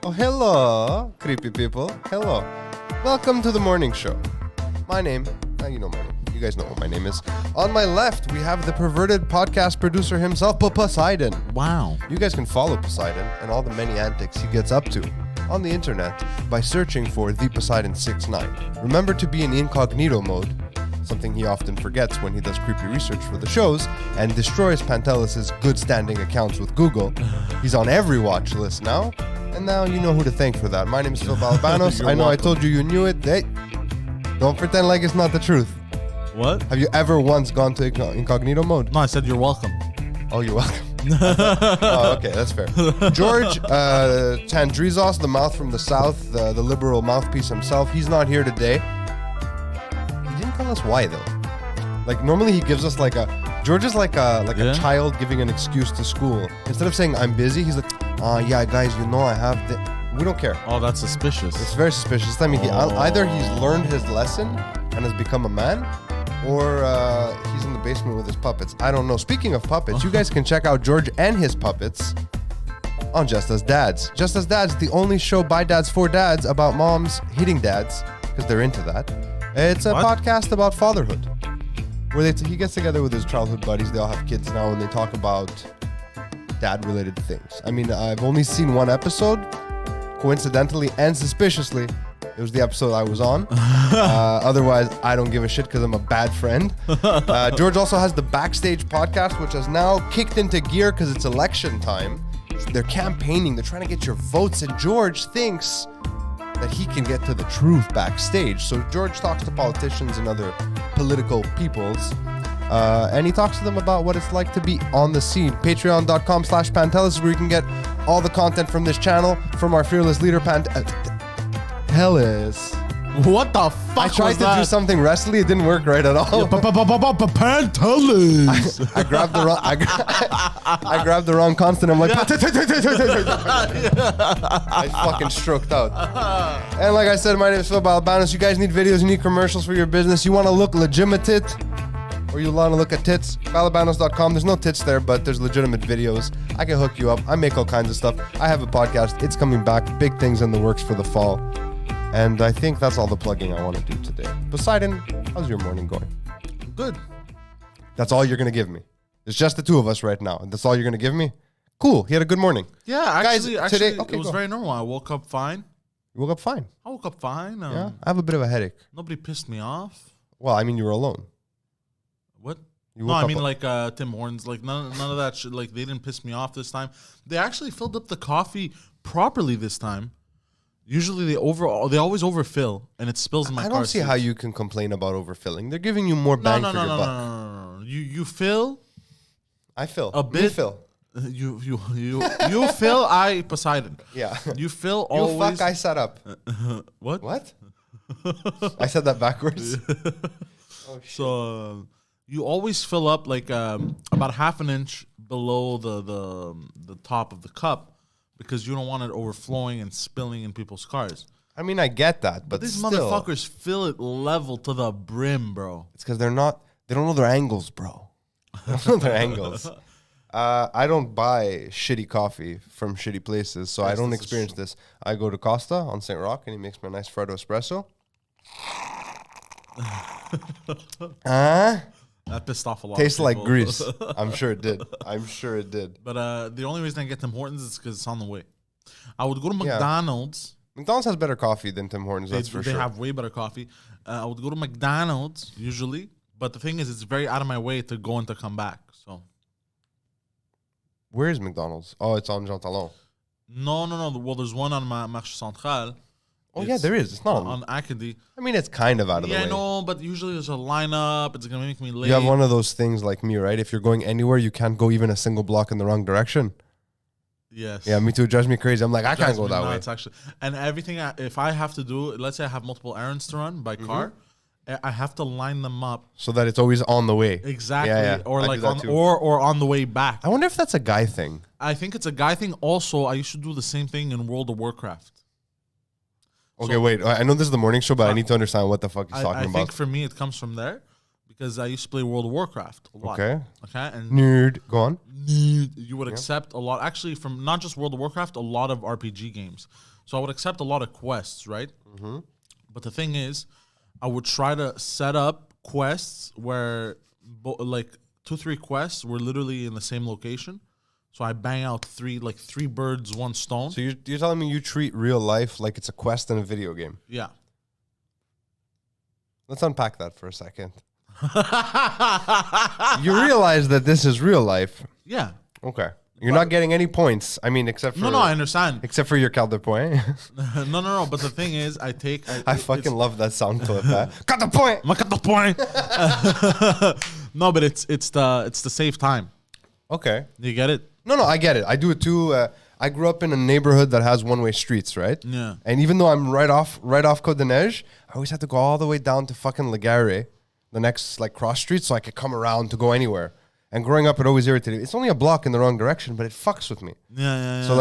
Oh, hello, creepy people. Hello. Welcome to the morning show. My name, you know my name. You guys know what my name is. On my left, we have the perverted podcast producer himself, Poseidon. Wow. You guys can follow Poseidon and all the many antics he gets up to on the internet by searching for the Poseidon69. Remember to be in incognito mode, something he often forgets when he does creepy research for the shows, and destroys Pantelis' good standing accounts with Google. He's on every watch list now, and now you know who to thank for that. My name is Phil Balabanos. I know welcome. I told you you knew it. Hey, don't pretend like it's not the truth. What? Have you ever once gone to incognito mode? No, I said you're welcome. Oh, you're welcome. Oh, okay, that's fair. George Tandrizos, the mouth from the south, the liberal mouthpiece himself, he's not here today. He didn't tell us why, though. Like, normally he gives us George is like a child giving an excuse to school. Instead of saying, I'm busy, he's like, yeah, guys, you know I have the... We don't care. Oh, that's suspicious. It's very suspicious. This time either he's learned his lesson and has become a man, or he's in the basement with his puppets. I don't know. Speaking of puppets, you guys can check out George and his puppets on Just As Dads. Just As Dads, the only show by dads for dads about moms hitting dads, because they're into that. It's a podcast about fatherhood, where he gets together with his childhood buddies. They all have kids now, and they talk about dad-related things. I mean, I've only seen one episode. Coincidentally and suspiciously, it was the episode I was on. Otherwise, I don't give a shit because I'm a bad friend. George also has the Backstage podcast, which has now kicked into gear because it's election time. They're campaigning. They're trying to get your votes. And George thinks that he can get to the truth backstage. So George talks to politicians and other political peoples. And he talks to them about what it's like to be on the scene. Patreon.com/Pantelis is where you can get all the content from this channel, from our fearless leader, Pantelis. What the fuck? I tried to do something wrestly. It didn't work right at all. Pantelis. I grabbed the wrong. I grabbed the wrong consonant. I'm like, I fucking stroked out. And like I said, my name is Phil Balabanos. You guys need videos. You need commercials for your business. You want to look legitimate, or you want to look at tits, balabanos.com. There's no tits there, but there's legitimate videos. I can hook you up. I make all kinds of stuff. I have a podcast. It's coming back. Big things in the works for the fall. And I think that's all the plugging I want to do today. Poseidon, how's your morning going? Good. That's all you're going to give me. It's just the two of us right now. And that's all you're going to give me? Cool. He had a good morning. Yeah, actually, today, it was very normal. I woke up fine. You woke up fine? I woke up fine. Yeah, I have a bit of a headache. Nobody pissed me off. Well, I mean, you were alone. What? No, I mean Tim Hortons, none of that shit. Like, they didn't piss me off this time. They actually filled up the coffee properly this time. Usually they always overfill and it spills in my car. I don't see how you can complain about overfilling. They're giving you more bang for your buck. No. You fill. I fill. A bit. You fill. You fill. I Poseidon. Yeah. You fill always. You fuck. I set up. What? What? I said that backwards. Oh shit. So you always fill up about half an inch below the top of the cup, because you don't want it overflowing and spilling in people's cars. I mean, I get that, but these still, motherfuckers fill it level to the brim, bro. It's because they don't know their angles, bro. They don't know their angles. I don't buy shitty coffee from shitty places, so I don't experience this. I go to Costa on St. Roch, and he makes me a nice Freddo espresso. That pissed off a lot. Tastes like grease. I'm sure it did. But the only reason I get Tim Hortons is because it's on the way. I would go to McDonald's. McDonald's has better coffee than Tim Hortons, that's for sure. They have way better coffee. I would go to McDonald's usually, but the thing is, it's very out of my way to go and to come back. So, where is McDonald's? Oh, it's on Jean Talon. No. Well, there's one on Marché Central. Oh, yeah, there is. It's not on Acadie. I mean, it's kind of out of the way. Yeah, I know, but usually there's a lineup. It's going to make me late. You have one of those things like me, right? If you're going anywhere, you can't go even a single block in the wrong direction. Yes. Yeah, me too. It drives me crazy. I'm like, I can't go that way. Actually. And everything, if I have to do, let's say I have multiple errands to run by car, I have to line them up. So that it's always on the way. Exactly. Yeah. Or or on the way back. I wonder if that's a guy thing. I think it's a guy thing. Also, I used to do the same thing in World of Warcraft. Okay, wait. I know this is the morning show, but I need to understand what the fuck he's talking about. I think for me it comes from there, because I used to play World of Warcraft a lot. Okay. And nerd. Go on. You would accept a lot, actually, from not just World of Warcraft, a lot of RPG games. So I would accept a lot of quests, right? Mm-hmm. But the thing is, I would try to set up quests where, 2-3 quests were literally in the same location. So I bang out three birds, one stone. So you're telling me you treat real life like it's a quest in a video game? Yeah. Let's unpack that for a second. You realize that this is real life. Yeah. Okay. You're not getting any points. I mean, except for... No, I understand. Except for your quart de point. No. But the thing is, I fucking love that sound clip. Quart de point! Quart de point! No, but it's the safe time. Okay. You get it? No, I get it. I do it too. I grew up in a neighborhood that has one-way streets, right? Yeah. And even though I'm right off Côte de Neige, I always had to go all the way down to fucking Legare, the next cross street, so I could come around to go anywhere. And growing up, it always irritated me. It's only a block in the wrong direction, but it fucks with me. Yeah. So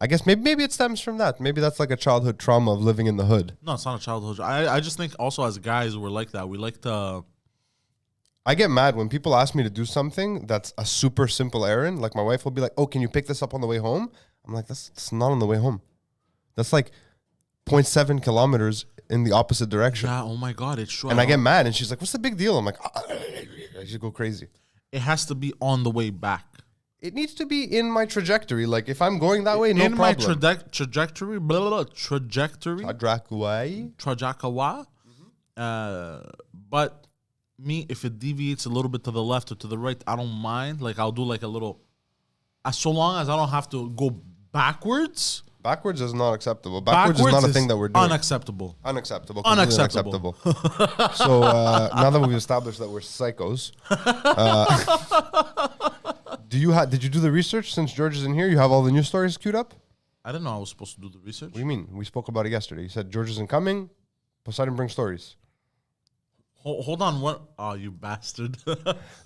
I guess maybe it stems from that. Maybe that's like a childhood trauma of living in the hood. No, it's not a childhood. I just think also as guys we're like that. We like to. I get mad when people ask me to do something that's a super simple errand. Like my wife will be like, "Oh, can you pick this up on the way home?" I'm like, "That's not on the way home. That's like 0.7 kilometers in the opposite direction." Yeah. Oh my God, it's true. And I get mad, and she's like, "What's the big deal?" I'm like, I just go crazy. It has to be on the way back. It needs to be in my trajectory. Like if I'm going that way, no in problem. In my trajectory, trajectory. Trajakawa. But me, if it deviates a little bit to the left or to the right, I don't mind. Like I'll do like a little. So long as I don't have to go backwards. Backwards is not acceptable. Backwards is not a thing that we're doing. Unacceptable. Unacceptable. Unacceptable. So now that we've established that we're psychos, did you do the research since George is in here? You have all the news stories queued up? I didn't know I was supposed to do the research. What do you mean? We spoke about it yesterday. You said George isn't coming. Poseidon brings stories. Hold on. What? Oh, you bastard.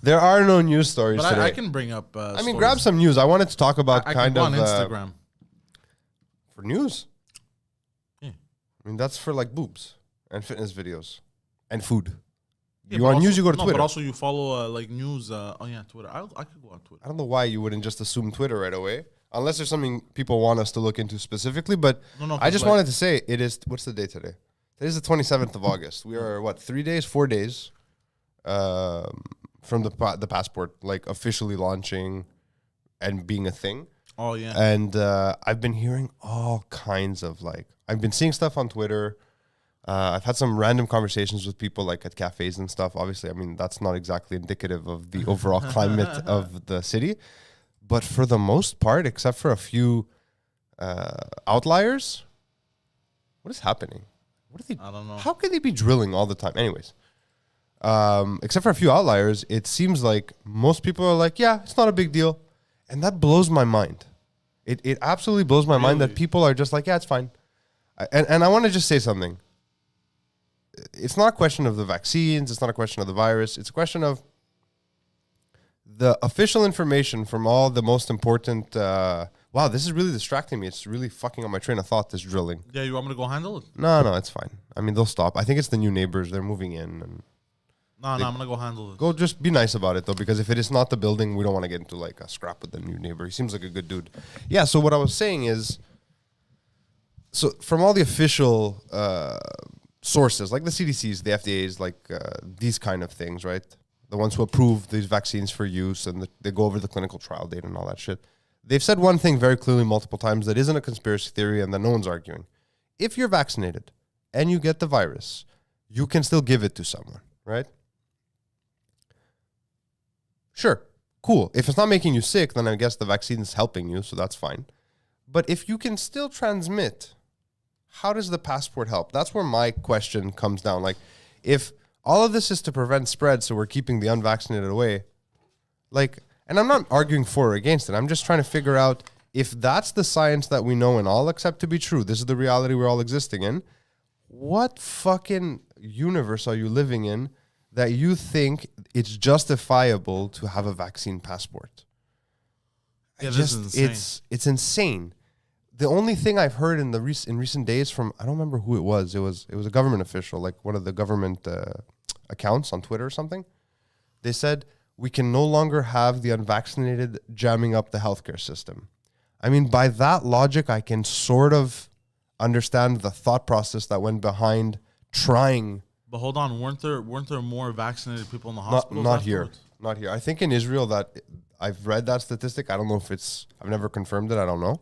There are no news stories but today. I can bring up stories. Grab some news. I wanted to talk about I can go on Instagram. For news? Yeah. I mean, that's for boobs and fitness videos and food. Yeah, you want news, you go to Twitter. But also you follow news. Twitter. I could go on Twitter. I don't know why you wouldn't just assume Twitter right away. Unless there's something people want us to look into specifically. But I just wanted to say it is, what's the day today? Today's the 27th of August. We are, 4 days from the passport, officially launching and being a thing. Oh, yeah. And I've been hearing all kinds of, I've been seeing stuff on Twitter. I've had some random conversations with people, at cafes and stuff. Obviously, I mean, that's not exactly indicative of the overall climate of the city. But for the most part, except for a few outliers, what is happening? I don't know. How could they be drilling all the time? Anyways, except for a few outliers, it seems like most people are like, yeah, it's not a big deal. And that blows my mind. It absolutely blows my mind that people are just like, yeah, it's fine. And I want to just say something. It's not a question of the vaccines. It's not a question of the virus. It's a question of the official information from all the most important... wow, this is really distracting me. It's really fucking on my train of thought, this drilling. Yeah, you want me to go handle it? No, it's fine. I mean, they'll stop. I think it's the new neighbors. They're moving in. And No, I'm going to go handle it. go just be nice about it, though, because if it is not the building, we don't want to get into a scrap with the new neighbor. He seems like a good dude. Yeah, so what I was saying is... So from all the official sources, like the CDCs, the FDAs, these kind of things, right? The ones who approve these vaccines for use and they go over the clinical trial data and all that shit. They've said one thing very clearly multiple times that isn't a conspiracy theory and that no one's arguing. If you're vaccinated and you get the virus, you can still give it to someone, right? Sure, cool. If it's not making you sick, then I guess the vaccine is helping you, so that's fine. But if you can still transmit, how does the passport help? That's where my question comes down. If all of this is to prevent spread, so we're keeping the unvaccinated away, and I'm not arguing for or against it. I'm just trying to figure out if that's the science that we know and all accept to be true. This is the reality we're all existing in. What fucking universe are you living in that you think it's justifiable to have a vaccine passport? Yeah, this is insane. It's insane. The only thing I've heard in recent days from, I don't remember who it was. It was a government official, one of the government accounts on Twitter or something. They said, we can no longer have the unvaccinated jamming up the healthcare system. I mean, by that logic, I can sort of understand the thought process that went behind trying. But hold on, weren't there more vaccinated people in the hospital? Not here. Not here. I think in Israel that I've read that statistic. I don't know if I've never confirmed it. I don't know.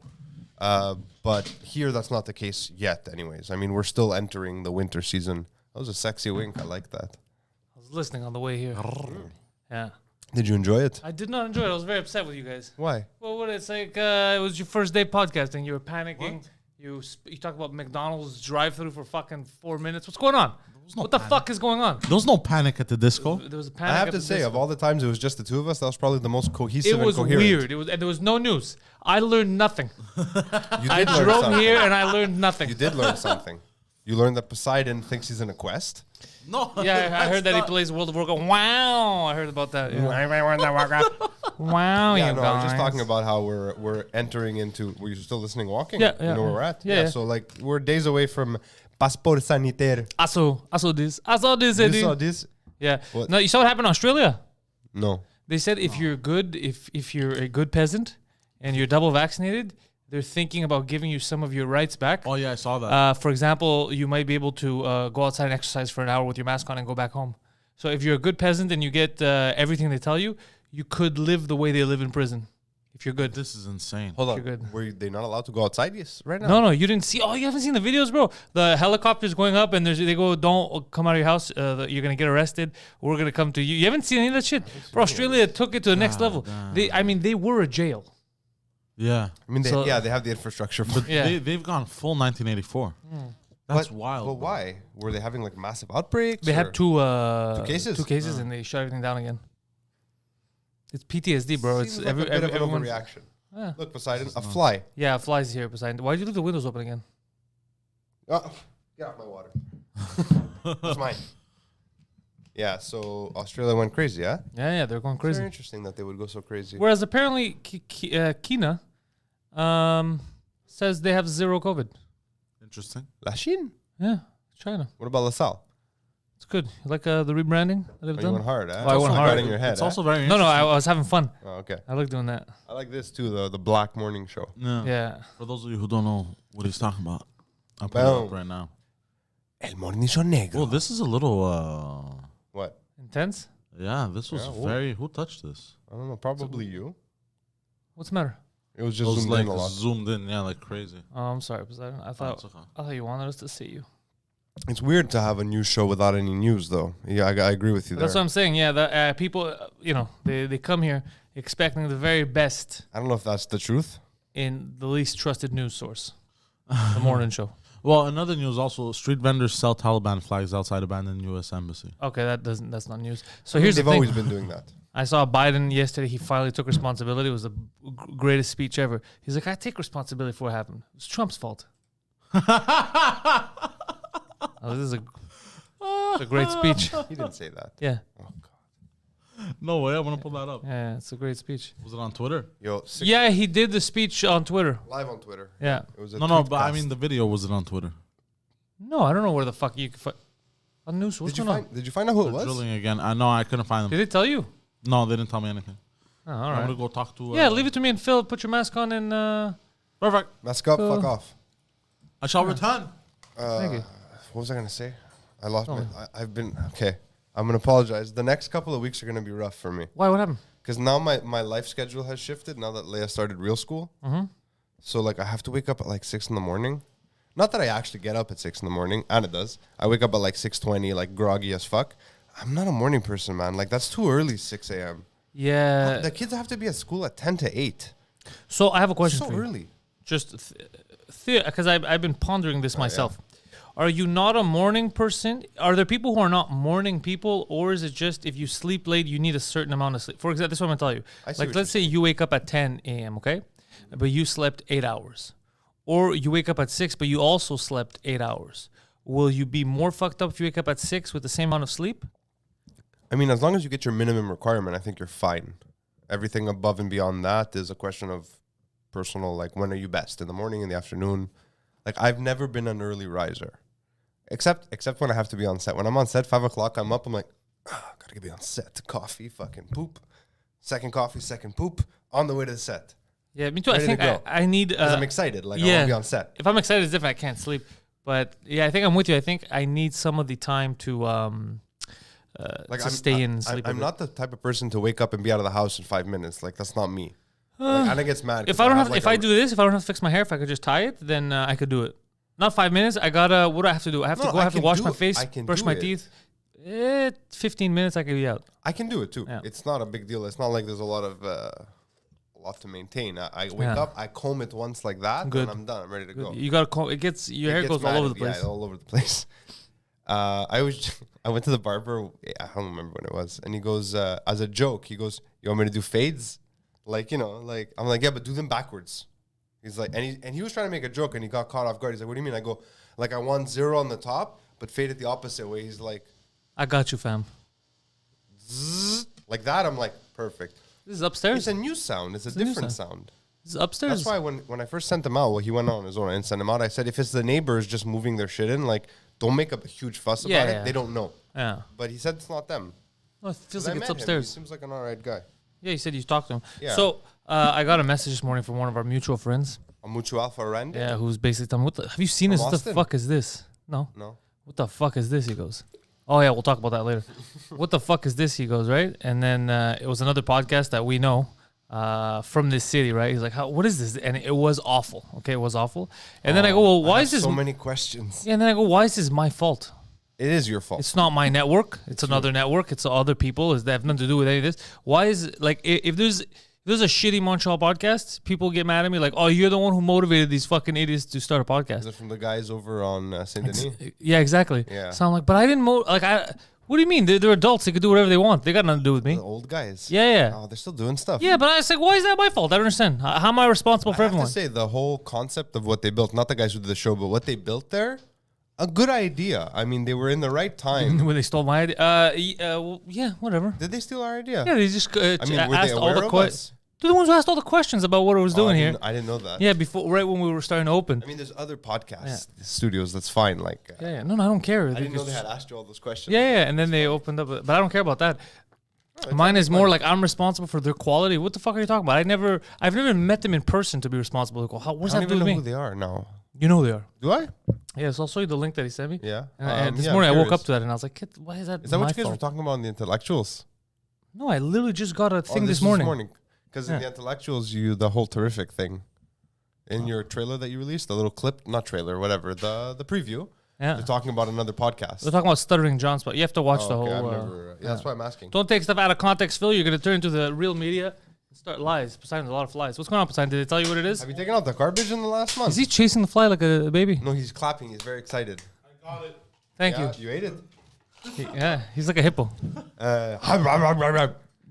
But here, that's not the case yet anyways. I mean, we're still entering the winter season. That was a sexy wink. I like that. I was listening on the way here. Yeah. Did you enjoy it? I did not enjoy it. I was very upset with you guys. Why? Well, it's like it was your first day podcasting. You were panicking. What? You talk about McDonald's drive-through for fucking 4 minutes. What's going on? What the fuck is going on? There was no panic at the disco. There was a panic. I have to say, of all the times it was just the two of us, that was probably the most cohesive and coherent. Weird. And there was no news. I learned nothing. I learn drove something. here and I learned nothing. You did learn something. You learned that Poseidon thinks he's in a quest. No. Yeah, I heard that he plays World of Warcraft. Wow, I heard about that. Yeah. Wow, Yeah, you no, guys. I was just talking about how we're entering into. Were you still listening? Walking? Yeah, You know where we're at? Yeah. So like we're days away from passport sanitaire. I saw this. You Eddie. saw this? Yeah. What? No, you saw what happened in Australia? No. They said if you're good, if you're a good peasant and you're double vaccinated, they're thinking about giving you some of your rights back. Oh yeah, I saw that. For example, you might be able to go outside and exercise for an hour with your mask on and go back home. So if you're a good peasant and you get everything they tell you, you could live the way they live in prison. If you're good. This is insane. Hold on. You're good. Were they not allowed to go outside? Yes, right now. No, you didn't see. Oh, you haven't seen the videos, bro. The helicopter's going up, and they go, "Don't come out of your house. You're gonna get arrested. We're gonna come to you." You haven't seen any of that shit, bro. Australia took it to the next level. They were a jail. Yeah. I mean, So- they have the infrastructure. For Yeah. They've gone full 1984. That's wild. But why? Were they having like massive outbreaks? They or- had two cases? and they shut everything down again. It's PTSD, bro. It's Seems like a bit of an everyone. overreaction. Yeah. Look, Poseidon, a fly. Yeah, flies here, Poseidon. Why'd you leave the windows open again? Oh, get out my water. It's mine. Yeah, so Australia went crazy, yeah? Yeah, they're going It's crazy. very interesting that they would go so crazy. Whereas apparently Kina says they have zero COVID. Interesting. La Chine? Yeah, China. What about LaSalle? It's good. You like the rebranding that they've Oh, you done? went hard, eh? Oh, I went hard. In your head, It's eh? also very No, interesting. I was having fun. Oh, okay. I like doing that. I like this too, the Black Morning Show. Yeah. For those of you who don't know what he's talking about, I'll put it Boom. up right now. El Morning Show Negro. Well, this is a little. What? Intense? Yeah, this was Yeah, well- very. Who touched this? I don't know, probably you. What's the matter? It was It just was zoomed like in a lot. zoomed in, yeah, like crazy. Oh, I'm sorry, Poseidon. I It's thought okay. you wanted us to see you. It's weird to have a news show without any news, though. Yeah, I agree with you That's what there. I'm saying. Yeah, the people, they come here expecting the very best I don't know if that's the truth. in the least trusted news source, the morning show. Well, another news also: street vendors sell Taliban flags outside abandoned U.S. embassy. Okay, that's not news. So here's They've the thing. always been doing that. I saw Biden yesterday. He finally took responsibility. It was the greatest speech ever. He's like, I take responsibility for what happened. It's Trump's fault. This is a great speech. He didn't say that. Yeah, Oh, God. No way! I'm gonna pull that up. yeah, it's a great speech. Was it on Twitter? Yo, Yeah, he did the speech on Twitter. live on Twitter. Yeah. It was a No, but I tweetcast. mean the video. Was it on Twitter? No, I don't know where the fuck you can find. On news, what's Did going on? you find out who it They're was? drilling again. I know. I couldn't find them. Did it tell you? No, they didn't tell me anything. Oh, all I'm right. gonna go talk to. Yeah, leave it to me and Phil. Put your mask on and. Perfect. Mask up, fuck off. I shall return. Thank you. What was I gonna say? I lost my. I've been okay. I'm gonna apologize. The next couple of weeks are gonna be rough for me Why? What happened? because now my life schedule has shifted. Now that Leia started real school, so like I have to wake up at like 6 a.m. Not that I actually get up at 6 a.m. Anna does. I wake up at like 6:20, like groggy as fuck. I'm not a morning person, man. Like that's too early, 6 a.m. Yeah. The kids have to be at school at 10 to 8. So I have a question So for you. early. Just because I've been pondering this myself. Are you not a morning person? Are there people who are not morning people, or is it just if you sleep late, you need a certain amount of sleep? For example, this is what I'm gonna tell you. I see Like, what let's say you wake up at 10 a.m., okay, but you slept 8 hours, or you wake up at 6, but you also slept 8 hours. Will you be more fucked up if you wake up at 6 with the same amount of sleep? I mean, as long as you get your minimum requirement, I think you're fine. Everything above and beyond that is a question of personal, like when are you best, in the morning, in the afternoon? Like I've never been an early riser, except when I have to be on set. When I'm on set, 5 o'clock, I'm up. I'm like, gotta be on set. Coffee, fucking poop. Second coffee, second poop. On the way to the set. Yeah, me too. Ready I think to go. I need. Because I'm excited. Like, I yeah. want to be on set. If I'm excited, it's different. I can't sleep. But yeah, I think I'm with you. I think I need some of the time to stay in and sleep. I'm not the type of person to wake up and be out of the house in 5 minutes. Like, that's not me. Like, I think it's mad. If I don't have, if I do this, if I don't have to fix my hair, if I could just tie it, then I could do it. Not 5 minutes. I gotta. What do I have to do? I have to go. I have to wash my face, brush my teeth. 15 minutes, I could be out. I can do it too. Yeah. It's not a big deal. It's not like there's a lot to maintain. I wake up, I comb it once like that, and I'm done. I'm ready to go. You gotta comb. Your hair goes all over the place. Yeah, all over the place. I went to the barber. I don't remember when it was, and he goes as a joke. He goes, "You want me to do fades?" Like, you know, like I'm like, "Yeah, but do them backwards." He's like, and he was trying to make a joke, and he got caught off guard. He's like, "What do you mean?" I go, "Like I want 0 on the top, but fade it the opposite way." He's like, "I got you, fam." Zzz, like that. I'm like, perfect. This is upstairs. It's a new sound. It's a different sound. This is upstairs. That's why when I first sent him out, well, he went on his own. I didn't send him out. I said, if it's the neighbors just moving their shit in, like, don't make up a huge fuss about it. They don't know. Yeah. But he said it's not them. No, it feels like it's upstairs. He seems like an alright guy. Yeah, you said you talked to him. Yeah. So I got a message this morning from one of our mutual friends. A mutual friend? Yeah, who's basically telling me, have you seen this? What the fuck is this? No. What the fuck is this? He goes, oh yeah, we'll talk about that later. What the fuck is this? He goes, right? And then it was another podcast that we know from this city, right? He's like, what is this? And it was awful. Okay, it was awful. And then I go, well, why is this? So many questions. Yeah, and then I go, why is this my fault? It is your fault. It's not my network. It's another network. It's other people. They have nothing to do with any of this. Why is it, like, if there's a shitty Montreal podcast, people get mad at me like, oh, you're the one who motivated these fucking idiots to start a podcast. Is it from the guys over on Saint Denis? Yeah, exactly. Yeah. So I'm like, but I didn't what do you mean? They're adults. They could do whatever they want. They got nothing to do with me. The old guys. Yeah. Oh, they're still doing stuff. Yeah, but I was like, why is that my fault? I don't understand. How am I responsible for everyone? I have to say, the whole concept of what they built, not the guys who did the show, but what they built there, a good idea. I mean, they were in the right time. When they stole my idea. Yeah, whatever. Did they steal our idea? Yeah, they just were they asked all the aware of us? They're the ones who asked all the questions about what I was doing here. I didn't know that. Yeah, right when we were starting to open. I mean, there's other podcast studios. That's fine. Like, yeah. No, I don't care. I didn't know they had asked you all those questions. Yeah, and then they opened up, but I don't care about that. Mine is more like I'm responsible for their quality. What the fuck are you talking about? I've never what does that have to do with me? I don't even know who they are now. You know who they are. Do I? Yeah, so I'll show you the link that he sent me. Yeah. And this morning I woke up to that and I was like, why is that? Is that what you guys were talking about in the intellectuals? No, I literally just got a thing this morning. Because in the intellectuals, the whole terrific thing in your trailer that you released, the little clip, not trailer, whatever, the preview. Yeah. They're talking about another podcast. They're talking about Stuttering John Spot. You have to watch the whole. That's why I'm asking. Don't take stuff out of context, Phil. You're going to turn into the real media and start lies. Poseidon's a lot of flies. What's going on, Poseidon? Did they tell you what it is? Have you taken out the garbage in the last month? Is he chasing the fly like a baby? No, he's clapping. He's very excited. I got it. Thank you. You ate it? He's like a hippo.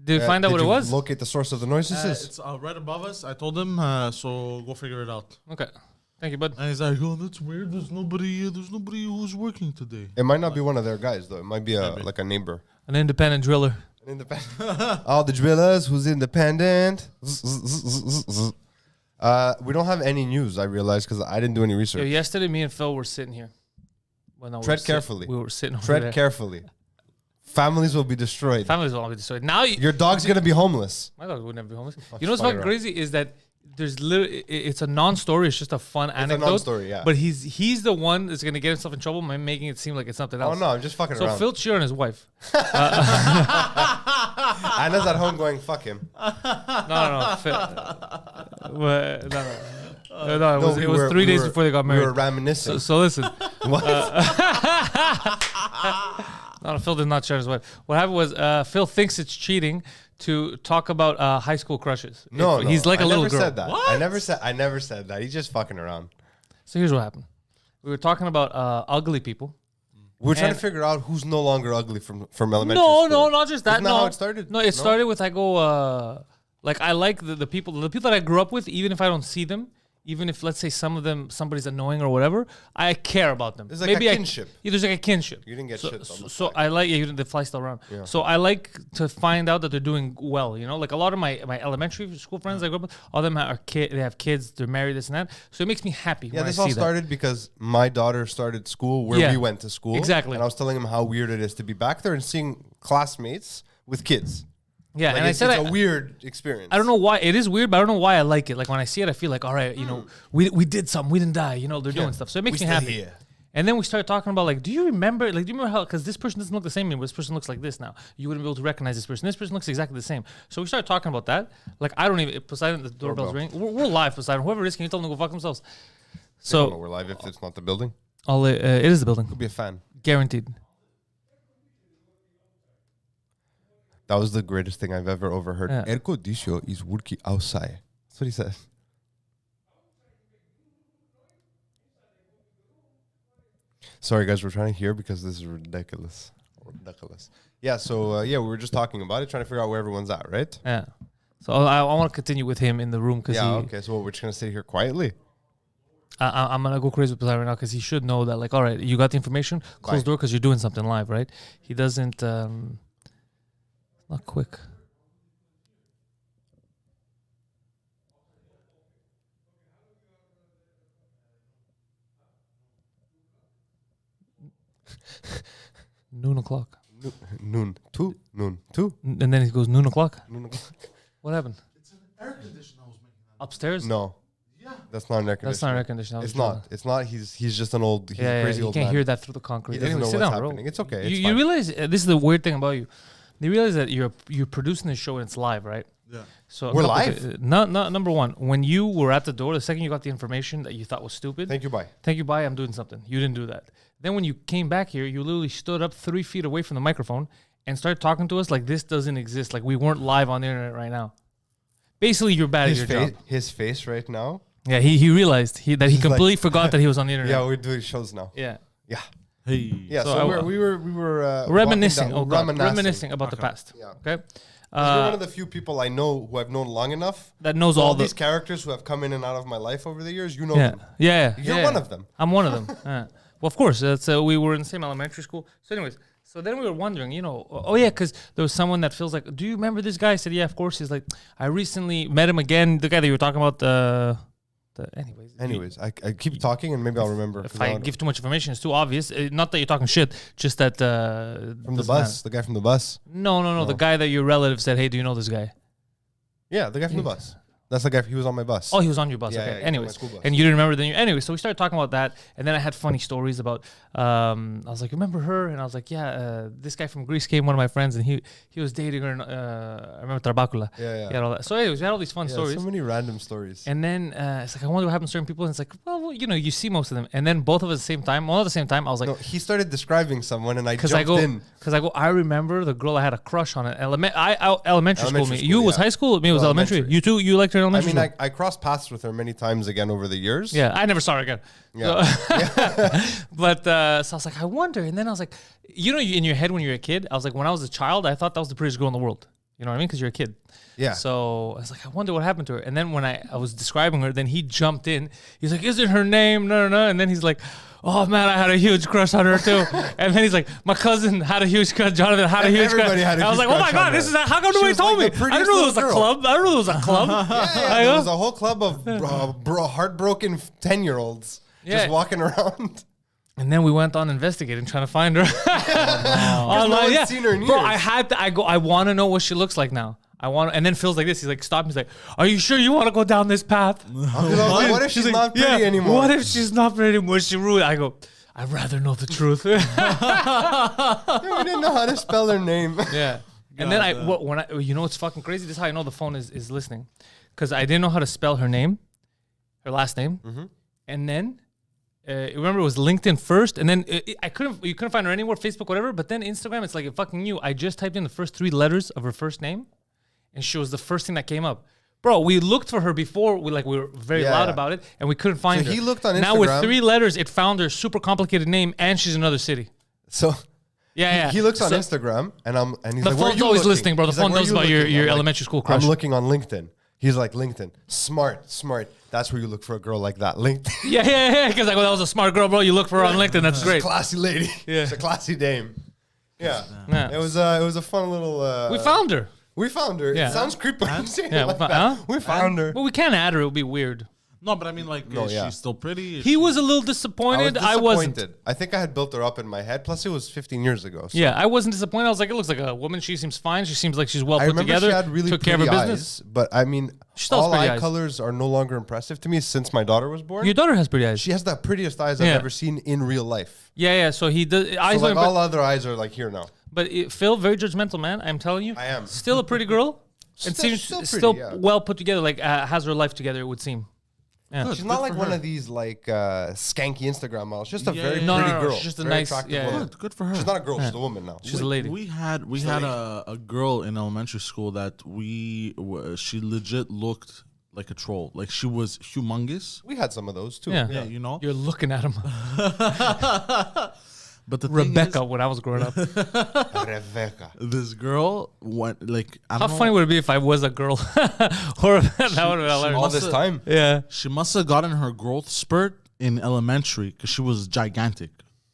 Did you find out what it was? Locate the source of the noises? It's right above us. I told him, so go figure it out. Okay. Thank you, bud. And he's like, oh, that's weird. There's nobody who's working today. It might not be one of their guys, though. It might be like a neighbor. An independent driller. All the drillers who's independent. We don't have any news, I realized, because I didn't do any research. Yesterday, me and Phil were sitting here. Tread carefully. We were sitting over Tread there. carefully. Families will be destroyed. Families will all be destroyed. Now your dog's going to be homeless. My dog would never be homeless. You know what's fucking crazy is that there's literally, it's a non-story. It's just a fun anecdote. It's a non-story, yeah. But he's the one that's going to get himself in trouble by making it seem like it's something else. Oh, no, I'm just fucking around. So Phil cheered on his wife. Anna's at home going, fuck him. No. It was 3 days before they got married. We were reminiscing. So listen. What? No, Phil did not share his wife. What happened was Phil thinks it's cheating to talk about high school crushes. No, he's like a little girl. I never said that. What? I never said that. He's just fucking around. So here's what happened. We were talking about ugly people. We were trying to figure out who's no longer ugly from elementary school. No, not just that. Isn't that how it started? No, it started with I like the people that I grew up with, even if I don't see them. Even if, let's say, somebody's annoying or whatever, I care about them. There's like a kinship. There's like a kinship. You didn't get shit. So I like, you didn't, the fly still around. Yeah. So I like to find out that they're doing well, like a lot of my elementary school friends I grew up with, all of them they have kids, they're married, this and that. So it makes me happy when I see that. Yeah, this all started because my daughter started school where we went to school. Exactly. And I was telling him how weird it is to be back there and seeing classmates with kids. Yeah, Like, and I said it's a weird experience. I don't know why it is weird, but I don't know why I like it. Like when I see it, I feel like, all right, we did something, we didn't die. They're doing stuff, so it makes me happy. Here. And then we started talking about like, do you remember how? Because this person doesn't look the same anymore. This person looks like this now. You wouldn't be able to recognize this person. This person looks exactly the same. So we started talking about that. Like I don't even Poseidon. The doorbell's ringing. We're live, Poseidon. Whoever it is, can you tell them to go fuck themselves? So we're live if it's not the building. It is the building. Could be a fan. Guaranteed. That was the greatest thing I've ever overheard. Yeah. Air condition is working outside. That's what he says. Sorry, guys, we're trying to hear because this is ridiculous. Ridiculous. Yeah, so, we were just talking about it, trying to figure out where everyone's at, right? Yeah. So I want to continue with him in the room because okay, so we're just going to sit here quietly? I'm going to go crazy with Poseidon right now because he should know that, like, all right, you got the information, close the door because you're doing something live, right? He doesn't, not quick. Noon o'clock. Noon. Two. And then he goes, noon o'clock? Noon o'clock. What happened? It's an air conditioner I was making. Upstairs? No. Yeah. That's not an air conditioner. That's not an air conditioner. It's not. He's just an old, he's a crazy you old can't man. hear that through the concrete. He doesn't Anyway, know sit what's down, happening. bro. It's okay. It's You fine. realize, this is the weird thing about you. You realize that you're producing this show and it's live, right? Yeah. So We're live? Not number one. When you were at the door, the second you got the information that you thought was stupid. Thank you, bye. Bye, I'm doing something. You didn't do that. Then when you came back here, you literally stood up 3 feet away from the microphone and started talking to us like this doesn't exist. Like we weren't live on the internet right now. Basically, you're bad at your job. His face right now. Yeah, he realized that he completely like forgot that he was on the internet. Yeah, we're doing shows now. Yeah. Yeah. Hey. Yeah, So so we were Reminiscing. reminiscing. Reminiscing about the past. Yeah. Okay. 'Cause you're one of the few people I know who I've known long enough. That knows all these characters who have come in and out of my life over the years. You know Yeah. them. Yeah. You're yeah. one of them. I'm one of them. Yeah. Well, of course. That's we were in the same elementary school. So, anyways, so then we were wondering, because there was someone that feels like, do you remember this guy? I said, yeah, of course. He's like, I recently met him again. The guy that you were talking about. Anyways, I keep talking and maybe I'll remember. If I give too much information, it's too obvious. Not that you're talking shit, just that from the bus, the guy from the bus. No, the guy that your relative said, hey, do you know this guy? Yeah, the guy from the bus. That's the guy. He was on my bus. Oh, he was on your bus. Yeah, Okay. yeah, he was on Anyways, my school bus. and you didn't remember then. Anyway, so we started talking about that, and then I had funny stories about. I was like, remember her? And I was like, yeah, this guy from Greece came, one of my friends, and he was dating her. I remember Trabacula. Yeah. He had all that. So, anyways, we had all these fun stories. So many random stories. And then it's like I wonder what happened to certain people, and it's like, well, you see most of them, and then both of us at the same time. All at the same time, I was like, no, he started describing someone, and I jumped in. Because I remember the girl I had a crush on at elementary school. school, You was yeah. high school. Me was elementary. You too. You liked her in I elementary mean, school. I crossed paths with her many times again over the years. Yeah, I never saw her again. Yeah. So, but so I was like, I wonder. And then I was like, in your head when you're a kid, I was like, when I was a child, I thought that was the prettiest girl in the world. You know what I mean? Because you're a kid. Yeah. So I was like, I wonder what happened to her. And then when I was describing her, then he jumped in. He's like, isn't her name? No. And then he's like, oh man, I had a huge crush on her too. And then he's like, my cousin had a huge crush. Jonathan had a huge crush. Everybody had a I was huge like, oh my crush on God, her. this is how come nobody was told like me? the I didn't prettiest know there was a little club. I didn't know there was a club. Yeah, there was a whole club of heartbroken 10-year-olds just walking around. And then we went on investigating, trying to find her. No one's seen her in Bro, years. I had to. I want to know what she looks like now. And then Phil's like this. He's like, stop. He's like, are you sure you want to go down this path? What if she's not pretty anymore? What if she's not pretty anymore? She ruined. I go, I'd rather know the truth. We didn't know how to spell her name. Yeah. And then what's fucking crazy? This is how I know the phone is listening, because I didn't know how to spell her name, her last name, and then. Remember, it was LinkedIn first, and then you couldn't find her anywhere, Facebook, whatever. But then Instagram, it's like it fucking knew. I just typed in the first 3 letters of her first name, and she was the first thing that came up. Bro, we looked for her before. We were very loud about it, and we couldn't find her. He looked on Instagram. Now with 3 letters, it found her super complicated name, and she's in another city. So yeah. he looks on Instagram, and he's the like, where are phone's you always looking? listening, bro. The He's like, phone where are knows you about your looking? I'm like, elementary school crush. I'm looking on LinkedIn. He's like, LinkedIn. Smart. That's where you look for a girl like that. LinkedIn. Yeah. Because I go, that was a smart girl, bro. You look for her on LinkedIn. That's great. Classy lady. Yeah. She's a classy dame. Yeah. Yeah. It was a fun little. We found her. We found her. Yeah. It sounds creepy. When you say it Yeah, like that. We found her. Well, we can't add her. It would be weird. No, but I mean, like, No, is yeah. she still pretty? Is He she- was a little I was disappointed. disappointed. I wasn't. I think I had built her up in my head. Plus, it was 15 years ago. So. Yeah, I wasn't disappointed. I was like, it looks like a woman. She seems fine. She seems like she's well I put remember together. she had really took care of her pretty business. eyes, but I mean, She still has all pretty eye eyes. colors are no longer impressive to me since my daughter was born. Your daughter has pretty eyes. She has the prettiest eyes Yeah. I've ever seen in real life. Yeah. So he does. So Eyes like are, all other eyes are like here now. but Phil, very judgmental man. I'm telling you. I am. Still a pretty girl. And Still- seems still still, pretty, yeah. well put together. Like has her life together. It would seem. Yeah. Good, She's not good like for one her. of these like skanky Instagram models. Just a Yeah, very yeah, No, pretty no, no, girl. she's just a Very nice- attractive yeah, woman. Good for her. She's not a girl. She's a woman now. She's a lady. We had a girl in elementary school that she legit looked like a troll. Like she was humongous. We had some of those too. Yeah. Yeah, you know. You're looking at him. But the thing Rebecca, when I was growing up. Rebecca. is, this girl went like I How don't know, funny would it be if I was a girl? Or that would have been hilarious. All this time. Yeah. She must have gotten her growth spurt in elementary because she was gigantic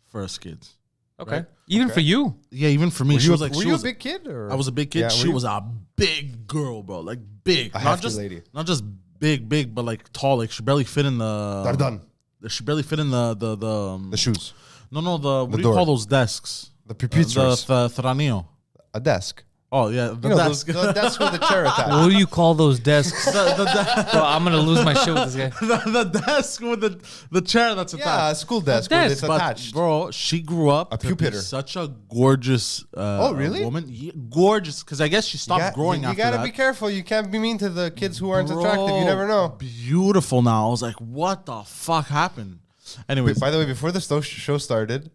for us kids. Okay. Right. Even Okay. for you. Yeah, even for me, Were she you, was like were she you was a big kid? Or? I was a big kid. Yeah, She were you? was a big girl, bro. Like big, A not hefty just lady. not just big, but like tall. Like she barely fit in the. Dardon. She barely fit in the The shoes. No, the what do you door. call those desks? The The pupitres. thranio. A desk. Oh yeah, the You know, desk. the desk with the chair attached. What do you call those desks? the, Bro, I'm gonna lose my shit with this guy. the desk with the chair that's Yeah, attached. a school desk where it's desk. But attached. bro, she grew up A to be pupitre. such a gorgeous really? woman. Yeah, gorgeous, because I guess she stopped growing you after gotta that. be careful. You can't be mean to the kids who aren't Bro, attractive. You never know. Beautiful now. I was like, what the fuck happened? Anyways, By the way, before the show started,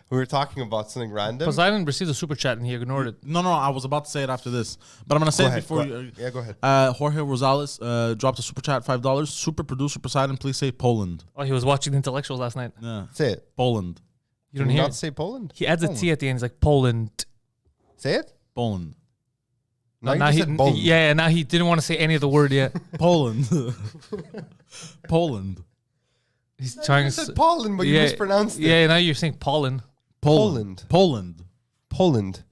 we were talking about something random. Poseidon received a super chat and he ignored it. no, I was about to say it after this, but I'm gonna say Go it ahead, before go you. ahead. Yeah, go ahead. Jorge Rosales dropped a super chat, $5. Super producer Poseidon, please say Poland. Oh, he was watching the intellectuals last night. Yeah, Say it. Poland, You Can don't you hear not it. say Poland? He adds a T at the end. He's like, Poland. Say it. Poland, No, you now just he, said Poland. yeah, now he didn't want to say any of the word yet. Poland, Poland, He's You trying to said Poland, but you yeah, mispronounced it. Yeah, now you're saying pollen. Poland, Poland.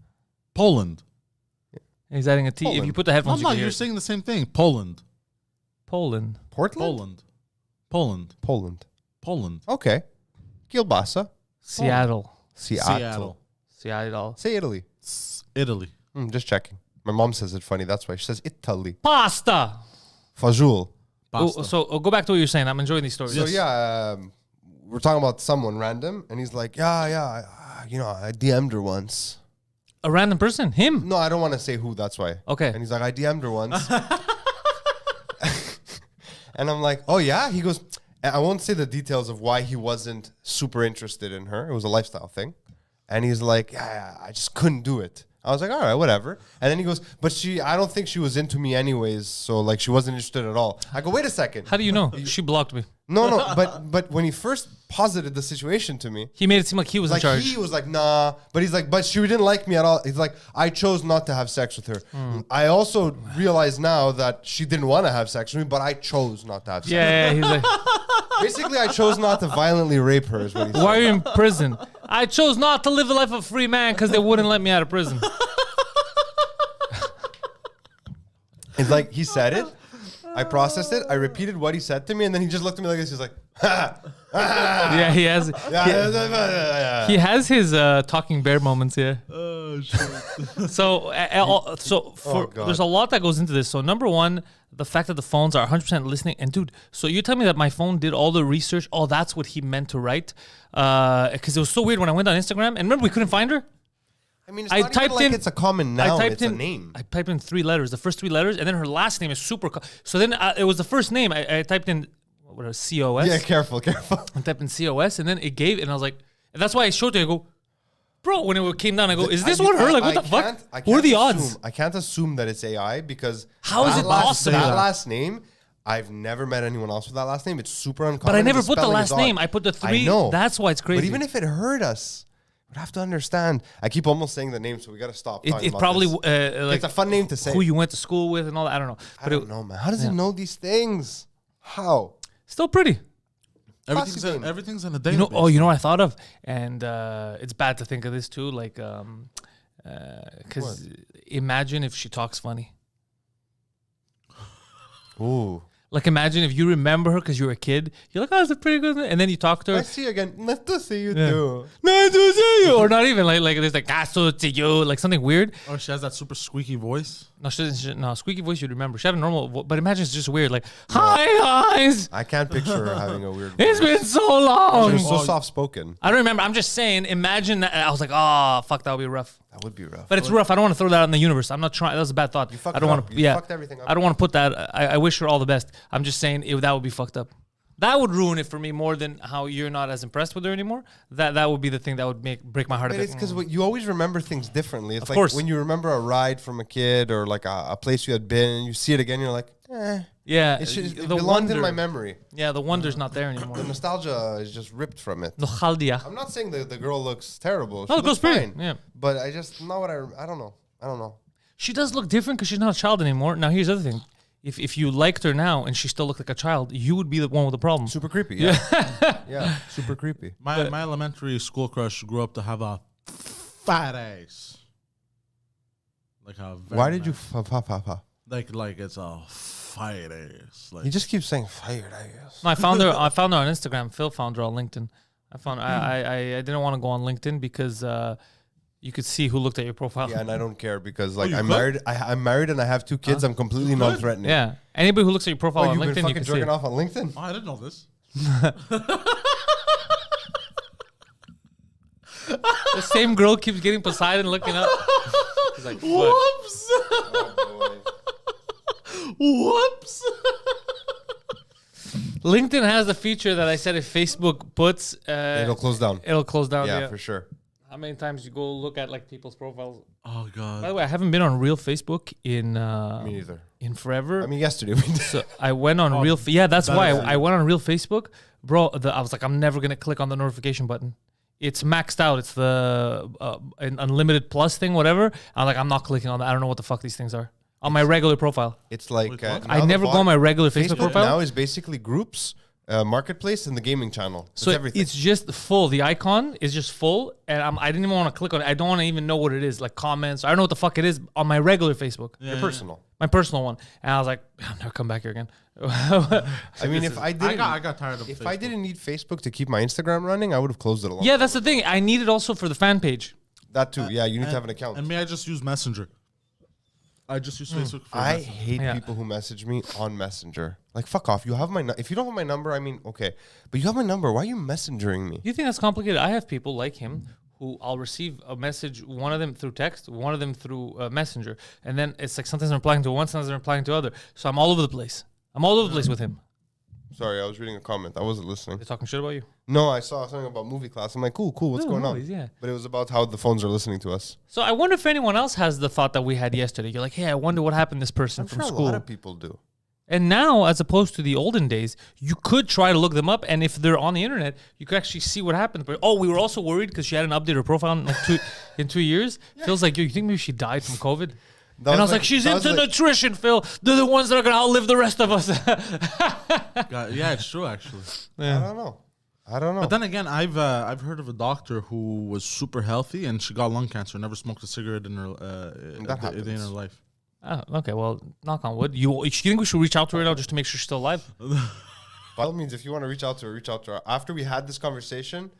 Poland. He's adding a T. If Poland. you put the No, headphones, you can hear you're it. saying the same thing. Poland, Poland. Portland? Poland, Poland. Poland. Okay. Kielbasa. Seattle. Seattle. Seattle. Say Italy. Italy. Just checking. My mom says it funny. That's why she says Italy. Pasta. Fajul. Pasta. So go back to what you're saying. I'm enjoying these stories. So yeah, we're talking about someone random, and he's like, yeah, I DM'd her once. A random person? Him? No, I don't want to say who. That's why. Okay. And he's like, I DM'd her once. And I'm like, oh yeah? He goes, I won't say the details of why he wasn't super interested in her. It was a lifestyle thing. And he's like, yeah, I just couldn't do it. I was like, all right, whatever. And then he goes, but I don't think she was into me anyways. So like, she wasn't interested at all. I go, wait a second. How do you know? She blocked me. No, but when he first posited the situation to me, He made it seem like he was in like charge. he was like, nah, but he's like, but she didn't like me at all. He's like, I chose not to have sex with her. I also realize now that she didn't want to have sex with me, but I chose not to have sex. Yeah, he's like, Basically, I chose not to violently rape her. Is what he said. why are you in prison? I chose not to live the life of a free man because they wouldn't let me out of prison. It's like he said it. I processed it. I repeated what he said to me, and then he just looked at me like this. He's like, Yeah, he has. He has his talking bear moments. Yeah. Oh shit. God. There's a lot that goes into this. So number one, the fact that the phones are 100% listening. And dude, so you tell me that my phone did all the research. Oh, that's what he meant to write. Because it was so weird when I went on Instagram. And remember, we couldn't find her. I mean, it's I not even typed like in- it's a common noun. It's a name. I typed in 3 letters, the first 3 letters, and then her last name is super. So then it was the first name. I typed in what was it, COS. Yeah, careful. I typed in COS, and then it gave, and I was like, and that's why I showed you. I go, bro, when it came down, I go, is this one her? Like, what the fuck? What are the odds? I can't assume that it's AI because How is that it last- possible? That last name, I've never met anyone else with that last name. It's super uncommon. But I never The put the spelling last is odd. name. I put the 3. I know. That's why it's crazy. But even if it hurt us, we'd have to understand. I keep almost saying the name, so we got to stop. talking it about probably this. like It's a fun name to say. who you went to school with and all that. I don't know. I But don't know, man. How does it know these things? How? still pretty. Everything's Fascinating. everything's in a database. You know, you know what I thought of? And it's bad to think of this too, like because imagine if she talks funny. Ooh. Like, imagine if you remember her because you were a kid. You're like, oh, it's a pretty good. And then you talk to her. Nice to see you again. Nice to see you too. Nice to see you. Or not even like there's like, nice to see you. Like something weird. Or she has that super squeaky voice. No, she doesn't. No, squeaky voice you'd remember. She had a normal voice. But imagine it's just weird. Like, hi, guys. I can't picture her having a weird It's voice. been so long. She's so soft spoken. I don't remember. I'm just saying, imagine that. I was like, oh, fuck, that would be rough. That would be rough. But it's rough. I don't want to throw that out in the universe. I'm not trying. That was a bad thought. You fucked I don't it want up. to. You Yeah, fucked everything up. I don't want to put that. I wish her all the best. I'm just saying that would be fucked up. That would ruin it for me more than how you're not as impressed with her anymore. That would be the thing that would break my heart. But a it's bit. because you always remember things differently. It's Of like course. when you remember a ride from a kid or like a place you had been, and you see it again, you're like, Yeah, it belonged in my memory. Yeah, the wonder's not there anymore. The nostalgia is just ripped from it. Nostalgia. I'm not saying that the girl looks terrible. No, She it goes looks pretty. fine. Yeah. But I just know what I don't know. I don't know. She does look different because she's not a child anymore. Now, here's the other thing. If you liked her now and she still looked like a child, you would be the one with the problem. Super creepy. Yeah. Yeah. Super creepy. My elementary school crush grew up to have a fat ass. Like a very Why did you nice- like it's a fat ass. Like He just keeps saying fired, I guess. No, I found her. I found her on Instagram. Phil found her on LinkedIn. I didn't want to go on LinkedIn because you could see who looked at your profile. Yeah, and I don't care because like you I'm could? married. I'm married and I have 2 kids. I'm completely non-threatening. Yeah. Anybody who looks at your profile Oh, on you've been LinkedIn, you fucking can see. jerking it. off on LinkedIn? oh, I didn't know this. The same girl keeps getting Poseidon looking up. She's like, what? Whoops. Oh, Whoops. LinkedIn has the feature that I said if Facebook puts, It'll close down. it'll close down. Yeah, for sure. How many times you go look at like people's profiles? Oh By god. the way, I haven't been on real Facebook in Me neither. forever. I mean, yesterday we did. So I went on real. Yeah, that's why I went on real Facebook, bro. I was like, I'm never gonna click on the notification button. It's maxed out. It's the an unlimited plus thing, whatever. I'm like, I'm not clicking on that. I don't know what the fuck these things are on my regular profile. It's like Wait, what? I never go on my regular Facebook profile. now is basically groups, marketplace, and the gaming channel. It's So everything. it's just full. The icon is just full, and I didn't even want to click on it. I don't want to even know what it is, like comments. I don't know what the fuck it is on my regular Facebook, Your personal. my personal one. And I was like, I'll never come back here again. I mean, if I didn't, I got tired of if Facebook. I didn't need Facebook to keep my Instagram running, I would have closed it a long. Yeah, that's the thing. I need it also for the fan page. That too. Yeah, you need to have an account. And may I just use Messenger? I just use Facebook for I Messenger. hate Yeah. people who message me on Messenger. Like, fuck off. You have my. If you don't have my number, I mean, okay, but you have my number. Why are you messengering me? You think that's complicated? I have people like him who I'll receive a message, one of them through text, one of them through Messenger, and then it's like sometimes I'm replying to one, sometimes I'm replying to other. So I'm all over the place. I'm all over the place with him. Sorry, I was reading a comment. I wasn't listening. They're talking shit about you. No, I saw something about movie class. I'm like, cool. What's No, going movies, on? yeah. But it was about how the phones are listening to us. So I wonder if anyone else has the thought that we had yesterday. You're like, hey, I wonder what happened to this person I'm from sure school. a lot of people do. And now, as opposed to the olden days, you could try to look them up, and if they're on the internet, you could actually see what happened. But we were also worried because she hadn't updated her profile in like in 2 years. Phil's like, yo, you think maybe she died from COVID? And I was like, she's into nutrition, Phil. They're the ones that are gonna outlive the rest of us. Yeah, it's true actually. I don't know. But then again, I've heard of a doctor who was super healthy and she got lung cancer. Never smoked a cigarette in her a day in her life. Oh, okay, well, knock on wood. You think we should reach out to her now just to make sure she's still alive? By all means, if you want to reach out to her. After we had this conversation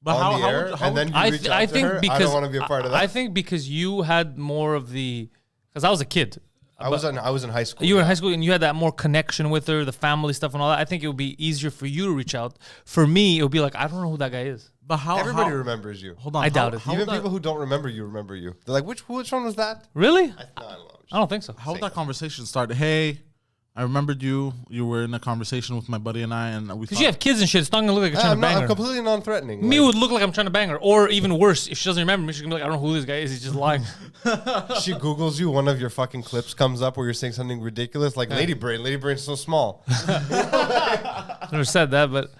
But on the air, and then you reach out to her, I don't want to be a part of that. I think because you had more of the, because I was a kid. I was in high school. You were in high school and you had that more connection with her, the family stuff and all that. I think it would be easier for you to reach out. For me, it would be like, I don't know who that guy is. But how Everybody remembers you. Hold on, I doubt it. Even people who don't remember you remember you. They're like, which one was that? Really? I don't know. I don't think so. How would that conversation start? Hey, I remembered you. You were in a conversation with my buddy and I, and we. Because you have kids and shit, it's not going to look like you're trying to bang I'm her. completely non-threatening. Me would look like I'm trying to bang her. Or even worse, if she doesn't remember me, she's going to be like, I don't know who this guy is. He's just lying. She Googles you, one of your fucking clips comes up where you're saying something ridiculous, like Lady Brain. Lady Brain's so small. I never said that, but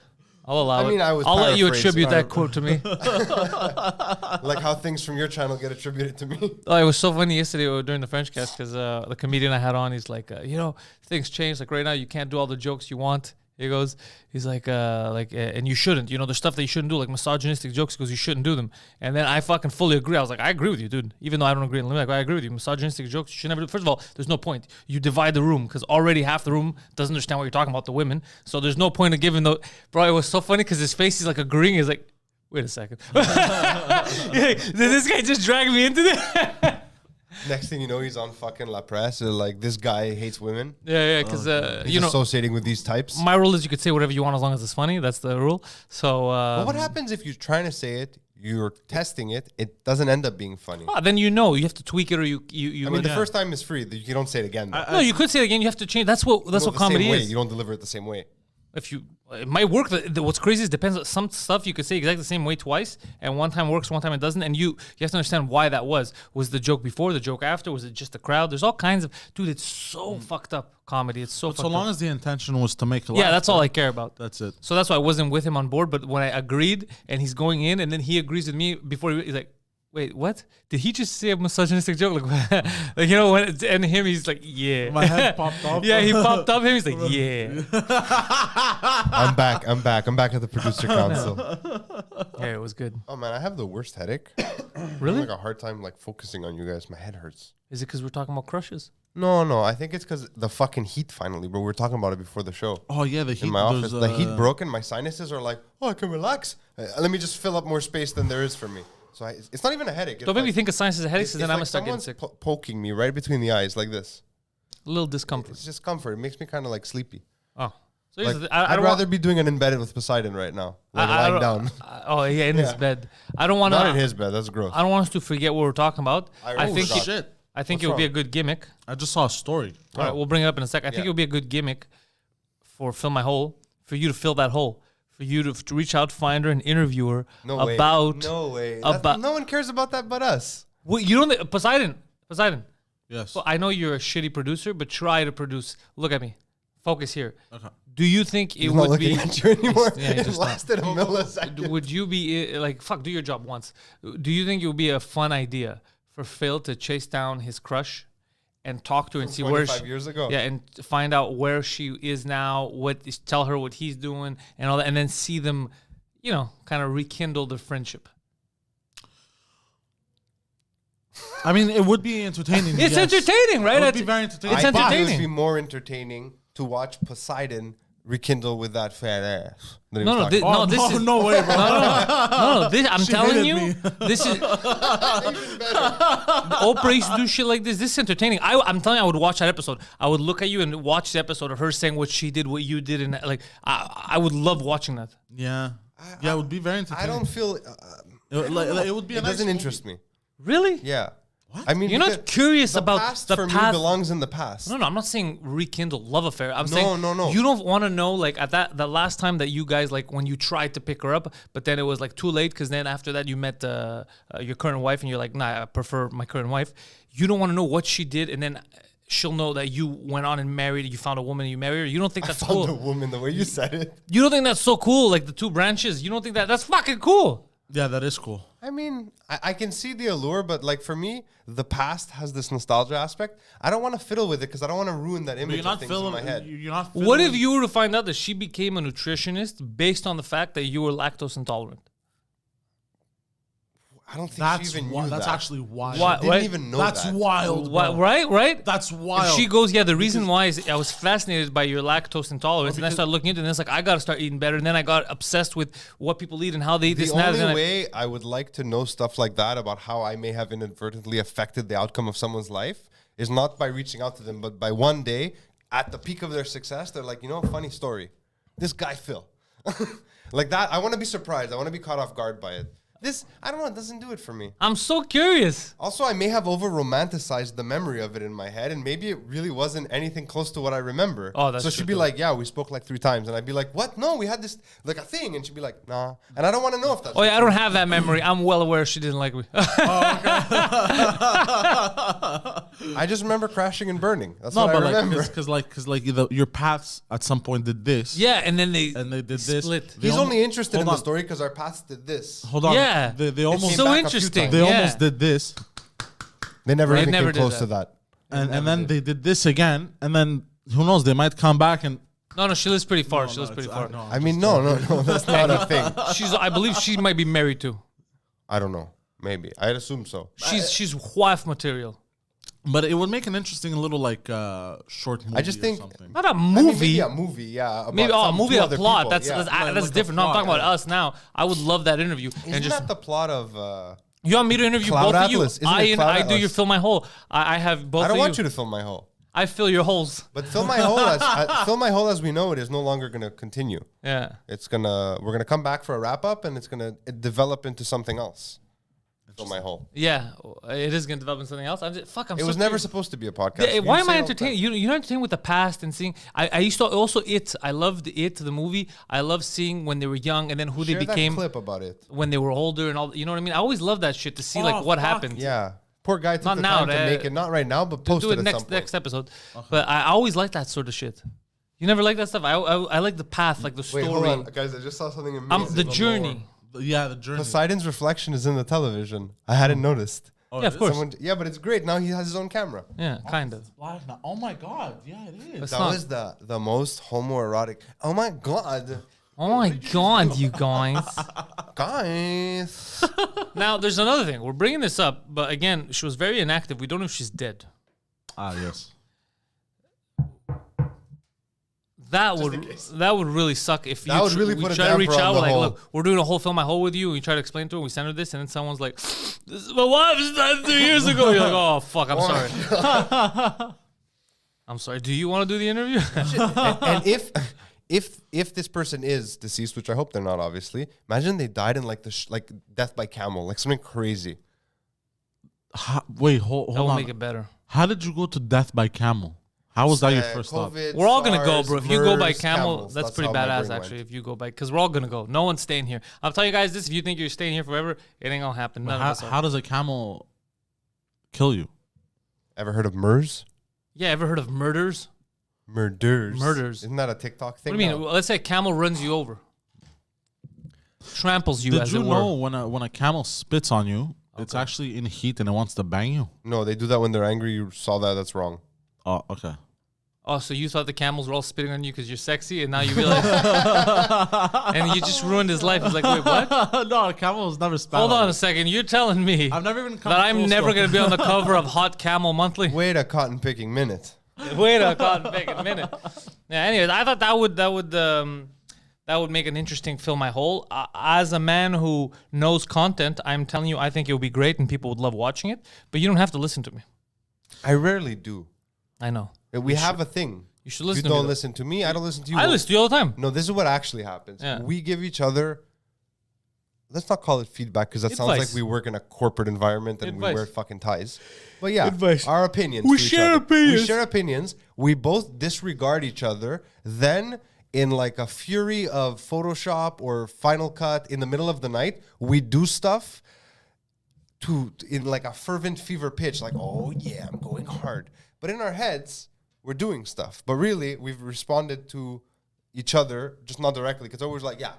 I'll allow it. I'll let you attribute that quote to me. Like how things from your channel get attributed to me. Oh, it was so funny yesterday during the French cast because the comedian I had on, he's like, things change. Like right now, you can't do all the jokes you want. He's like, and you shouldn't. You know, there's stuff that you shouldn't do, like misogynistic jokes. He goes, you shouldn't do them. And then I fucking fully agree. I was like, I agree with you, dude. Even though I don't agree. Like, I agree with you. Misogynistic jokes, you should never do. First of all, there's no point. You divide the room because already half the room doesn't understand what you're talking about, the women. So there's no point of giving the. Bro, it was so funny because his face is like agreeing. He's like, wait a second. Did this guy just drag me into this? Next thing you know, he's on fucking La Presse. Like, this guy hates women. Yeah, because He's associating with these types. my rule is you could say whatever you want as long as it's funny. That's the rule. So But what happens if you're trying to say it, you're testing it, it doesn't end up being funny? then you have to tweak it, or you. I mean, the first time is free. You don't say it again. Though. No, you could say it again. You have to change. That's what comedy is. You don't deliver it the same way. It might work. What's crazy is it depends on some stuff you could say exactly the same way twice, and one time works, one time it doesn't, and you have to understand why that was. Was the joke before, the joke after? Was it just the crowd? There's all kinds of dude. It's so fucked up comedy. It's so. So long as the intention was to make a laugh. Yeah, that's all I care about. That's it. So that's why I wasn't with him on board. But when I agreed, and he's going in, and then he agrees with me before he's like, wait, what? Did he just say a misogynistic joke? Like, like you know, when it's, and him, he's like, yeah. My head popped up. Yeah, he popped up. Him, he's like, yeah. I'm back at the producer council. Yeah, it was good. Oh man, I have the worst headache. Really? I have like a hard time like focusing on you guys. My head hurts. Is it because we're talking about crushes? No. I think it's because the fucking heat finally, bro. We were talking about it before the show. Oh yeah, the heat In my office, the heat broke and my sinuses are like, oh, I can relax. Let me just fill up more space than there is for me. So it's not even a headache. Don't make me think of science as a headache, so then I'm like going to start getting sick. poking me right between the eyes like this. A little discomfort. It's just comfort. It makes me kind of like sleepy. Oh. So Like, I'd rather be doing an embedded with Poseidon right now. Like lying down. In his bed. I don't want to. Not in his bed. That's gross. I don't want us to forget what we're talking about. I think shit. I think What's it would be a wrong? good gimmick. I just saw a story. All right, we'll bring it up in a sec. I think it would be a good gimmick for Fill My Hole, for you to fill that hole, for you to reach out, find her, and interview her about. No way. About no one cares about that but us. Well, you don't. Poseidon. Yes. Well, I know you're a shitty producer, but try to produce. Look at me. Focus here. Okay. Do you think it He's not would be? looking at you anymore. Yeah, he it just lasted a millisecond. Would you be like, fuck, do your job once? Do you think it would be a fun idea for Phil to chase down his crush and talk to her and see where 25 years ago. Yeah, and find out where she is now, tell her what he's doing and all that, and then see them, kind of rekindle their friendship. I mean, it would be entertaining. It's entertaining, right? It would be very entertaining. It's I thought it entertaining. would be more entertaining to watch Poseidon rekindle with that fat ass. No, this is no way, bro. no. I'm She telling hated you, me. this is Oprah used to do shit like this. This is entertaining. I'm telling you, I would watch that episode. I would look at you and watch the episode of her saying what she did, what you did, and like I would love watching that. Yeah. Yeah, it would be very entertaining. I don't feel. It would be. It doesn't interest me. Really? Yeah. I mean, You're not curious the about past the for past. me belongs in the past. No, I'm not saying rekindle love affair. I'm saying no. You don't want to know like at the last time that you guys like when you tried to pick her up, but then it was like too late because then after that you met your current wife and you're like, nah, I prefer my current wife. You don't want to know what she did, and then she'll know that you went on and married. You found a woman and you married her. You don't think that's cool? I found a woman the way you said it. You don't think that's so cool? Like the two branches. You don't think that's fucking cool? Yeah, that is cool. I mean, I can see the allure, but like for me, the past has this nostalgia aspect. I don't want to fiddle with it because I don't want to ruin that image of things in my head. You're not. What if you were to find out that she became a nutritionist based on the fact that you were lactose intolerant? I don't think That's she even knew that's that. actually wild. She didn't even know That's that. wild. Bro. Right? That's If wild. she goes, the reason why is I was fascinated by your lactose intolerance, and I started looking into it, and it's like, I got to start eating better. And then I got obsessed with what people eat and how they eat this The and that. only way I would like to know stuff like that about how I may have inadvertently affected the outcome of someone's life is not by reaching out to them, but by one day, at the peak of their success, they're like, funny story. This guy, Phil. Like that, I want to be surprised. I want to be caught off guard by it. This, I don't know, it doesn't do it for me. I'm so curious. Also, I may have over-romanticized the memory of it in my head, and maybe it really wasn't anything close to what I remember. Oh, that's so true, she'd be too. like, yeah, we spoke like 3 times. And I'd be like, what? No, we had this, like a thing. And she'd be like, nah. And I don't want to know if that's Oh, yeah, I don't have that memory. I'm well aware she didn't like me. I just remember crashing and burning. That's no, what I but remember. because your paths at some point did this. Yeah, and then they And they did this. split. They He's almo- only interested in hold the on. story because our paths did this. Hold on. Yeah. They almost came so back a few interesting. times. they Yeah. almost did this, They never They even never came did close that. to that. and then they did this again, and then who knows? They might come back and No, she lives pretty far. She lives pretty far. I mean, no, that's not a thing. I believe she might be married too. I don't know. Maybe. I'd assume so. She's wife material. But it would make an interesting little like short movie. I just think something. Not a I mean, movie. maybe a movie, yeah. Maybe a movie, a plot. That's Like different. a No, I'm talking plot, about us now. I would love that interview. Isn't that the plot of... You want me to interview Cloud both Atlas? of you? Isn't it Cloud I do Atlas? your fill my hole. I have both I don't of want you to fill my hole. I fill your holes. But fill my hole fill my hole as we know it is no longer going to continue. Yeah. We're going to come back for a wrap up and it's going to develop into something else. Fill my hole. Yeah. It is going to develop into something else. It was never supposed to be a podcast. Yeah, why am I entertained? You're entertained with the past and seeing. I used to also It. I loved It, the movie. I love seeing when they were young and then who Share they became. That clip about it. When they were older and all. You know what I mean? I always love that shit to see like what happened. Yeah. Poor guy took Not the now, time to make it. Not right now, but post Do it it at some point. next episode. But I always like that sort of shit. You never like that stuff? I like the path, like the story. Wait, hold on. Guys, I just saw something amazing. The journey. Yeah, the journey. Poseidon's reflection is in the television. I hadn't noticed. Oh, Yeah, of course. But it's great. Now he has his own camera. Yeah, kind of. Oh my god. Yeah, it is. That was the most homoerotic. Oh my god. Oh my god, you guys. Guys. Now, there's another thing. We're bringing this up, but again, she was very inactive. We don't know if she's dead. Yes. That would really suck if That would really put a try to reach damper on out. the Like, whole- look, we're doing a whole film, my whole with you. And you try to explain to her. We send her this, and then someone's like, "This is my wife's died 2 years ago." You're like, "Oh fuck, I'm sorry." I'm sorry. Do you want to do the interview? And if this person is deceased, which I hope they're not, obviously, imagine they died in like like death by camel, like something crazy. Wait, hold That will on. make it better. How did you go to death by camel? How was that your first thought? COVID, We're all gonna go, SARS, bro. If you go by MERS, camel, camels. that's pretty how my badass, brain actually. went. If you go by, because we're all gonna go. No one's staying here. I'll tell you guys this: if you think you're staying here forever, it ain't gonna happen. None of us are. How does a camel kill you? Ever heard of MERS? Yeah, ever heard of murders? Murders. Isn't that a TikTok thing? What do you mean? now? Let's say a camel runs you over, tramples you. Did as you it know were. when a camel spits on you, it's actually in heat and it wants to bang you? No, they do that when they're angry. You saw that. That's wrong. Oh, okay. Oh, so you thought the camels were all spitting on you because you're sexy, and now you realize, and you just ruined his life. He's like, wait, what? No, a camel was never spat Hold on a second. You're telling me I've never even come that I'm close never to- going to be on the cover of Hot Camel Monthly? Wait a cotton picking minute. Wait a cotton picking minute. Yeah. Anyways, I thought that would make an interesting film. My whole as a man who knows content, I'm telling you, I think it would be great and people would love watching it. But you don't have to listen to me. I rarely do. I know. We have a thing. You should listen You to me. don't though. listen to me. I don't listen to you. I listen to you all the time. No, this is what actually happens. Yeah. We give each other. Let's not call it feedback because that sounds Advice. like we work in a corporate environment and Advice. we wear fucking ties. But yeah, Advice. our opinions. We to each share other. opinions. We share opinions. We both disregard each other. Then, in like a fury of Photoshop or Final Cut, in the middle of the night, we do stuff in like a fervent fever pitch, like, oh yeah, I'm going hard. But in our heads, we're doing stuff. But really, we've responded to each other, just not directly, because always like, yeah.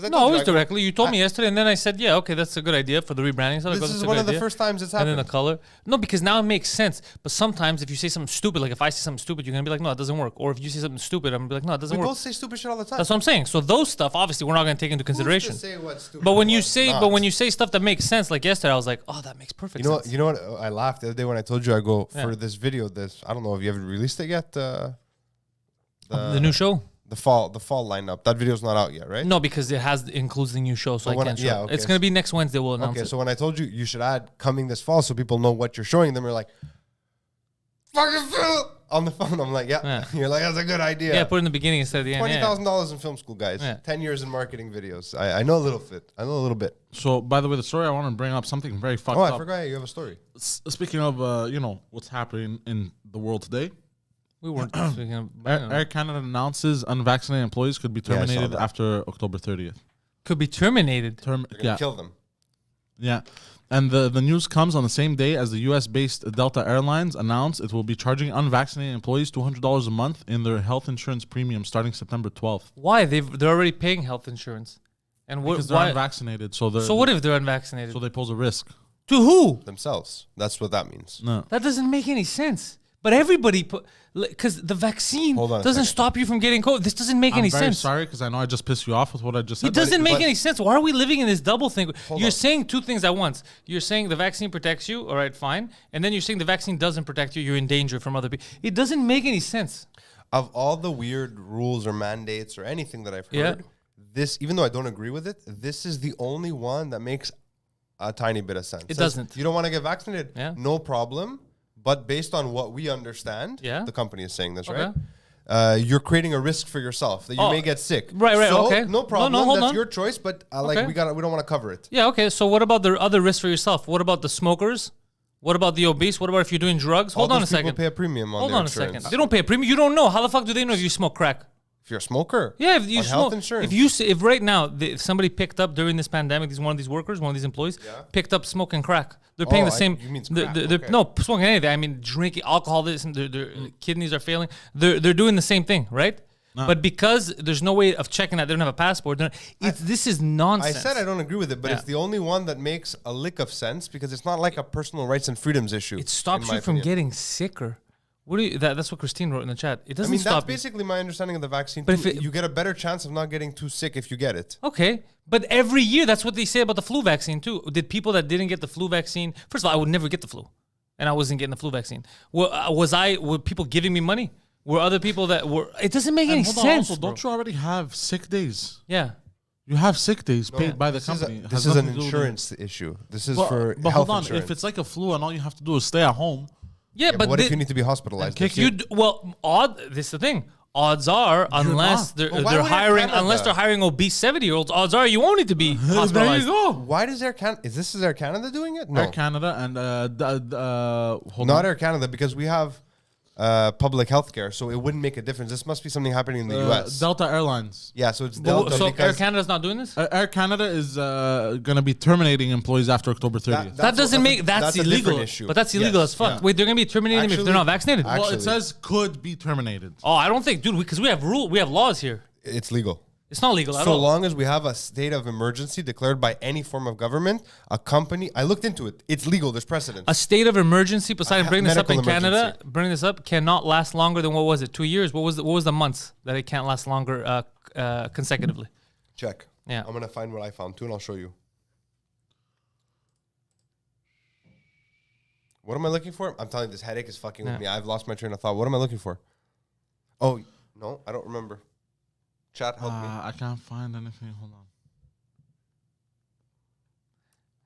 No, always directly. You told me yesterday, and then I said, yeah, okay, that's a good idea for the rebranding. So This is one of the first times it's And happened. then the color. No, because now it makes sense. But sometimes if you say something stupid, like if I say something stupid, you're going to be like, no, it doesn't work. Or if you say something stupid, I'm going to be like, no, it doesn't We work. both say stupid shit all the time. That's what I'm saying. So those stuff, obviously, we're not going to take into consideration. Who's to say what's stupid But when and you what's say, not? but when you say stuff that makes sense, like yesterday, I was like, oh, that makes perfect You know, sense. you know what? I laughed the other day when I told you I go Yeah. for this video. I don't know if you haven't released it yet. The new show? the fall lineup. That video's not out yet, right? No, because it includes the new show, so I when can't I- show. yeah, it. okay. It's going to be next Wednesday. We'll announce Okay, it. so when I told you you should add coming this fall so people know what you're showing them, you're like, fucking Phil on the phone. I'm like, yeah. You're like, that's a good idea. Yeah, put it in the beginning instead of the end. Yeah. $20,000 in film school, guys. Yeah. 10 years in marketing videos. I know a little bit. I know a little bit. So, by the way, the story I want to bring up something very fucked Oh, up. I forgot you have a story. Speaking of, what's happening in the world today, We weren't speaking of. Air Canada announces unvaccinated employees could be Yeah, I saw terminated that. after October 30th. Could be terminated. They're going to kill them. Yeah. And the news comes on the same day as the U.S.-based Delta Airlines announced it will be charging unvaccinated employees $200 a month in their health insurance premium starting September 12th. Why? They're already paying health insurance. And Because they're why? unvaccinated, so What if they're unvaccinated? so they pose a risk. To who? Themselves. That's what that means. No. That doesn't make any sense. But everybody put, because the vaccine doesn't stop you from getting COVID. This doesn't make any sense. I'm very sorry because I know I just pissed you off with what I just said. It doesn't make any sense. Why are we living in this double thing? You're saying two things at once. You're saying the vaccine protects you, all right, fine. And then you're saying the vaccine doesn't protect you, you're in danger from other people. It doesn't make any sense. Of all the weird rules or mandates or anything that I've heard, this, even though I don't agree with it, this is the only one that makes a tiny bit of sense. It doesn't. You don't want to get vaccinated? Yeah. No problem. But based on what we understand, the company is saying this, right? You're creating a risk for yourself that you may get sick. Right, so, okay. No problem. No, hold That's on. your choice, but we don't want to cover it. Yeah, okay. So what about the other risks for yourself? What about the smokers? What about the obese? What about if you're doing drugs? Hold on a second. People pay a premium on Hold their on a insurance. second. They don't pay a premium. You don't know. How the fuck do they know if you smoke crack? If you're a smoker, if you on smoke, health insurance. if right now if somebody picked up during this pandemic, one of these workers, one of these employees, picked up smoking crack, they're paying the same. You mean crack? No, smoking anything. I mean, drinking alcohol. Their kidneys are failing. They're doing the same thing, right? No. But because there's no way of checking that, they don't have a passport. This is nonsense. I said I don't agree with it, but it's the only one that makes a lick of sense because it's not like a personal rights and freedoms issue. It stops you from getting sicker. What do you? That's what Christine wrote in the chat. It doesn't stop. That's basically my understanding of the vaccine. But you get a better chance of not getting too sick if you get it. Okay, but every year that's what they say about the flu vaccine too. Did people that didn't get the flu vaccine? First of all, I would never get the flu, and I wasn't getting the flu vaccine. Were people giving me money? Were other people that were? It doesn't make any sense. Also, don't you already have sick days? Yeah. You have sick days paid by the company. This is an insurance issue. This is for health hold on. insurance. If it's like a flu and all you have to do is stay at home. Yeah, but what if you need to be hospitalized? This is the thing. Odds are, unless they're hiring obese 70-year-olds, odds are you won't need to be hospitalized. There you go. Why does Air Canada? Is Air Canada doing it? No. Air Canada and not Air Canada because we have public health care, so it wouldn't make a difference. This must be something happening in the U.S. Delta Airlines. Yeah, so it's Delta. So Air Canada's not doing this? Air Canada is going to be terminating employees after October 30th. That's illegal. But that's illegal as fuck. Yeah. Wait, they're going to be terminating them if they're not vaccinated? Well, it says could be terminated. Oh, I don't think, dude, because we have laws here. It's legal. It's not legal at all. So all. long as we have a state of emergency declared by any form of government, a company, I looked into it. It's legal. There's precedent. A state of emergency, Poseidon, bring this up in Canada, bring this up, cannot last longer than, what was it, 2 years? What was the months that it can't last longer consecutively? Check. Yeah. I'm going to find what I found too, and I'll show you. What am I looking for? I'm telling you, this headache is fucking with me. I've lost my train of thought. What am I looking for? Oh, no, I don't remember. Chat, help me. I can't find anything. Hold on.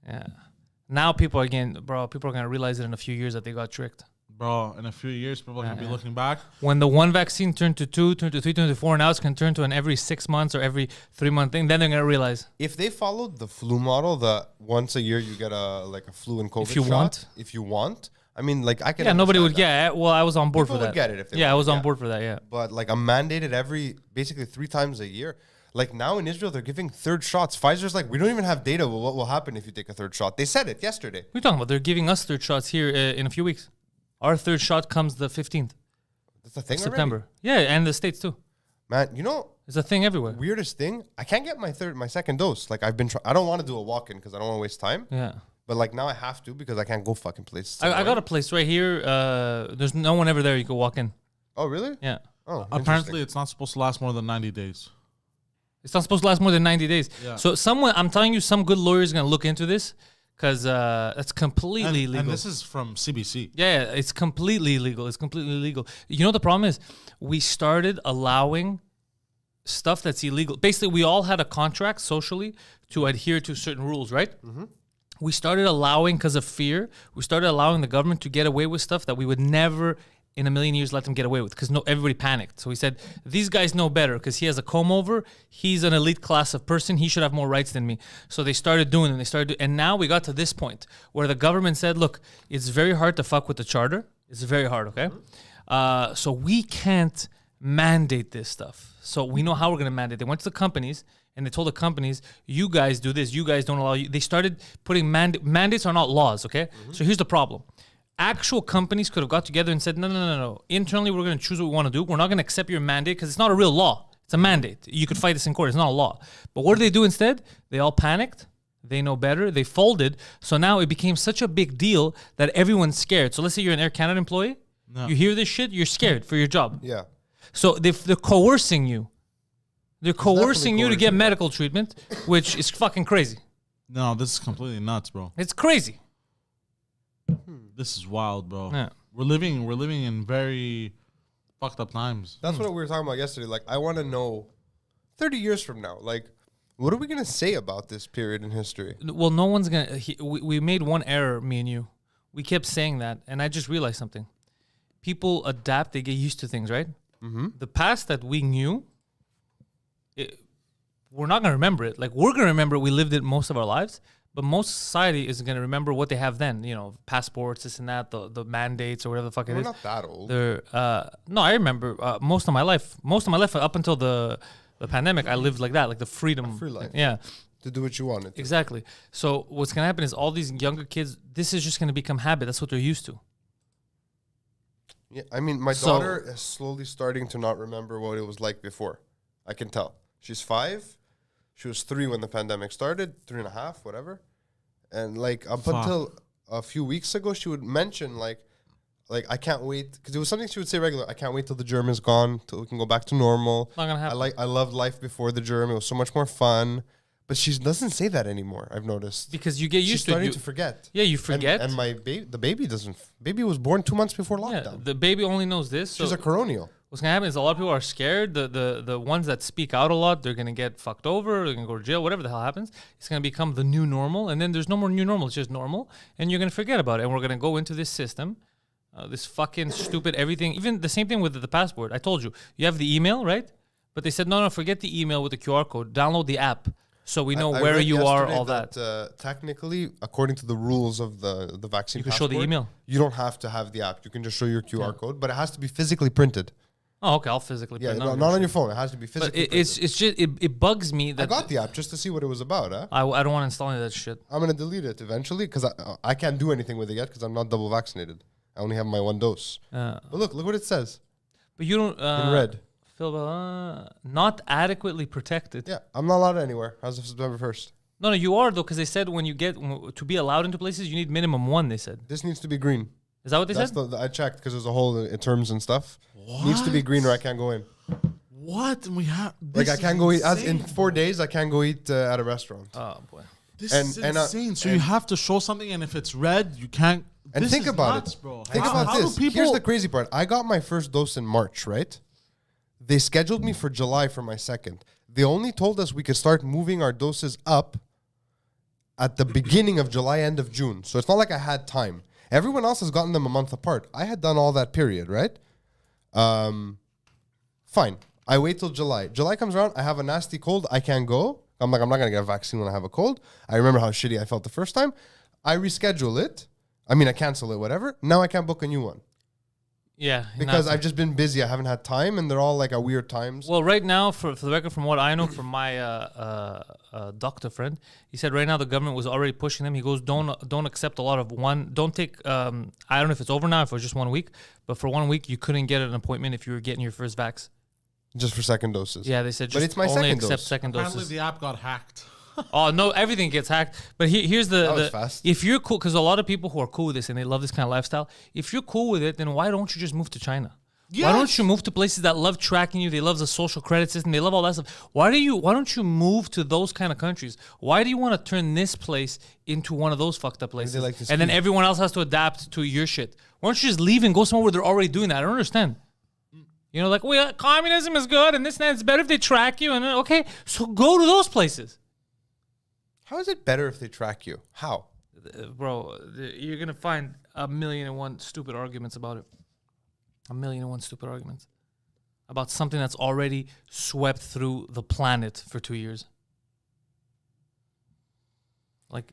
Yeah. Now people are going to realize it in a few years that they got tricked. Bro, in a few years, people are going to be looking back. When the one vaccine turned to 2, turned to 3, turned to 4, now it's going to turn to an every 6 months or every 3 month thing, then they're going to realize. If they followed the flu model, the once a year you get a flu and COVID shot. If you want. I mean, I can. Yeah, nobody would get it. Well, I was on board for that. People would get it if they. Yeah, I was on board for that. Yeah. But I'm mandated basically 3 times a year. Now in Israel, they're giving third shots. Pfizer's we don't even have data of what will happen if you take a third shot. They said it yesterday. What are you talking about? They're giving us third shots here in a few weeks. Our third shot comes the 15th. That's a thing September. Already? Yeah, and the States too. Man, it's a thing everywhere. Weirdest thing, I can't get my second dose. I've been I don't want to do a walk-in because I don't want to waste time. Yeah. But now I have to because I can't go fucking places. I got a place right here. There's no one ever there. You can walk in. Oh, really? Yeah. Oh, apparently it's not supposed to last more than 90 days. It's not supposed to last more than 90 days. Yeah. So I'm telling you, some good lawyer is going to look into this because that's completely illegal. And this is from CBC. Yeah, it's completely illegal. It's completely illegal. You know the problem is we started allowing stuff that's illegal. Basically, we all had a contract socially to adhere to certain rules, right? Mm-hmm. We started allowing, because of fear, the government to get away with stuff that we would never in a million years let them get away with, because everybody panicked. So we said, these guys know better because he has a comb over. He's an elite class of person. He should have more rights than me. So they started doing it. And now we got to this point where the government said, look, it's very hard to fuck with the charter. It's very hard, okay? So we can't mandate this stuff. So we know how we're going to mandate. They went to the companies and they told the companies, you guys do this. You guys don't allow you. They started putting mandates are not laws, okay? Mm-hmm. So here's the problem. Actual companies could have got together and said, no. Internally, we're going to choose what we want to do. We're not going to accept your mandate because it's not a real law. It's a mandate. You could fight this in court. It's not a law. But what did they do instead? They all panicked. They know better. They folded. So now it became such a big deal that everyone's scared. So let's say you're an Air Canada employee. No. You hear this shit, you're scared for your job. Yeah. So they're coercing you. They're coercing you to get coercing. medical treatment, which is fucking crazy. No, this is completely nuts, bro. It's crazy. This is wild, bro. Yeah. We're living in very fucked up times. That's what we were talking about yesterday. Like, I want to know 30 years from now, like, what are we going to say about this period in history? Well, no one's gonna. We made one error, me and you. We kept saying that, and I just realized something. People adapt; they get used to things, right? Mm-hmm. The past that we knew, we're not gonna remember it. Like we're gonna remember we lived it most of our lives, but most society is gonna remember what they have then. You know, passports, this and that, the mandates or whatever the fuck it We're is. not that old. They're no, I remember most of my life. Most of my life up until the pandemic, I lived like that, like the freedom. Free life. Yeah. To do what you wanted to. Exactly. So what's gonna happen is all these younger kids, this is just gonna become habit. That's what they're used to. Yeah, I mean, my So- daughter is slowly starting to not remember what it was like before. I can tell. She's 5. She was 3 when the pandemic started, 3.5, whatever. And like up Fuck. until a few weeks ago, she would mention like I can't wait, because it was something she would say regular. I can't wait till the germ is gone, till we can go back to normal. Not gonna happen. I loved life before the germ. It was so much more fun. But she doesn't say that anymore. I've noticed. Because you get She's used to starting it. to forget. Yeah, you forget. And my the baby doesn't. Baby was born 2 months before yeah, lockdown. the baby only knows this. So She's a coronial. what's gonna happen is a lot of people are scared. The ones that speak out a lot, they're gonna get fucked over. They're gonna go to jail. Whatever the hell happens, it's gonna become the new normal. And then there's no more new normal. It's just normal, and you're gonna forget about it. And we're gonna go into this system, this fucking stupid everything. Even the same thing with the passport. I told you, you have the email, right? But they said no, forget the email with the QR code. Download the app. So we know I where read you are, yesterday all that. Technically, according to the rules of the vaccine, You can show the passport, email. You don't have to have the app. You can just show your QR code, but it has to be physically printed. Oh, okay. I'll physically. Yeah, print it. not on your phone. It has to be But physically. it's just it bugs me I that got the app just to see what it was about. Huh? I don't want to install any of that shit. I'm gonna delete it eventually because I can't do anything with it yet because I'm not double vaccinated. I only have my 1 dose. But look what it says But you don't. in red. Phil, not adequately protected. Yeah, I'm not allowed anywhere as of September 1st. No, you are though, because they said when you get to be allowed into places, you need minimum 1. They said. This needs to be green. Is that what they That's said? I checked because there's a whole terms and stuff. Needs to be green or I can't go in. What? And we have Like I can't go eat in 4 days. I can't go eat at a restaurant. Oh boy. This and- is and, insane. So and- you have to show something, and if it's red, you can't. And this think is about nuts, it, bro. Think How- about how do this. people- Here's the crazy part. I got my first dose in March, right? They scheduled me for July for my second. They only told us we could start moving our doses up at the beginning of July, end of June. So it's not like I had time. Everyone else has gotten them a month apart. I had done all that period, right? Fine. I wait till July. July comes around. I have a nasty cold. I can't go. I'm like, I'm not going to get a vaccine when I have a cold. I remember how shitty I felt the first time. I reschedule it. I mean, I cancel it, whatever. Now I can't book a new one Yeah. because not- I've just been busy. I haven't had time, and they're all like at weird times. Well, right now, for the record, from what I know from my doctor friend, he said right now the government was already pushing them. He goes, don't accept a lot of one. Don't take. I don't know if it's over now, if it was just 1 week, but for 1 week you couldn't get an appointment if you were getting your first vax. Just for second doses. Yeah, they said But just it's my only second accept dose. second Apparently, doses. the app got hacked. Oh no, everything gets hacked. But here's That was the fast. if you're cool, because a lot of people who are cool with this and they love this kind of lifestyle. If you're cool with it, then why don't you just move to China? Why don't Yes. you move to places that love tracking you? They love the social credit system. They love all that stuff. Why don't you move to those kind of countries? Why do you want to turn this place into one of those fucked up places? like to And then ski. everyone else has to adapt to your shit. Why don't you just leave and go somewhere where they're already doing that? I don't understand. You know, like, well, communism is good and this and that. It's better if they track you. And okay, so go to those places. How is it better if they track you? How? Bro, you're going to find 1,000,001 stupid arguments about it. 1,000,001 stupid arguments about something that's already swept through the planet for 2 years. Like,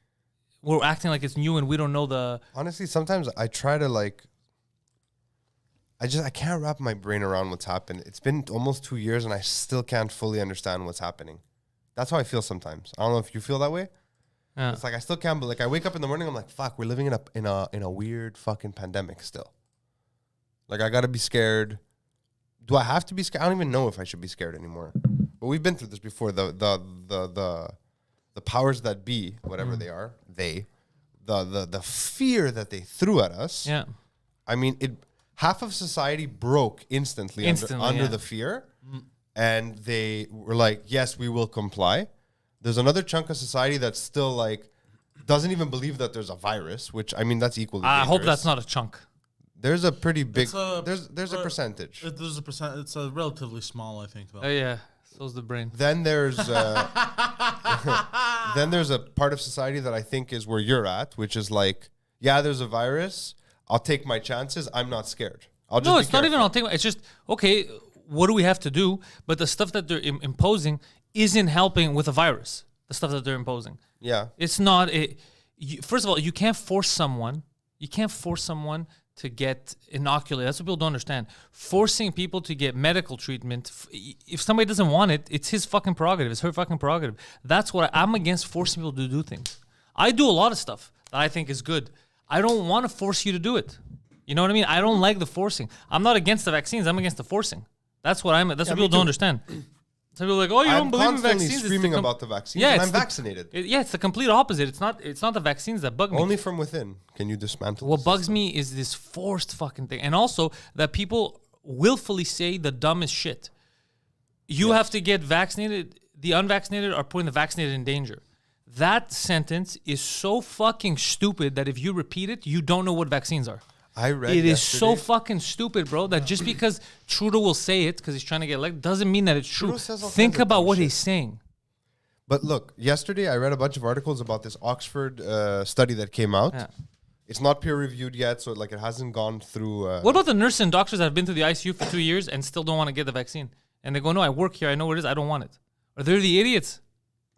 we're acting like it's new and we don't know the... Honestly, sometimes I try to like. I can't wrap my brain around what's happened. It's been almost 2 years and I still can't fully understand what's happening. That's how I feel sometimes. I don't know if you feel that way. Yeah. It's like I still can't, but like I wake up in the morning, I'm like, fuck, we're living in a weird fucking pandemic still. Like I gotta be scared. Do I have to be scared? I don't even know if I should be scared anymore. But we've been through this before. The powers that be, whatever they are, the fear that they threw at us. Yeah. I mean, half of society broke instantly under the fear, and they were like, yes, we will comply. There's another chunk of society that's still like, doesn't even believe that there's a virus, which, I mean, that's equally dangerous. I hope that's not a chunk. There's a pretty big, there's a percentage. There's a percent. It's a relatively small, I think, though. Oh, yeah. So's the brain. Then there's then there's a part of society that I think is where you're at, which is like, yeah, there's a virus. I'll take my chances. I'm not scared. No, it's not even I'll take. It's just, okay, what do we have to do? But the stuff that they're imposing isn't helping with a virus. The stuff that they're imposing. Yeah. It's not. First of all, you can't force someone. You can't force someone to get inoculated. That's what people don't understand. Forcing people to get medical treatment, if somebody doesn't want it, it's his fucking prerogative. It's her fucking prerogative. That's what I'm against, forcing people to do things. I do a lot of stuff that I think is good. I don't want to force you to do it. You know what I mean? I don't like the forcing. I'm not against the vaccines. I'm against the forcing. That's what That's what people don't understand. Some people are like, oh, you don't believe in vaccines. I'm constantly screaming about the vaccines, yeah, and I'm vaccinated. It's the complete opposite. It's not the vaccines that bug me. Only from within can you dismantle. What bugs me is this forced fucking thing. And also that people willfully say the dumbest shit. You have to get vaccinated. The unvaccinated are putting the vaccinated in danger. That sentence is so fucking stupid that if you repeat it, you don't know what vaccines are. I read it is so fucking stupid, bro, that just because Trudeau will say it because he's trying to get elected doesn't mean that it's true. Think about what he's saying. But look, yesterday I read a bunch of articles about this Oxford study that came out. Yeah. It's not peer-reviewed yet, so like it hasn't gone through... what about the nurses and doctors that have been to the ICU for 2 years and still don't want to get the vaccine? And they go, no, I work here, I know what it is, I don't want it. Or they're the idiots.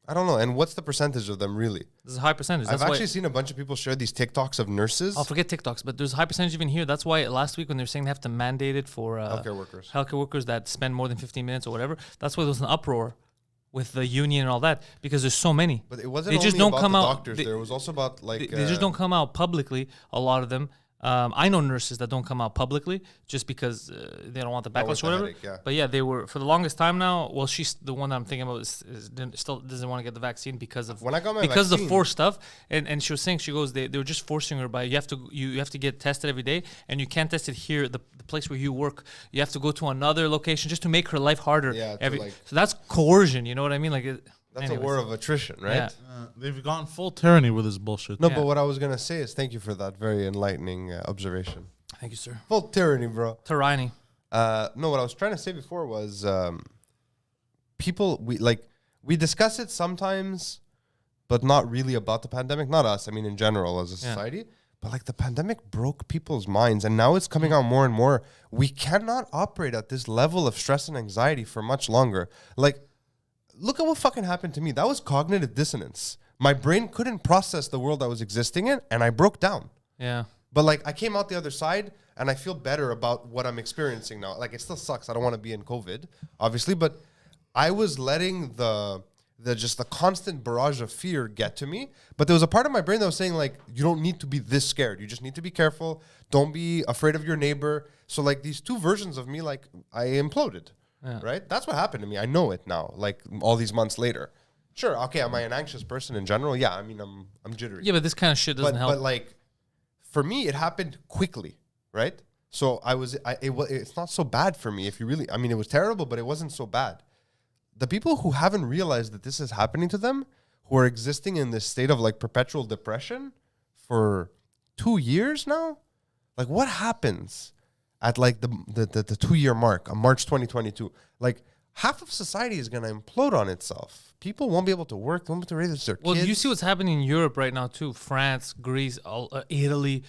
I don't know. And what's the percentage of them really? There's a high percentage. I've actually seen a bunch of people share these TikToks of nurses. I'll forget TikToks, but there's a high percentage even here. That's why last week when they were saying they have to mandate it for healthcare workers that spend more than 15 minutes or whatever, that's why there was an uproar with the union and all that, because there's so many. But it wasn't only about the doctors. There was also about like... They just don't come out publicly, a lot of them. I know nurses that don't come out publicly just because they don't want the backlash or whatever. Headache, yeah. But yeah, they were for the longest time now. Well, she's the one that I'm thinking about still doesn't want to get the vaccine because of the forced stuff. And she was saying, she goes, they were just forcing her by you have to get tested every day, and you can't test it here, the place where you work. You have to go to another location just to make her life harder. Yeah, so that's coercion. You know what I mean? Like. That's a war of attrition, right? Yeah. They've gone full tyranny with this bullshit. No, but what I was going to say is thank you for that very enlightening observation. Thank you, sir. Full tyranny, bro. Tyranny. No, what I was trying to say before was people, we discuss it sometimes, but not really about the pandemic. Not us, I mean in general as a society. Yeah. But like the pandemic broke people's minds, and now it's coming out more and more. We cannot operate at this level of stress and anxiety for much longer. Like, look at what fucking happened to me. That was cognitive dissonance. My brain couldn't process the world I was existing in, and I broke down. Yeah. But like I came out the other side, and I feel better about what I'm experiencing now. Like it still sucks. I don't want to be in COVID, obviously, but I was letting the constant barrage of fear get to me. But there was a part of my brain that was saying like, you don't need to be this scared. You just need to be careful. Don't be afraid of your neighbor. So like these two versions of me, like I imploded. Yeah. Right? That's what happened to me. I know it now, like all these months later. Sure, okay, am I an anxious person in general? Yeah, I mean, I'm jittery. Yeah, but this kind of shit doesn't help. But like, for me, it happened quickly, right? So it's not so bad for me if you really, I mean, it was terrible, but it wasn't so bad. The people who haven't realized that this is happening to them, who are existing in this state of like perpetual depression for 2 years now, like what happens at like the 2-year mark, on March 2022, like half of society is going to implode on itself. People won't be able to work. They won't be able to raise their kids. Well, you see what's happening in Europe right now too. France, Greece, Italy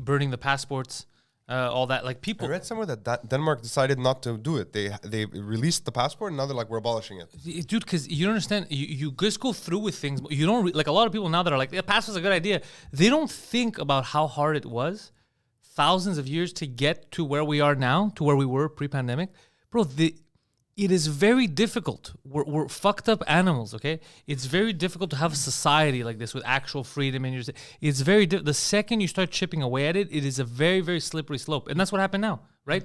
burning the passports, all that. Like people. I read somewhere that Denmark decided not to do it. They released the passport and now they're like, we're abolishing it. Dude, because you don't understand. You just go through with things. You don't like a lot of people now that are like, the passport's a good idea. They don't think about how hard it was. Thousands of years to get to where we are now, to where we were pre-pandemic. Bro, it is very difficult. We're fucked up animals, okay? It's very difficult to have a society like this with actual freedom. And it's very the second you start chipping away at it, it is a very, very slippery slope. And that's what happened now, right?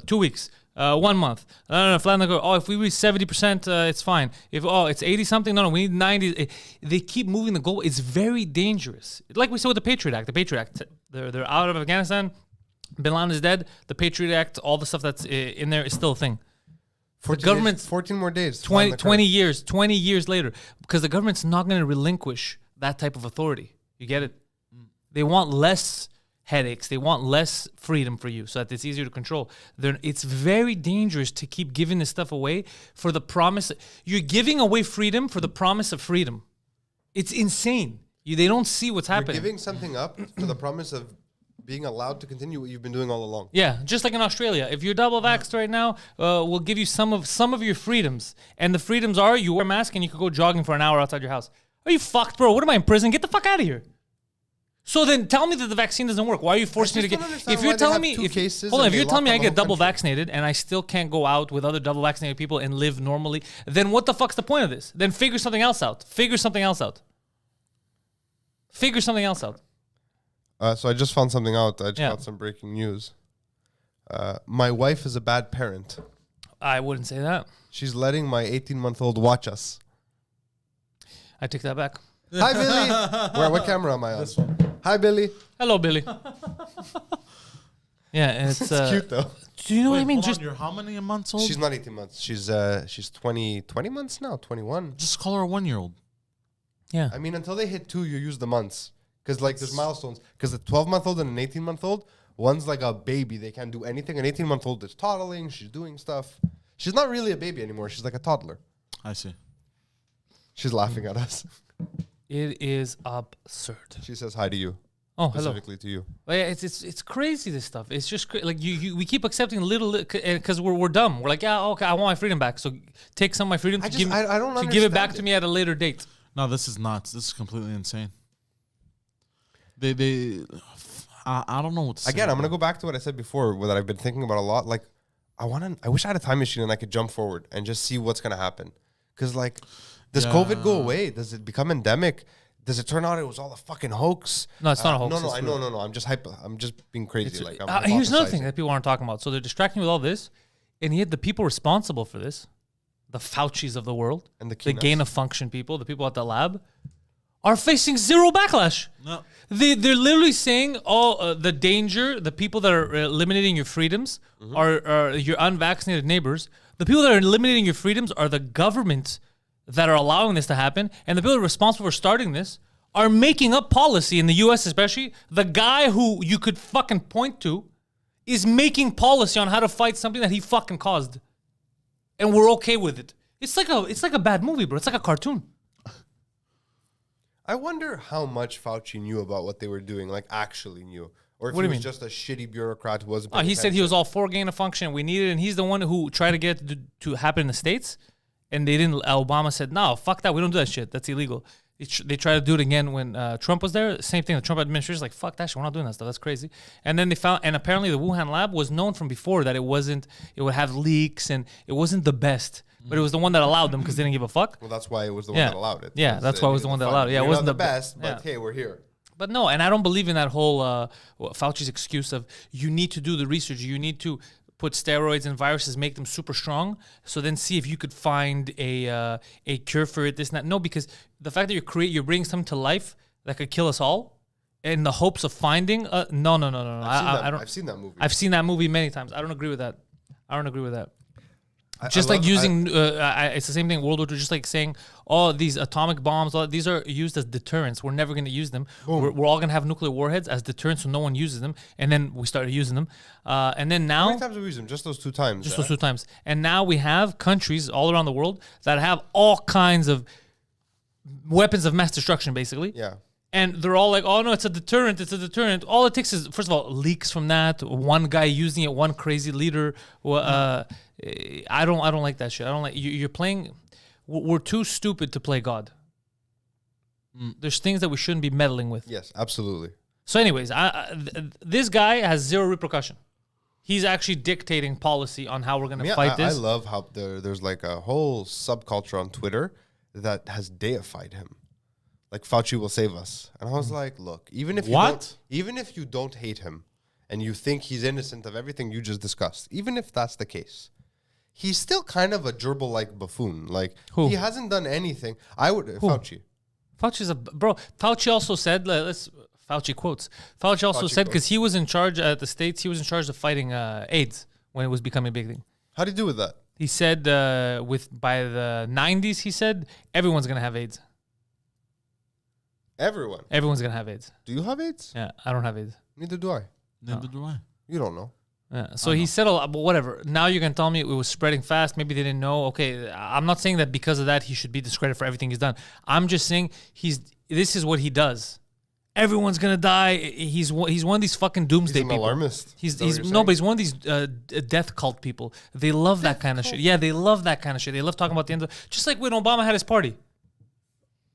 2 weeks, 1 month. No, flatten the curve. Oh, if we reach 70%, it's fine. If it's 80-something, no, we need 90. They keep moving the goal. It's very dangerous. Like we saw with the Patriot Act. The Patriot Act, they're out of Afghanistan. Bin Laden is dead. The Patriot Act, all the stuff that's in there is still a thing. The government's 14 more days. 20 years later, because the government's not going to relinquish that type of authority. You get it? They want less headaches. They want less freedom for you so that it's easier to control. It's very dangerous to keep giving this stuff away for the promise. You're giving away freedom for the promise of freedom. It's insane. They don't see what's happening. You're giving something up for the promise of being allowed to continue what you've been doing all along. Yeah, just like in Australia. If you're double vaxxed right now, we'll give you some of your freedoms. And the freedoms are you wear a mask and you can go jogging for an hour outside your house. Are you fucked, bro? What am I in prison? Get the fuck out of here. So then tell me that the vaccine doesn't work. Why are you forcing me to get... If you're telling me... If you're telling me I get double vaccinated and I still can't go out with other double vaccinated people and live normally, then what the fuck's the point of this? Then figure something else out. Figure something else out. So I just found something out. I just got some breaking news. My wife is a bad parent. I wouldn't say that. She's letting my 18-month-old watch us. I take that back. Hi, Billy. What camera am I on? This one. Hi, Billy. Hello, Billy. Yeah, it's cute though. Do you know what I mean? You're how many months old? She's not 18 months. She's 20 months now. 21. Just call her a 1-year-old. Yeah. I mean, until they hit 2, you use the months. Because, like, there's milestones. Because a 12-month-old and an 18-month-old, one's like a baby. They can't do anything. An 18-month-old is toddling. She's doing stuff. She's not really a baby anymore. She's like a toddler. I see. She's laughing at us. It is absurd. She says hi to you. Oh, hello. Specifically to you. Well, yeah, it's crazy, this stuff. It's just like we keep accepting little because we're dumb. We're like, yeah, okay, I want my freedom back. So take some of my freedom I don't give it back to me at a later date. No, this is nuts. This is completely insane. I don't know what to say. Again, I'm going to go back to what I said before, that I've been thinking about a lot. Like, I wish I had a time machine and I could jump forward and just see what's going to happen. Because, like, does COVID go away? Does it become endemic? Does it turn out it was all a fucking hoax? No, it's not a hoax. No. I'm just being crazy. Here's another thing that people aren't talking about. So they're distracting with all this, and yet the people responsible for this, the Faucis of the world, and the gain of function people, the people at the lab, are facing zero backlash. No. They're literally saying, the danger, the people that are eliminating your freedoms are your unvaccinated neighbors. The people that are eliminating your freedoms are the government that are allowing this to happen. And the people that are responsible for starting this are making up policy in the U.S. especially. The guy who you could fucking point to is making policy on how to fight something that he fucking caused. And we're okay with it. It's like a bad movie, bro. It's like a cartoon. I wonder how much Fauci knew about what they were doing, like actually knew. Or if What do he you was mean? just a shitty bureaucrat who wasn't. He said he was all for gain of function. We needed it. And he's the one who tried to get it to happen in the States. And they didn't. Obama said, no, fuck that. We don't do that shit. That's illegal. They tried to do it again when Trump was there. Same thing. The Trump administration is like, fuck that shit. We're not doing that stuff. That's crazy. And then they found, and apparently the Wuhan lab was known from before that it would have leaks and it wasn't the best. But it was the one that allowed them because they didn't give a fuck. Well, that's why it was the one that allowed it. Yeah, that's why it was the one that allowed it. Yeah, it wasn't the best, but hey, we're here. But no, and I don't believe in that whole Fauci's excuse of you need to do the research. You need to put steroids and viruses, make them super strong, so then see if you could find a cure for it, this and that. No, because the fact that you're bringing something to life that could kill us all in the hopes of finding... No. I've seen that movie. I've seen that movie many times. I don't agree with that. Just like using, it's the same thing in World War II, just like saying, these atomic bombs, these are used as deterrents. We're never going to use them. We're all going to have nuclear warheads as deterrents so no one uses them. And then we started using them. And then now... How many times have we used them? Just those 2 times. Just those 2 times. And now we have countries all around the world that have all kinds of weapons of mass destruction, basically. Yeah. And they're all like, oh, no, it's a deterrent. It's a deterrent. All it takes is, first of all, leaks from that. One guy using it, one crazy leader. I don't like that shit. I don't like you're playing. We're too stupid to play God. There's things that we shouldn't be meddling with. Yes, absolutely. So, anyways, this guy has zero repercussion. He's actually dictating policy on how we're going to fight this. I love how there's like a whole subculture on Twitter that has deified him. Like, Fauci will save us. And I was like, look, even if you don't hate him and you think he's innocent of everything you just discussed, even if that's the case, he's still kind of a gerbil-like buffoon. Like, he hasn't done anything. Fauci. Fauci's bro. Fauci also said, Fauci quotes. Fauci also said, because he was in charge at the States, he was in charge of fighting AIDS when it was becoming a big thing. How do you do with that? He said by the 90s, he said, everyone's going to have AIDS. Everyone. Everyone's going to have AIDS. Do you have AIDS? Yeah, I don't have AIDS. Neither do I. Neither do I. You don't know. Yeah, so he said a lot, but whatever. Now you're going to tell me it was spreading fast. Maybe they didn't know. Okay, I'm not saying that because of that he should be discredited for everything he's done. I'm just saying this is what he does. Everyone's going to die. He's one of these fucking doomsday He's an people. alarmist. But he's one of these death cult people. They love that kind of shit. Yeah, they love that kind of shit. They love talking about the end of... Just like when Obama had his party.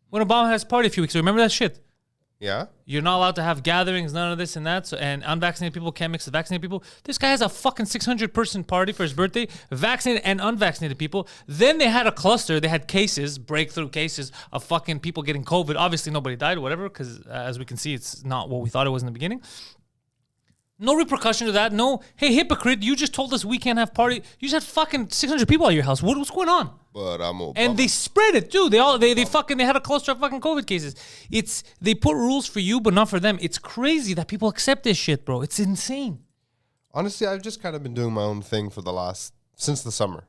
When Obama had his party a few weeks ago. Remember that shit? Yeah. You're not allowed to have gatherings, none of this and that. So, and unvaccinated people can't mix with vaccinated people. This guy has a fucking 600-person party for his birthday, vaccinated and unvaccinated people. Then they had a cluster. They had cases, breakthrough cases of fucking people getting COVID. Obviously, nobody died or whatever, because as we can see, it's not what we thought it was in the beginning. No repercussion to that. No, hey, hypocrite, you just told us we can't have party. You just had fucking 600 people at your house. What's going on? But I'm Obama. And they spread it too. They had a cluster of fucking COVID cases. They put rules for you, but not for them. It's crazy that people accept this shit, bro. It's insane. Honestly, I've just kind of been doing my own thing since the summer.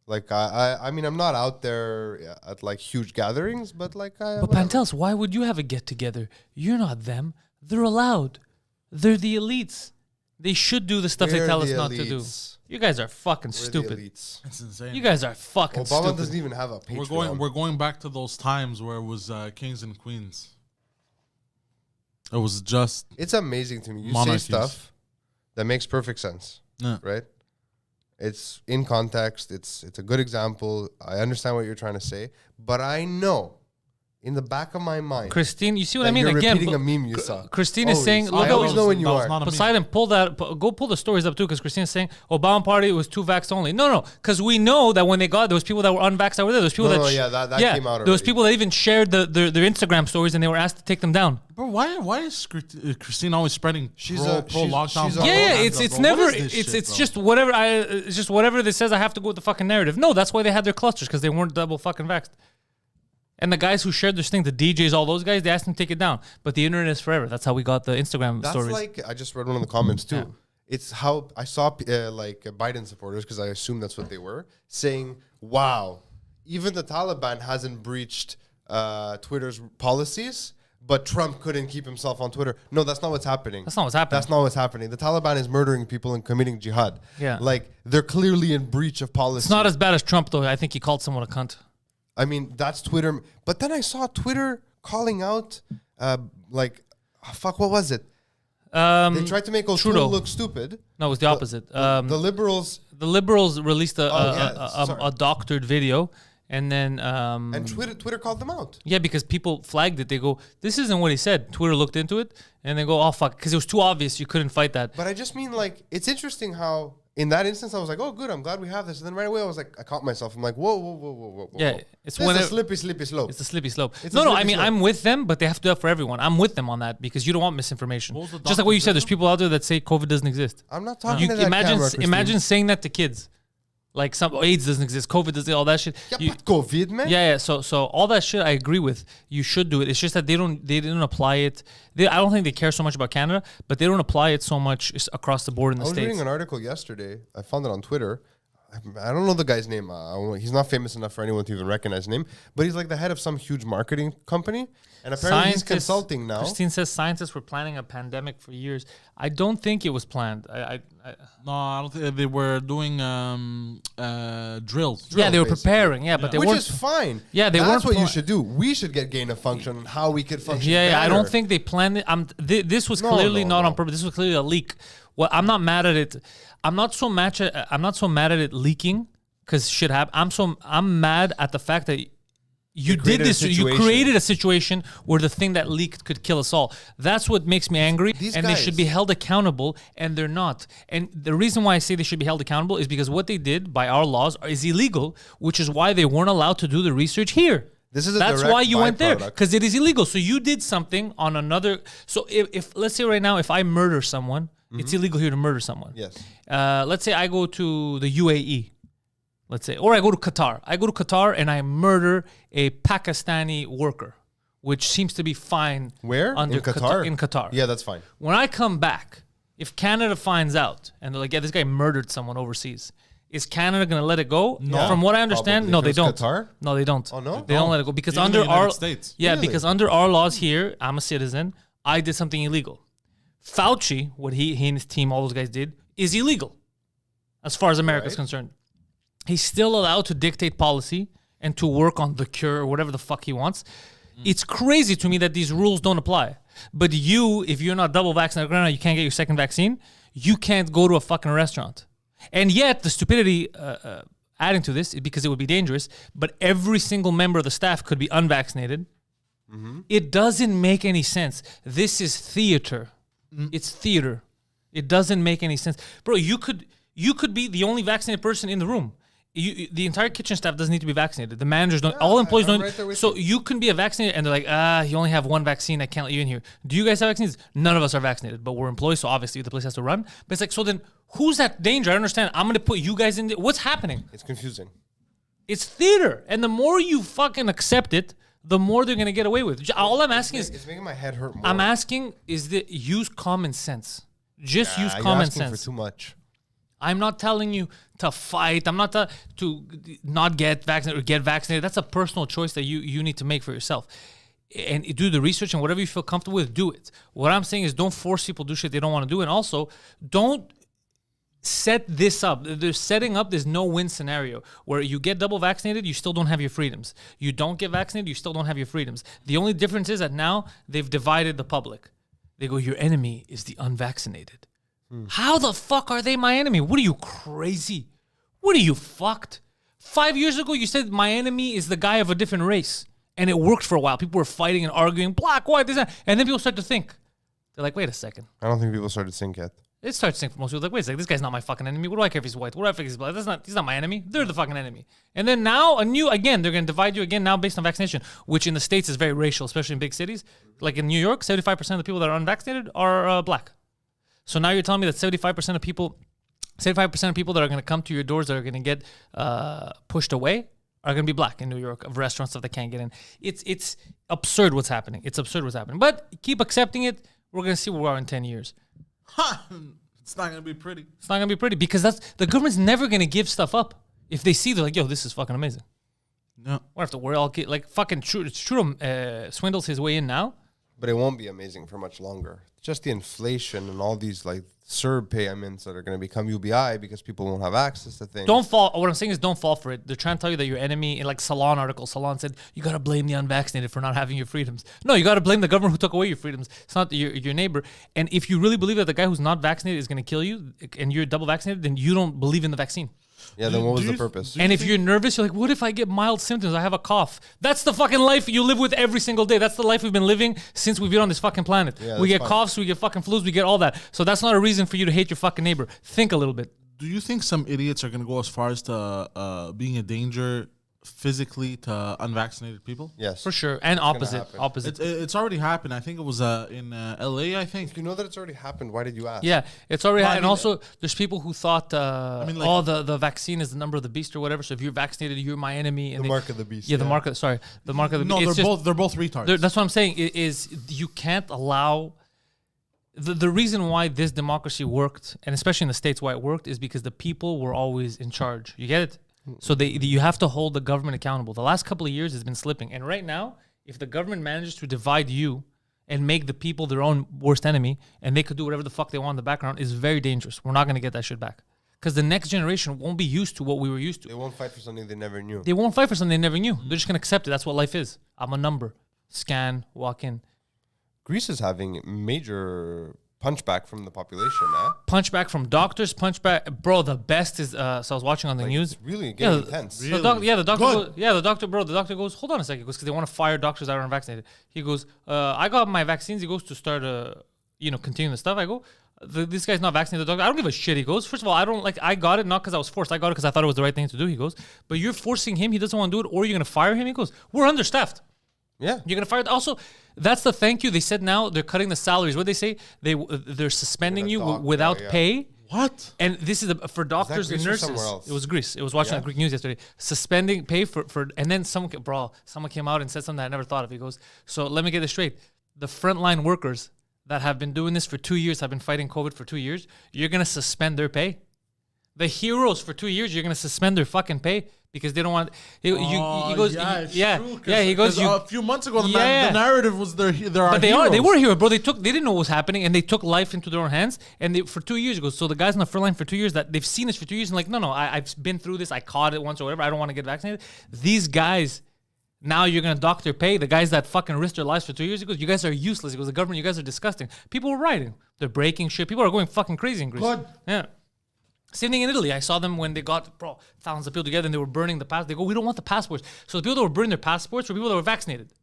Like I mean, I'm not out there at like huge gatherings, but like But Pantelis, why would you have a get together? You're not them. They're allowed. They're the elites. They should do the stuff they tell us not to do. You guys are fucking stupid. It's insane. You guys are fucking Obama stupid. doesn't even have a Patreon. We're going back to those times where it was kings and queens. It was just... It's amazing to me. You monarchies. say stuff that makes perfect sense, right? It's in context. It's a good example. I understand what you're trying to say, but I know in the back of my mind, Christine, you see what I that mean? you're Again, repeating a meme you saw. Christine is saying, I always know when you that was are. not a meme. Poseidon, go pull the stories up too, because Christine is saying Obama party was 2 vax only. No, because we know that when they got, there was people that were unvaxxed that were there. There was people that came out There was already. people that even shared their Instagram stories and they were asked to take them down. Bro, why is Christine always spreading pro lockdown? she's It's never it's just whatever it's just whatever they says I have to go with the fucking narrative. No, that's why they had their clusters, because they weren't double fucking vaxxed. And the guys who shared this thing, the DJs, all those guys, they asked them to take it down. But the internet is forever. That's how we got the Instagram stories. That's like, I just read one of the comments too. Yeah. It's how I saw like Biden supporters, because I assume that's what they were, saying, wow, even the Taliban hasn't breached Twitter's policies, but Trump couldn't keep himself on Twitter. No, that's not what's happening. That's not what's happening. That's not what's happening. The Taliban is murdering people and committing jihad. Yeah. Like, they're clearly in breach of policy. It's not as bad as Trump, though. I think he called someone a cunt. I mean, that's Twitter. But then I saw Twitter calling out, what was it? They tried to make Trudeau O'Toole look stupid. No, it was the opposite. The Liberals... The Liberals released sorry. a doctored video, and then... and Twitter called them out. Yeah, because people flagged it. They go, this isn't what he said. Twitter looked into it, and they go, oh, fuck, because it was too obvious. You couldn't fight that. But I just mean, like, it's interesting how... In that instance, I was like, "Oh, good! I'm glad we have this." And then right away, I caught myself. I'm like, "Whoa!" Yeah, it's It's when a slippery slope. It's a slippery slope. It's No, a I slippery mean, slope. I'm with them, but they have to do it for everyone. I'm with them on that because you don't want misinformation. What was the Just like what you said, doctor's there's people out there that say COVID doesn't exist. I'm not talking to that imagine camera, Christine. imagine saying that to kids. Like AIDS doesn't exist, COVID doesn't, all that shit. Yeah, but COVID, man. Yeah. So all that shit I agree with. You should do it. It's just that they didn't apply it. I don't think they care so much about Canada, but they don't apply it so much across the board in the I was States. reading an article yesterday. I found it on Twitter. I don't know the guy's name. He's not famous enough for anyone to even recognize his name. But he's like the head of some huge marketing company. And apparently he's consulting now. Christine says scientists were planning a pandemic for years. I don't think it was planned. No, I don't think they were doing drills. Yeah, they were basically. preparing. Yeah, but they Which weren't. is fine. Yeah, they That's weren't what you pla- should do. We should get gain of function, how we could function Yeah, I don't better. think they planned it. This was No, clearly no, not no. on purpose. This was clearly a leak. Well, I'm not mad at it. I'm not so mad at it leaking because shit happened. I'm mad at the fact that you did created a this. You situation. created a situation where the thing that leaked could kill us all. That's what makes me angry. These and they should guys- be held accountable, and they're not. And the reason why I say they should be held accountable is because what they did by our laws is illegal, which is why they weren't allowed to do the research here. This is a That's direct why you went there, byproduct. because it is illegal. So you did something on another. So if let's say right now, if I murder someone, it's illegal here to murder someone. Yes. Let's say I go to the UAE, let's say, or I go to Qatar. I go to Qatar and I murder a Pakistani worker. which seems to be fine. Where? Under In Qatar? In Qatar. Yeah, that's fine. When I come back, if Canada finds out and they're like, yeah, this guy murdered someone overseas, is Canada going to let it go? No. From what I understand, Probably. no, If they it's don't. Qatar? No, they don't. Oh, no? They don't let it go because Even under the United our States. yeah, Really? because under our laws here, I'm a citizen. I did something illegal. Fauci, what he and his team, all those guys did, is illegal, as far as America is concerned. He's still allowed to dictate policy and to work on the cure or whatever the fuck he wants. It's crazy to me that these rules don't apply. But you, if you're not double vaccinated, right now, you can't get your second vaccine. You can't go to a fucking restaurant. And yet, the stupidity adding to this, because it would be dangerous, but every single member of the staff could be unvaccinated. It doesn't make any sense. This is theater. It's theater. It doesn't make any sense. Bro, you could be the only vaccinated person in the room. The entire kitchen staff doesn't need to be vaccinated. The managers don't. All employees I'm don't. right there with So you can be a vaccinated, and they're like, you only have one vaccine. I can't let you in here. Do you guys have vaccines? None of us are vaccinated, but we're employees, so obviously the place has to run. But it's like, so then who's at danger? I don't understand. I'm going to put you guys in. What's happening? It's confusing. It's theater, and the more you fucking accept it, the more they're going to get away with. All I'm asking is, It's making my head hurt more. I'm asking is that use common sense. Just use You're common asking sense. for too much. I'm not telling you to fight. I'm not to not get vaccinated or get vaccinated. That's a personal choice that you need to make for yourself. And do the research and whatever you feel comfortable with, do it. What I'm saying is don't force people to do shit they don't want to do. And also, don't set this up. They're setting up this no-win scenario where you get double vaccinated, you still don't have your freedoms. You don't get vaccinated, you still don't have your freedoms. The only difference is that now they've divided the public. They go, your enemy is the unvaccinated. How the fuck are they my enemy? What are you, crazy? What are you, fucked? 5 years ago, you said my enemy is the guy of a different race. And it worked for a while. People were fighting and arguing, black, white, this, that. And then people start to think. They're like, wait a second. I don't think people started to think yet. It starts to think for most people, like, wait a second, this guy's not my fucking enemy. What do I care if he's white? What do I care if he's black? He's not my enemy. They're the fucking enemy. And then now, again, they're going to divide you again now based on vaccination, which in the States is very racial, especially in big cities. Like in New York, 75% of the people that are unvaccinated are black. So now you're telling me that 75% of people that are going to come to your doors that are going to get pushed away are going to be black in New York, of restaurants that they can't get in. It's absurd what's happening. It's absurd what's happening. But keep accepting it. We're going to see where we are in 10 years. It's not gonna be pretty. It's not gonna be pretty because the government's never gonna give stuff up. If they see, they're like, yo, this is fucking amazing. No. We have to worry all like fucking Trudeau swindles his way in now. But it won't be amazing for much longer. Just the inflation and all these like CERB payments that are going to become UBI because people won't have access to things. Don't fall. What I'm saying is don't fall for it. They're trying to tell you that your enemy, in like Salon article, Salon said, you got to blame the unvaccinated for not having your freedoms. No, you got to blame the government who took away your freedoms. It's not your neighbor. And if you really believe that the guy who's not vaccinated is going to kill you and you're double vaccinated, then you don't believe in the vaccine. Yeah, then what was the purpose? And if you're nervous, you're like, what if I get mild symptoms? I have a cough. That's the fucking life you live with every single day. That's the life we've been living since we've been on this fucking planet. Yeah, we get fine. coughs, we get fucking flus, we get all that. So that's not a reason for you to hate your fucking neighbor. Think a little bit. Do you think some idiots are gonna go as far as to being a danger physically to unvaccinated people? Yes. For sure. And opposite. happen. It's already happened. I think it was in LA. I think. If you know that it's already happened, why did you ask? Yeah, it's already. Well, I and mean, also, there's people who thought, mean, like- the vaccine is the number of the beast or whatever. So if you're vaccinated, you're my enemy. And The mark of the beast. Yeah, the mark of. Sorry, the mark of the No, beast. they're both retards. That's what I'm saying. Is you can't allow. The reason why this democracy worked, and especially in the States why it worked, is because the people were always in charge. You get it? So you have to hold the government accountable. The last couple of years has been slipping. And right now, if the government manages to divide you and make the people their own worst enemy, and they could do whatever the fuck they want in the background, is very dangerous. We're not going to get that shit back. Because the next generation won't be used to what we were used to. They won't fight for something they never knew. They won't fight for something they never knew. They're just going to accept it. That's what life is. I'm a number. Scan, walk in. Greece is having major punchback from the population, Punchback from doctors, punchback. Bro, the best is, so I was watching on the news. It's really getting intense. Really? The doctor Good. goes, the doctor goes, hold on a second. He goes, because they want to fire doctors that are unvaccinated. He goes, I got my vaccines. He goes to start, continue the stuff. I go, this guy's not vaccinated. The doctor, I don't give a shit. He goes, first of all, I got it not because I was forced. I got it because I thought it was the right thing to do. He goes, but you're forcing him. He doesn't want to do it, or you're going to fire him. He goes, we're understaffed. Yeah. You're gonna fire. Also, that's the thank you. They said now they're cutting the salaries. What they say? They're suspending you without pay. What? And this is for doctors and Greece or nurses. somewhere else? It was Greece. It was watching Yeah? on Greek news yesterday. Suspending pay for and then someone came out and said something I never thought of. He goes, so let me get this straight. The frontline workers that have been doing this for 2 years, have been fighting COVID for 2 years, you're gonna suspend their pay. The heroes for 2 years, you're gonna suspend their fucking pay because they don't want. He goes, He goes, a few months ago, the narrative was they're our but heroes. they were heroes, bro. They didn't know what was happening, and they took life into their own hands. And for 2 years ago, so the guys on the front line for 2 years that they've seen this for 2 years, and like, no, I've been through this. I caught it once or whatever. I don't want to get vaccinated. These guys. Now you're gonna dock their pay. The guys that fucking risked their lives for 2 years, he goes, you guys are useless. He goes, the government, you guys are disgusting. People were rioting. They're breaking shit. People are going fucking crazy in Greece. Good. Yeah. Same thing in Italy. I saw them when they got thousands of people together and they were burning the pass. They go, we don't want the passports. So the people that were burning their passports were people that were vaccinated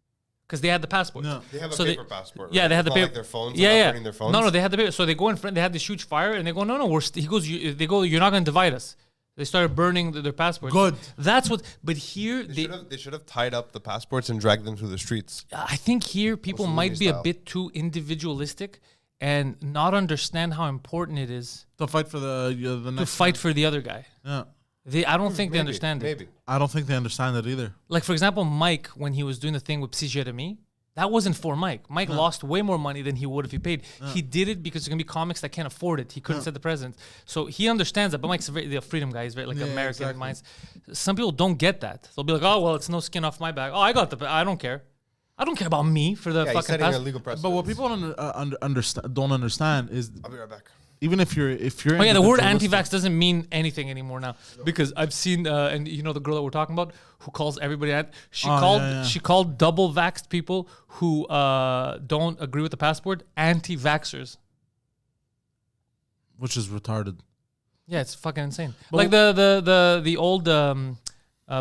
because they had the passport. No. They have a paper passport. Right? Yeah, they had the It's not paper. like their phones. Yeah, they're not yeah. burning their phones. No, they had the paper. So they go in front. They had this huge fire and they go, no. He goes, they go, you're not going to divide us. They started burning their passports. Good. That's what. But here They should have tied up the passports and dragged them through the streets. I think here people Mussolini might be a style. bit too individualistic and not understand how important it is To fight for the to next fight for the other guy. Yeah. I don't think they Maybe, understand it. Maybe. I don't think they understand it either. Like, for example, Mike, when he was doing the thing with Psy Jeremy, that wasn't for Mike. Mike lost way more money than he would if he paid. He did it because there's going to be comics that can't afford it. He couldn't set the president. So he understands that. But Mike's the freedom guy. He's very like American exactly. minds. Some people don't get that. They'll be like, oh, well, it's no skin off my back. Oh, I don't care. I don't care about me for the Yeah, he's fucking setting a passport. legal precedent. But what people don't understand is I'll be right back. even if you're Oh yeah, the word individualistic- anti-vax doesn't mean anything anymore now because I've seen and you know the girl that we're talking about who calls everybody she called double vaxxed people who don't agree with the passport anti-vaxxers. which is retarded. Yeah, it's fucking insane. But like the old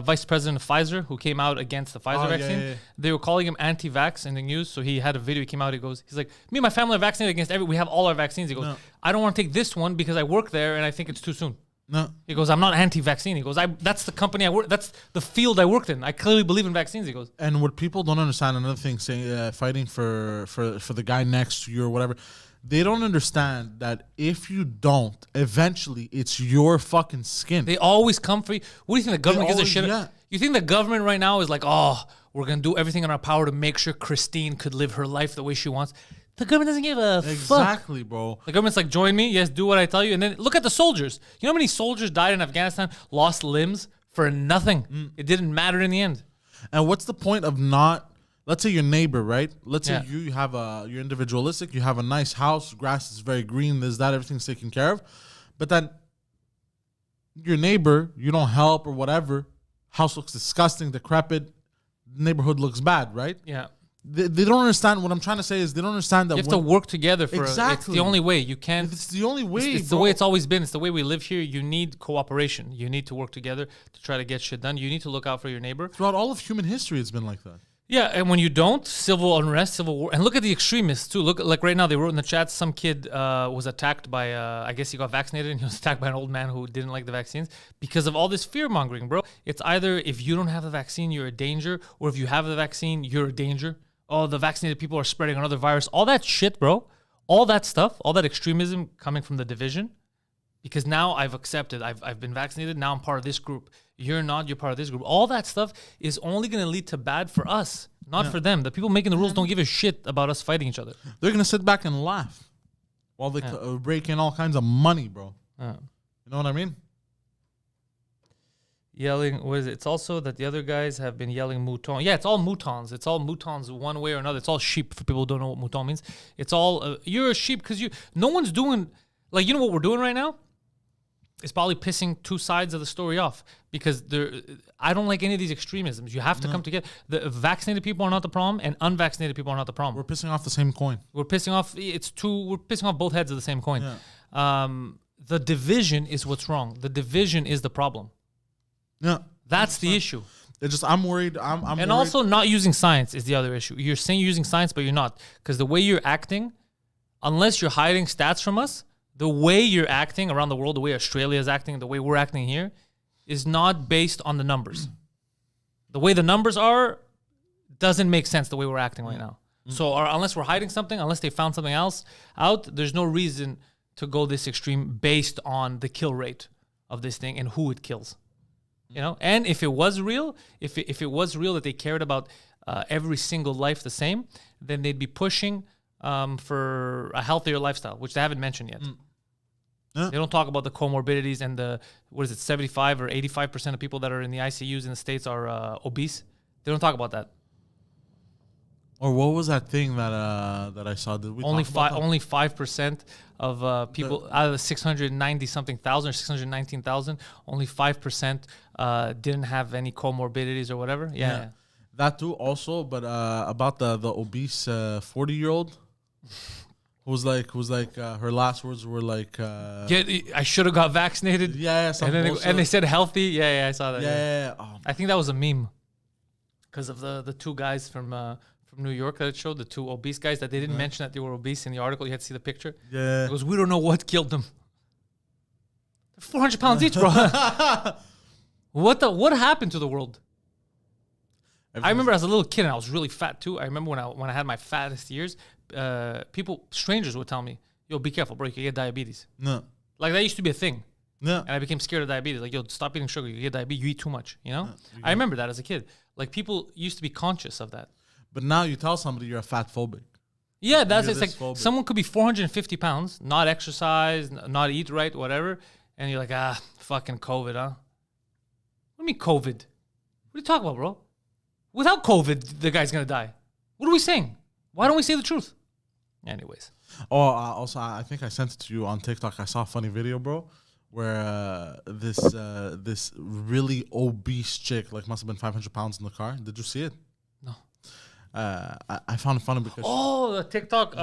vice president of Pfizer who came out against the Pfizer vaccine. yeah. They were calling him anti-vax in the news. So he had a video. He came out. He's like, me and my family are vaccinated against we have all our vaccines. He goes, No. I don't want to take this one because I work there and I think it's too soon. No, He goes, I'm not anti-vaccine. He goes, that's the company I work. That's the field I worked in. I clearly believe in vaccines. He goes, and what people don't understand, another thing, saying fighting for the guy next to you or whatever, they don't understand that if you don't, eventually it's your fucking skin. they always come for you. What do you think the government gives a always- shit? yeah. You think the government right now is like, oh, we're gonna do everything in our power to make sure Christine could live her life the way she wants? The government doesn't give a fuck. Exactly, bro. The government's like, join me. Yes, do what I tell you. And then look at the soldiers. You know how many soldiers died in Afghanistan, lost limbs for nothing? It didn't matter in the end. And what's the point of not? Let's say your neighbor, right? Let's say Yeah. you have you're individualistic. You have a nice house, grass is very green. There's that, everything's taken care of. But then your neighbor, you don't help or whatever. House looks disgusting, decrepit. Neighborhood looks bad, right? Yeah. They don't understand. What I'm trying to say is they don't understand that You have to work together for it's Exactly. the only way. You can't. It's the only way. It's the way it's always been. It's the way we live here. You need cooperation. You need to work together to try to get shit done. You need to look out for your neighbor. Throughout all of human history, it's been like that. Yeah, and when you don't, civil unrest, civil war. And look at the extremists too. Look, like right now, they wrote in the chat, some kid was attacked by, I guess he got vaccinated and he was attacked by an old man who didn't like the vaccines because of all this fear mongering, bro. It's either if you don't have the vaccine, you're a danger, or if you have the vaccine, you're a danger. Oh, the vaccinated people are spreading another virus. All that shit, bro. All that stuff, all that extremism coming from the division. Because now I've accepted, I've been vaccinated, now I'm part of this group. You're not, you're part of this group. All that stuff is only going to lead to bad for us, not for them. The people making the rules don't give a shit about us fighting each other. They're gonna sit back and laugh while they rake in all kinds of money, bro. You know what I mean? Yelling, what is it? It's also that the other guys have been yelling mouton. Yeah, it's all moutons. It's all moutons one way or another. It's all sheep for people who don't know what mouton means. It's all, you're a sheep because no one's doing, like, you know what we're doing right now? It's probably pissing two sides of the story off because I don't like any of these extremisms. You have to come together. The vaccinated people are not the problem, and unvaccinated people are not the problem. We're pissing off the same coin. We're pissing off. We're pissing off both heads of the same coin. Yeah. The division is what's wrong. The division is the problem. Yeah, That's the issue. it's just I'm worried. I'm And worried. also, not using science is the other issue. You're saying you're using science, but you're not, because the way you're acting, unless you're hiding stats from us, the way you're acting around the world, the way Australia is acting, the way we're acting here, is not based on the numbers. The way the numbers are doesn't make sense the way we're acting right now. So unless we're hiding something, unless they found something else out, there's no reason to go this extreme based on the kill rate of this thing and who it kills. You know, and if it was real, if it was real that they cared about every single life the same, then they'd be pushing for a healthier lifestyle, which they haven't mentioned yet. They don't talk about the comorbidities and the 75 or 85% of people that are in the ICUs in the States are obese. They don't talk about that. Or what was that thing that I saw? Did we Only talk about that? only 5% of people out of the 690 something thousand or 619,000, only 5% didn't have any comorbidities or whatever. Yeah. That too also, but about the obese 40-year-old who's like her last words were like I should have got vaccinated. And they said healthy. Yeah, I saw that. Yeah. I think that was a meme because of the two guys from New York that it showed, the two obese guys that they didn't mention that they were obese in the article. You had to see the picture. Yeah. It goes, we don't know what killed them. They're 400 pounds each, bro. What happened to the world? I remember as a little kid, and I was really fat too. I remember when I had my fattest years, strangers would tell me, "Yo, be careful, bro. You could get diabetes." No. Like that used to be a thing. No. And I became scared of diabetes. Like, yo, stop eating sugar. You get diabetes. You eat too much. You know. I remember that as a kid. Like people used to be conscious of that. But now you tell somebody you're a fat phobic. Yeah, that's You're it's like this phobic. someone could be 450 pounds, not exercise, not eat right, whatever, and you're like, fucking COVID, huh? What do you mean COVID? What are you talking about, bro? Without COVID, the guy's gonna die. What are we saying? Why don't we say the truth? Anyways. Oh, also, I think I sent it to you on TikTok. I saw a funny video, bro, where this really obese chick, like must have been 500 pounds in the car. Did you see it? No. I found it funny because The TikTok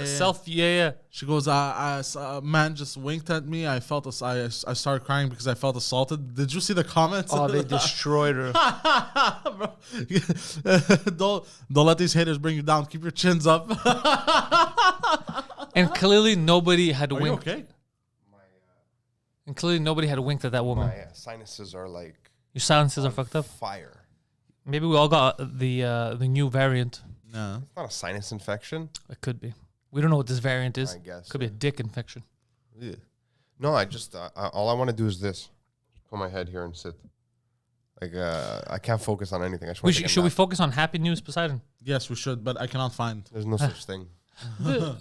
self. Yeah. she goes, a man just winked at me. I started crying because I felt assaulted. Did you see the comments? Oh, they destroyed her. Bro, don't let these haters bring you down. Keep your chins up. And clearly nobody had Are you winked. okay? And clearly nobody had winked at that woman. My sinuses are like Your silences are fucked up. fire. Maybe we all got the new variant. No. It's not a sinus infection. It could be. We don't know what this variant is. I guess. Could be a dick infection. Ugh. No, I just all I want to do is this: put my head here and sit. Like I can't focus on anything. I just want to Should we focus on happy news, Poseidon? Yes, we should, but I cannot find. There's no such thing. Yeah.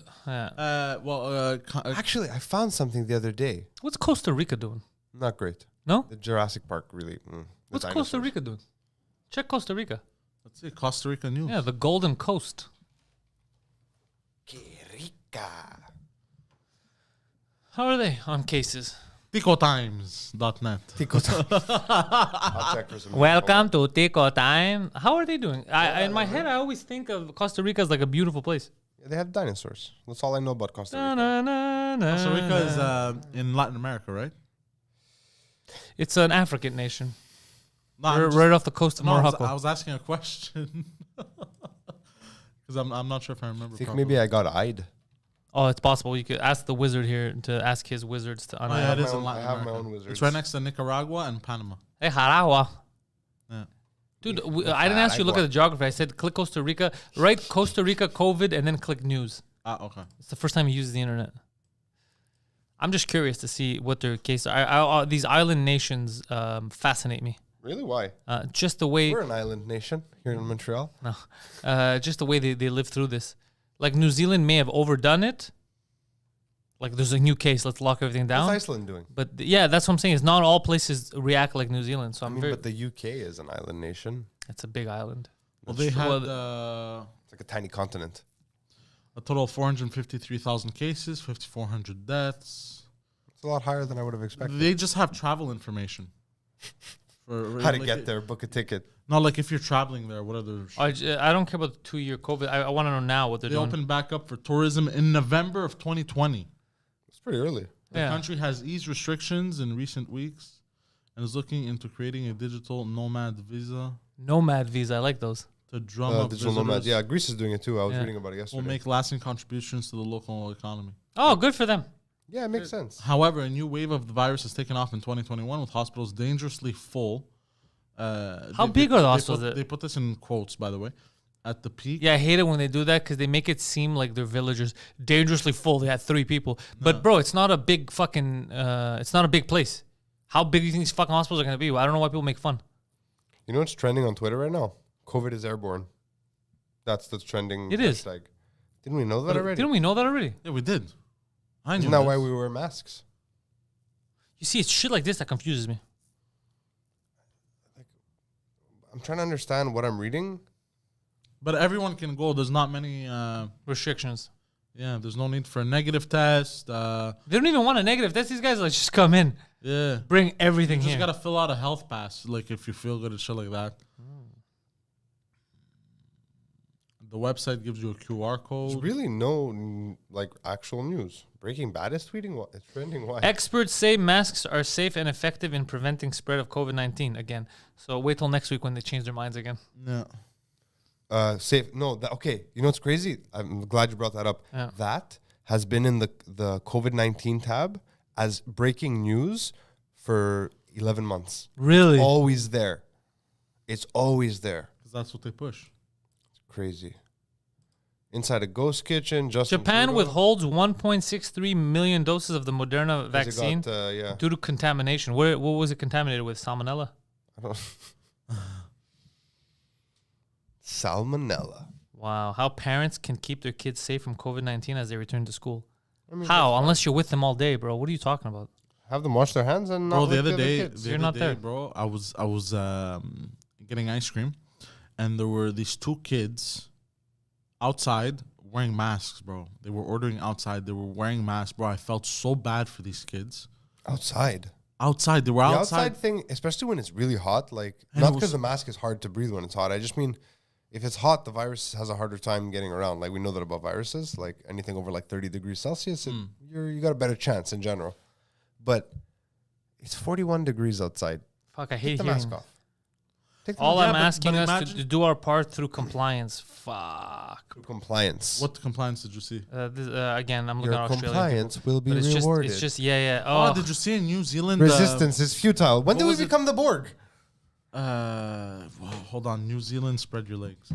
Actually, I found something the other day. What's Costa Rica doing? Not great. No? The Jurassic Park really. What's Costa Rica doing? Check Costa Rica. Let's see, Costa Rica news. Yeah, the Golden Coast. Que rica. How are they on cases? TicoTimes.net. I'll check for some. Welcome to Tico Time. How are they doing? In my head, I always think of Costa Rica as like a beautiful place. Yeah, they have dinosaurs. That's all I know about Costa Rica. Costa Rica is in Latin America, right? It's an African nation. No, I'm just- Right off the coast of no, Morocco. I was asking a question. Because I'm not sure if I remember. I think properly. maybe I got eyed. Oh, it's possible. You could ask the wizard here to ask his wizards to Oh, unite. yeah, it my is in own- Latin I have my America. own wizards. It's right next to Nicaragua and Panama. Hey, Jaragua. Yeah. Dude, I didn't ask you to look at the geography. I said click Costa Rica, write Costa Rica COVID, and then click news. Okay. It's the first time you use the internet. I'm just curious to see what their case are. These island nations fascinate me. Really? Why? Just the way, We're an island nation here in Montreal. just the way they live through this. Like New Zealand may have overdone it. Like there's a new case, let's lock everything down. What's Iceland doing? But yeah, that's what I'm saying. Is not all places react like New Zealand. So I mean, but the UK is an island nation. it's a big island. Well, they had It's like a tiny continent. a total of 453,000 cases, 5,400 deaths. It's a lot higher than I would have expected. They just have travel information. How to get there, book a ticket. Not like if you're traveling there, what are the... I don't care about the 2-year COVID. I want to know now what they're They doing. opened back up for tourism in November of 2020. It's pretty early. The Yeah. country has eased restrictions in recent weeks and is looking into creating a digital nomad visa Nomad visa. I like those. to drum up Digital visitors. nomad. Yeah, Greece is doing it too. I was Yeah. reading about it yesterday. Will make lasting contributions to the local economy. Oh, good for them. Yeah, it makes sense. However, a new wave of the virus has taken off in 2021 with hospitals dangerously full. How big are the hospitals? They put this in quotes, by the way. at the peak. Yeah, I hate it when they do that because they make it seem like their villagers dangerously full. They had 3 people. But, bro, it's not a big fucking, it's not a big place. How big do you think these fucking hospitals are going to be? I don't know why people make fun. You know what's trending on Twitter right now? COVID is airborne. That's the trending It is. hashtag. Didn't we know that already? Didn't we know that already? Yeah, we did. I knew Isn't that this. why we wear masks? You see, it's shit like this that confuses me. I'm trying to understand what I'm reading. But everyone can go. There's not many Restrictions. Yeah, there's no need for a negative test. They don't even want a negative test. These guys like just come in. Yeah. Bring everything You here. just got to fill out a health pass, like if you feel good and shit like that. The website gives you a QR There's code. really no like actual news. Breaking Bad is tweeting what? It's trending. Why? Experts say masks are safe and effective in preventing spread of COVID-19 again. So wait till next week when they change their minds again. Yeah. Safe. No. Okay. You know what's crazy? I'm glad you brought that up. Yeah. That has been in the COVID-19 tab as breaking news for 11 months. Really? Always there. It's always there. Because that's what they push. It's crazy. Inside a ghost kitchen. Japan Trudeau. withholds 1.63 million doses of the Moderna 'Cause it vaccine got, yeah. due to contamination. What was it contaminated with? Salmonella? I don't Salmonella. Wow. How parents can keep their kids safe from COVID-19 as they return to school. I mean, How? Unless you're with them all day, bro. What are you talking about? have them wash their hands and not Bro, the lick other day, kids. You're not there. bro, I was getting ice cream, and there were these 2 kids outside wearing masks, bro. They were ordering outside. They were wearing masks, bro. I felt so bad for these kids. Outside. Outside, they were The outside. outside thing, especially when it's really hot, like And not it was- because the mask is hard to breathe when it's hot. I just mean if it's hot, the virus has a harder time getting around. Like we know that about viruses, like anything over like 30 degrees Celsius, you got a better chance in general. But it's 41 degrees outside. Fuck, I Take hate the hearing mask that. off. Take the All mask I'm but asking us imagine- to do our part through compliance. Fuck. through compliance. What compliance did you see? Again, I'm looking Your at Australia. compliance will be But it's rewarded. just, yeah. Oh, Oh, did you see in New Zealand? Resistance is futile. When what did we was it? become the Borg? Hold on. New Zealand, spread your legs.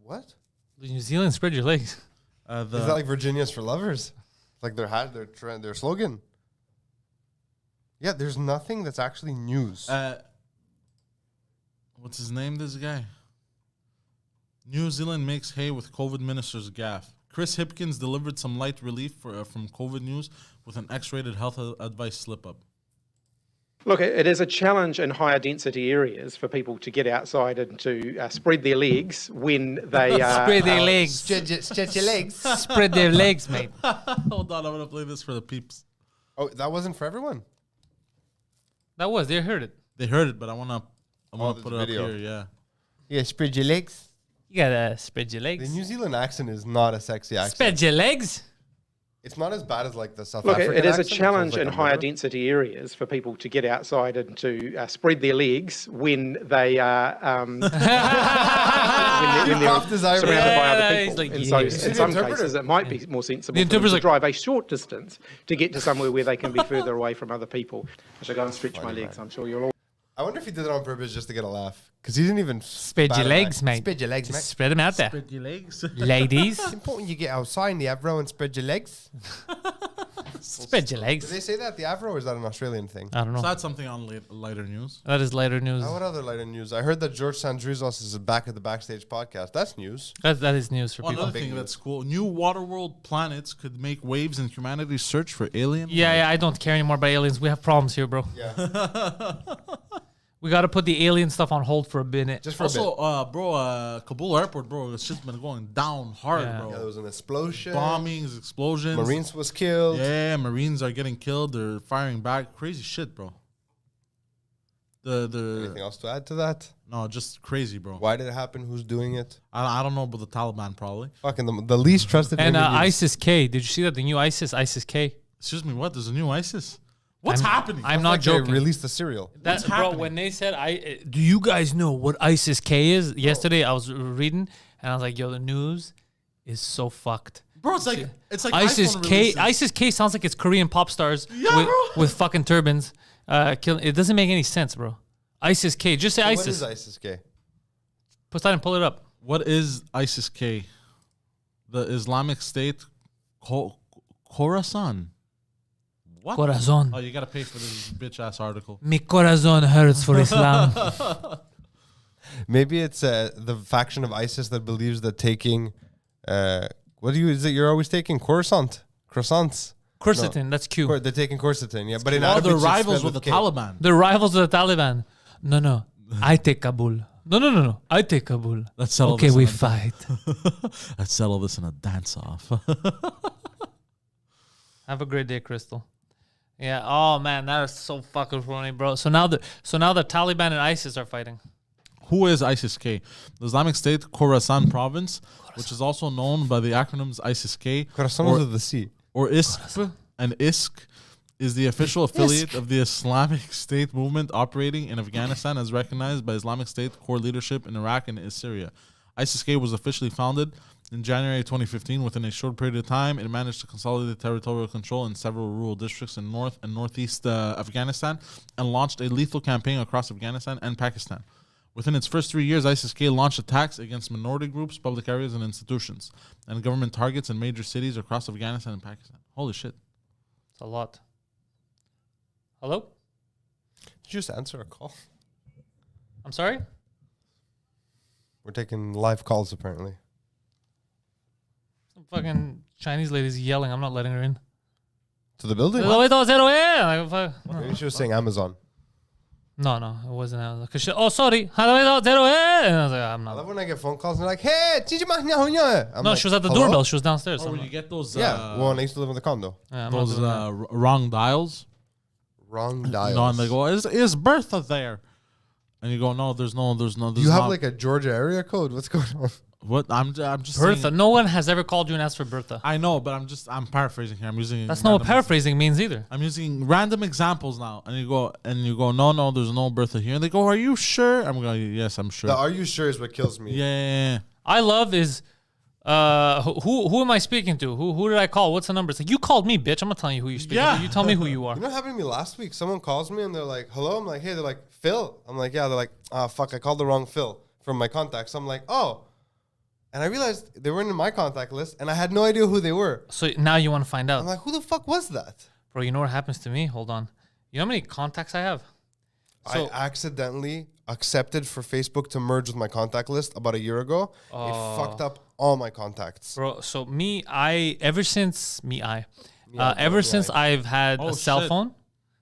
What? New Zealand, spread your legs. Is that like Virginia's for lovers? Like their hat, their trend, their slogan? Yeah, there's nothing that's actually news. What's his name, this guy? New Zealand makes hay with COVID minister's gaffe. Chris Hipkins delivered some light relief from COVID news with an X-rated health advice slip-up. Look, it is a challenge in higher density areas for people to get outside and to spread their legs when they Spread their legs. Stretch your legs. Spread their legs, mate. Hold on, I'm going to play this for the peeps. Oh, that wasn't for everyone. They heard it. They heard it, but I want to there's put a it up video. here, yeah. Yeah, spread your legs. You gotta spread your The legs. New Zealand accent is not a sexy accent. Spread your legs. It's not as bad as like the South Look, African it is a accent. It challenge sounds like in a higher murder. density areas for people to get outside and to spread their legs when they are when they're Coughed his eyebrow. surrounded by Yeah, other he's people. like, And so, yeah. in The some interpreter. cases, it might be more sensible The for them interpreter's to like- drive a short distance to get to somewhere where they can be further away from other people. I shall go and stretch my Funny, legs. man. I'm sure you'll all. I wonder if he did it on purpose just to get a laugh. Because he didn't even Spread bat your an legs, eye. mate. Spread your legs, Just mate. spread them out there. Spread your legs. Ladies, It's important you get outside in the Avro and spread your legs. spread your Did legs. they say that, the Avro, or is that an Australian thing? I don't So know. that's something on lighter news. That is lighter news. What other lighter news? I heard that George Sandrizos is back at the Backstage podcast. That's news. That is news for One people. other big thing news. that's cool. New Waterworld planets could make waves in humanity's search for alien Yeah, I don't care anymore about aliens. We have problems here, bro. Yeah. We got to put the alien stuff on hold for a minute. Just for a bit. Also, Kabul airport, bro, this shit's been going down hard, Yeah. bro. Yeah, there was an explosion. Bombings, explosions. Marines was killed. Yeah, Marines are getting killed. They're firing back. Crazy shit, bro. Anything else to add to that? No, just crazy, bro. Why did it happen? Who's doing it? I don't know about the Taliban, probably. Fucking the least trusted And name in news. ISIS K. Did you see that? The new ISIS K. Excuse me, what? There's a new ISIS? What's I'm- happening? I'm It's not like they joking. released the cereal. That, bro, happening? when they said, do you guys know what ISIS K is? Yesterday I was reading and I was like, yo, the news is so fucked. Bro, it's like ISIS iPhone K. releases. ISIS K sounds like it's Korean pop stars Yeah, with, bro. with fucking turbans. It doesn't make any sense, bro. ISIS K. Just say What ISIS. is ISIS K? Poseidon, pull it up. What is ISIS-K? The Islamic State Khorasan. What? Corazon. Oh, you gotta pay for this bitch-ass article. Mi corazon hurts for Islam. Maybe it's the faction of ISIS that believes that taking is it you're always taking croissants? Quercetin, that's Q. They're taking quercetin, yeah. But in Oh, Arabic, they're it's rivals spelled with the K. Taliban. They're rivals of the Taliban. No. I take Kabul. No. I take Kabul. Let's settle Okay, this we in a- fight. Let's settle this in a dance-off. Have a great day, Crystal. Yeah. Oh man, that is so fucking funny, bro. So now the Taliban and ISIS are fighting. Who is ISIS-K? The Islamic State Khorasan province, which is also known by the acronyms ISIS-K Corazones of the sea. or ISK, and ISK is the official affiliate of the Islamic State movement operating in Afghanistan as recognized by Islamic State core leadership in Iraq and Syria. ISIS-K was officially founded in January 2015. Within a short period of time, it managed to consolidate territorial control in several rural districts in North and Northeast Afghanistan and launched a lethal campaign across Afghanistan and Pakistan. Within its first 3 years, ISIS-K launched attacks against minority groups, public areas, and institutions, and government targets in major cities across Afghanistan and Pakistan. Holy shit. It's a lot. Hello? Did you just answer a call? I'm sorry? We're taking live calls, apparently. Some fucking Chinese lady's yelling. I'm not letting her in. To the building? Like, fuck. Maybe she was saying Amazon. No, it wasn't. Cause sorry. And I was like, I'm I love not. when I get phone calls and they're like, hey, I'm No, like, she was at the "Hello?" doorbell. She was downstairs. Or I'm when not- you get those Yeah, well, I used to live in the condo. yeah, I'm not those doing that. wrong dials. Wrong dials. No, and they go, is Bertha there? And you go, no, there's no. Do you have not. like a Georgia area code? What's going on? What? I'm just Bertha. saying- No one has ever called you and asked for Bertha. I know, but I'm paraphrasing here. I'm using. That's not what random- paraphrasing means either. I'm using random examples now, and you go, no, there's no Bertha here. And they go, are you sure? I'm going, yes, I'm sure. The are you sure is what kills me. Yeah. I love is who am I speaking to? Who did I call? What's the number? It's like, you called me, bitch. I'm not telling you who you're speaking Yeah. to. You tell me who you are. You know what happened to me last week? Someone calls me and they're like, hello? I'm like, hey. They're like, Phil? I'm like, yeah. They're like, fuck, I called the wrong Phil from my contacts. I'm like, oh. And I realized they weren't in my contact list and I had no idea who they were. So now you want to find out. I'm like, who the fuck was that? Bro, you know what happens to me? Hold on. You know how many contacts I have? So I accidentally accepted for Facebook to merge with my contact list about a year ago. It fucked up all my contacts. bro, so ever since I've had Oh, a cell shit. phone,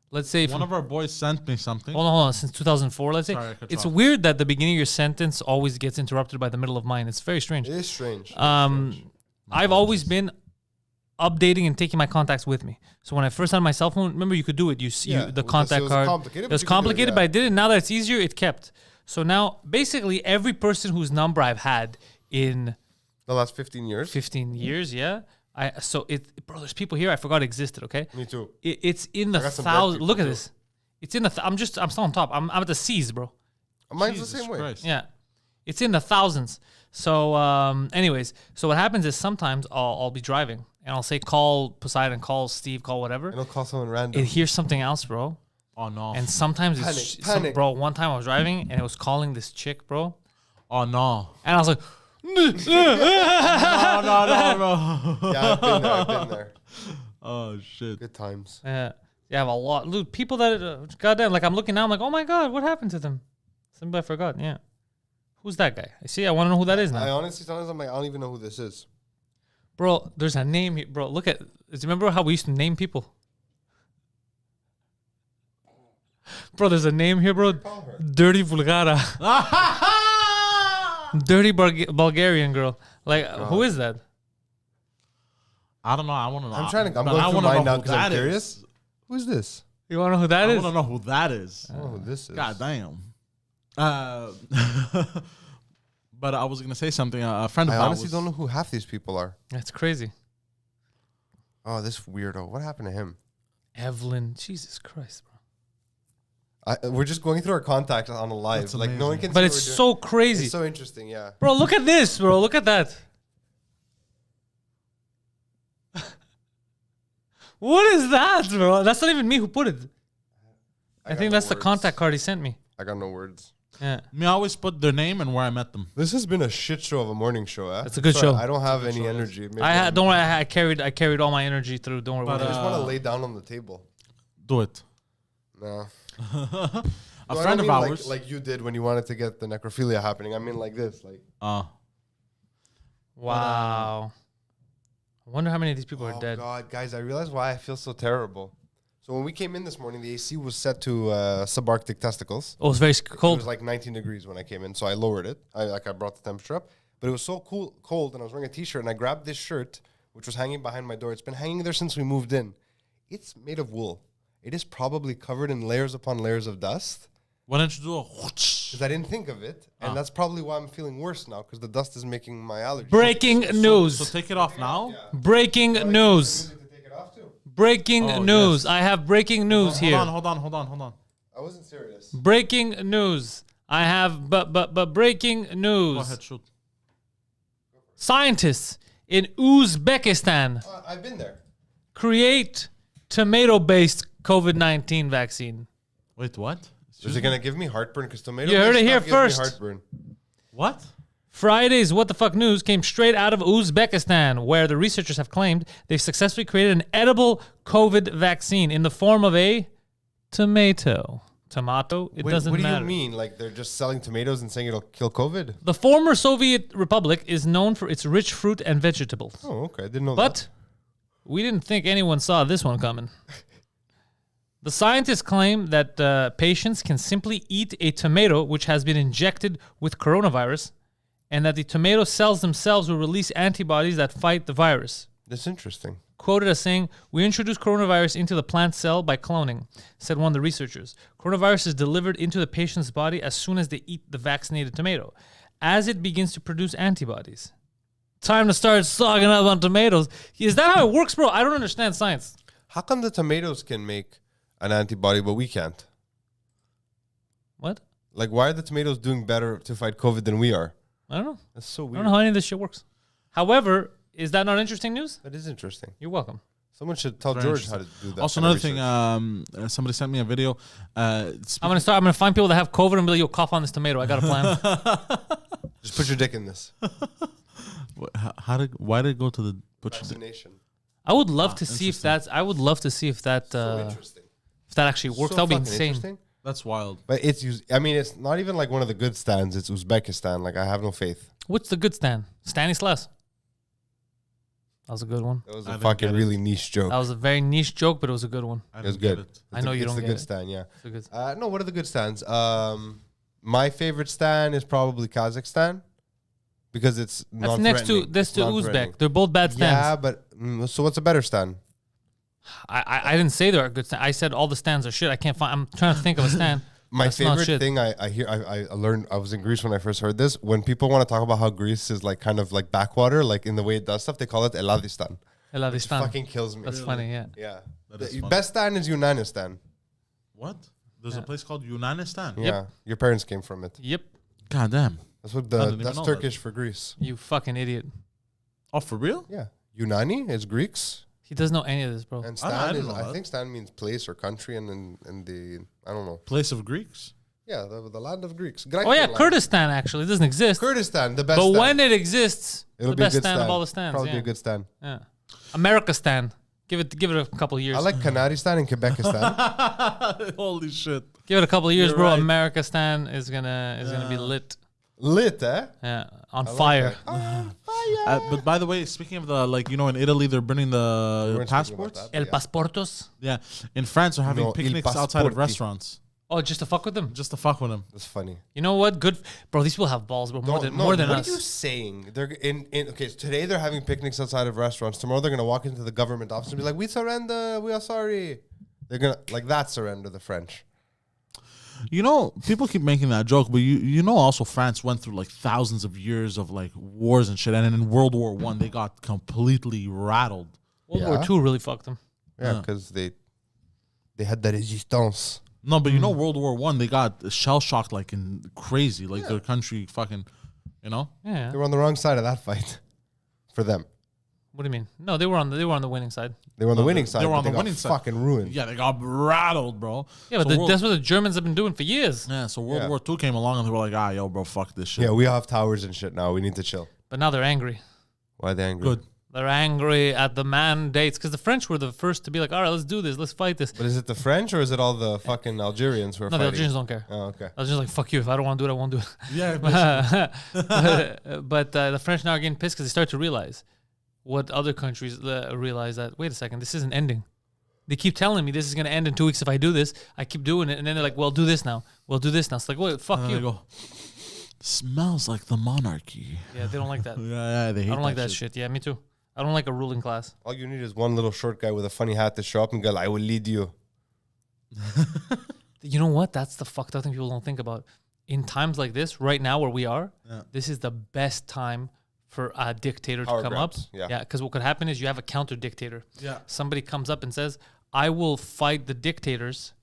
let's say One from, of our boys sent me something. hold on, since 2004, let's say. Sorry, I cut you It's off. weird that the beginning of your sentence always gets interrupted by the middle of mine. It's very strange. It is strange. I've always been updating and taking my contacts with me. So when I first had my cell phone, remember you could do it. Yeah, The it contact was card. complicated, It but was you could do it, complicated, yeah. but I did it. Now that it's easier, it kept. So now basically every person whose number I've had in The last 15 years? 15 years, yeah. Bro, there's people here I forgot existed. Okay, Me too. it's in the got some dead thousands. people Look at too. this. It's in the. I'm still on top. I'm at the C's, bro. Mine's Jesus the same way. Christ. Yeah, it's in the thousands. So, anyways, so what happens is sometimes I'll be driving and I'll say call Poseidon, call Steve, call whatever. And I'll call someone random. It hears something else, bro. Oh no. And sometimes it's Panic. bro. One time I was driving and it was calling this chick, bro, Oh no. and I was like, No. Yeah, I've been there. Oh shit. Good times. yeah, I have a lot. Dude, people that goddamn, like I'm looking now, I'm like, oh my god, what happened to them? Somebody I forgot. Yeah, who's that guy? I want to know who that is now. I honestly, sometimes I'm like, I don't even know who this is. Bro, there's a name here. Bro, look at. Do you remember how we used to name people? Bro, there's a name here, bro. Dirty Bulgara. Dirty Bulgarian girl. Like, who is that? I don't know. I want to know. I'm going I through wanna mine know now who because I'm that is. curious. Who's this? You want to know who that I is? want to know who that is. I don't know who this is. God damn. But I was gonna say something. A friend of I mine honestly was- don't know who half these people are. That's crazy. Oh, this weirdo. What happened to him? Evelyn. Jesus Christ, bro. We're just going through our contacts on a live. That's Like, no one can But see it's what we're so doing. crazy. It's so interesting, yeah. Bro, look at this, bro. Look at that. What is that, bro? That's not even me who put it. I think got no that's the words. contact card he sent me. I got no words. Yeah. Me always put their name and where I met them. This has been a shit show of a morning show. It's a good show. I don't have any energy. Maybe Don't worry. I carried all my energy through. Don't worry. But, about I it. just want to lay down on the table. Do it. No. A No, I friend don't of mean ours. like you did when you wanted to get the necrophilia happening. I mean like this. Like. Wow. I wonder how many of these people are Oh dead. God, guys! I realize why I feel so terrible. So when we came in this morning, the AC was set to subarctic testicles. Oh, it's very It cold. was like 19 degrees when I came in, so I lowered it. I brought the temperature up, but it was so cold, and I was wearing a t-shirt, and I grabbed this shirt, which was hanging behind my door. It's been hanging there since we moved in. It's made of wool. It is probably covered in layers upon layers of dust. Why don't you do a Because I didn't think of it, and that's probably why I'm feeling worse now, because the dust is making my allergies. Breaking news. So take it off now? Breaking news. To take it off too. Breaking news. yes. I have breaking news here. Hold on. I wasn't serious. Breaking news. I have but breaking news. Go ahead, shoot. Scientists in Uzbekistan I've been there. create tomato-based COVID-19 vaccine. Wait, what? Is it gonna give me heartburn? Because tomato. You heard it stuff here gives me first. Heartburn. What? Friday's What the Fuck news came straight out of Uzbekistan, where the researchers have claimed they've successfully created an edible COVID vaccine in the form of a tomato. Tomato? It Wait, doesn't what do matter. you mean? Like they're just selling tomatoes and saying it'll kill COVID? The former Soviet Republic is known for its rich fruit and vegetables. Oh, okay. I didn't know that. But we didn't think anyone saw this one coming. The scientists claim that patients can simply eat a tomato which has been injected with coronavirus, and that the tomato cells themselves will release antibodies that fight the virus. That's interesting. Quoted as saying, "We introduce coronavirus into the plant cell by cloning," said one of the researchers. Coronavirus is delivered into the patient's body as soon as they eat the vaccinated tomato, as it begins to produce antibodies. Time to start stocking up on tomatoes. Is that how it works, bro? I don't understand science. How come the tomatoes can make an antibody, but we can't? What? Like, why are the tomatoes doing better to fight COVID than we are? I don't know. That's so I weird. don't know how any of this shit works. However, is that not interesting news? That is interesting. You're welcome. Someone should tell Very George how to interesting. do that. Also, kind of another thing, somebody sent me a video. I'm gonna find people that have COVID and be like, "Yo, cough on this tomato." I got a plan. Just put your dick in this. Why did it go to the butcher? Vaccination. I would love to see if that's. I would love to see if that So interesting. if that actually works. So That would be fucking insane. interesting. That's wild. But I mean, it's not even like one of the good stands. It's Uzbekistan. Like, I have no faith. What's the good stand? Stanislas. That was a good one. That was I a didn't fucking get it. really niche joke. That was a very niche joke, but it was a good one. I It was didn't get good. it. I know you it's don't the get good it. stand, yeah. It's a good. No, what are the good stands? My favorite stand is probably Kazakhstan because it's That's next to It's non-threatening. Uzbek. They're both bad stands. Yeah, but so what's a better stand? I didn't say they're a good stand. I said all the stands are shit. I can't find. I'm trying to think of a stand. My That's not favorite shit. thing I learned, I was in Greece when I first heard this. When people want to talk about how Greece is like kind of like backwater, like in the way it does stuff, they call it Eladistan. Which Eladistan. fucking kills me. That's funny. Yeah. Yeah. That is The funny. best stand is Yunanistan. What? There's a place called Yunanistan. Yeah. Your parents came from it. Yep. God damn. That's what I didn't even that's know Turkish for Greece. You fucking idiot. Oh, for real? Yeah. Yunani is Greeks. He doesn't know any of this, bro. And I Stan didn't is, know I that. think Stan means place or country, and in the, I don't know. Place of Greeks? Yeah, the land of Greeks. Oh yeah, Land. Kurdistan actually it doesn't exist. Kurdistan, the best. But stand. when it exists, It'll the be a best good stand of all the stands. Probably Yeah. be a good stand. Yeah. America stand. Give it a couple of years. I like Kanaristan and Quebecistan. Holy shit. Give it a couple of years, You're bro. right. America stand is gonna be lit. Lit, eh? Yeah, on I like fire. that. But by the way, speaking of the, like, you know, in Italy, they're burning We the weren't speaking about passports. that, El yeah. pasportos. Yeah. In France, they're having No, il picnics outside of passporti. restaurants Oh, just to fuck with them. just to fuck with them. That's funny. You know what? Good, bro. These people have balls, bro. More than what us. are you saying? They're okay. So today they're having picnics outside of restaurants. Tomorrow they're gonna walk into the government office and be like, "We surrender. We are sorry." They're gonna like that surrender the French. You know, people keep making that joke, but you know, also France went through like thousands of years of like wars and shit, and then in World War I, they got completely rattled. World War Yeah. II really fucked them. Yeah, because they had the resistance. No, but you know, World War I, they got shell shocked like in crazy, like their country fucking, you know. Yeah. They were on the wrong side of that fight for them. What do you mean? No, they were on the winning side. They were on the winning side. They were on the got winning side. Fucking ruined. Yeah, they got rattled, bro. Yeah, but that's what the Germans have been doing for years. Yeah, so World War II came along and they were like, yo, bro, fuck this shit. Yeah, we have towers and shit now. We need to chill. But now they're angry. Why are they angry? Good. They're angry at the mandates because the French were the first to be like, all right, let's do this. Let's fight this. But is it the French or is it all the fucking Algerians who are No, the fighting? Algerians don't care. Oh, okay. I was just like, fuck you. If I don't want to do it, I won't do it. Yeah, But the French now are getting pissed because they start to realize what other countries realize that, wait a second, this isn't ending. They keep telling me this is going to end in 2 weeks if I do this. I keep doing it. And then they're like, well, do this now. Well, do this now. It's like, wait, fuck you. I go, smells like the monarchy. Yeah, they don't like that. Yeah, they hate I don't like that shit. Yeah, me too. I don't like a ruling class. All you need is one little short guy with a funny hat to show up and go, I will lead you. You know what? That's the fucked up thing people don't think about. In times like this, right now where we are, this is the best time for a dictator Power to come grabs, up. yeah. Because what could happen is you have a counter dictator. Yeah. Somebody comes up and says, I will fight the dictators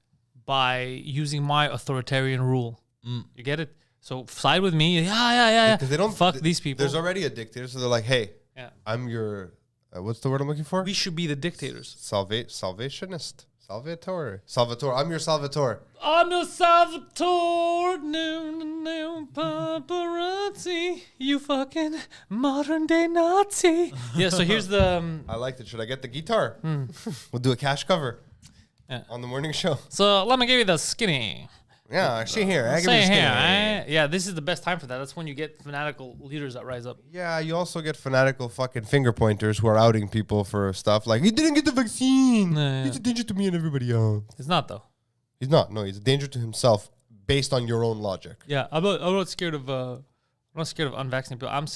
by using my authoritarian rule. You get it? So side with me. Yeah. Because they don't fuck these people. There's already a dictator, so they're like, hey, Yeah. I'm your, what's the word I'm looking for? We should be the dictators. Salvationist. Salvatore. I'm your Salvatore. I'm the Salvatore, no, paparazzi, you fucking modern day Nazi. Yeah, so here's the... I liked it. Should I get the guitar? We'll do a cash cover Yeah. on the morning show. So let me give you the skinny. Yeah, I see here. I give you Say the here, skinny. yeah, this is the best time for that. That's when you get fanatical leaders that rise up. Yeah, you also get fanatical fucking finger pointers who are outing people for stuff like, he didn't get the vaccine. Yeah. He's a danger to me and everybody else. It's not, though. He's not. No, he's a danger to himself based on your own logic. Yeah, I'm not scared of unvaccinated people. I'm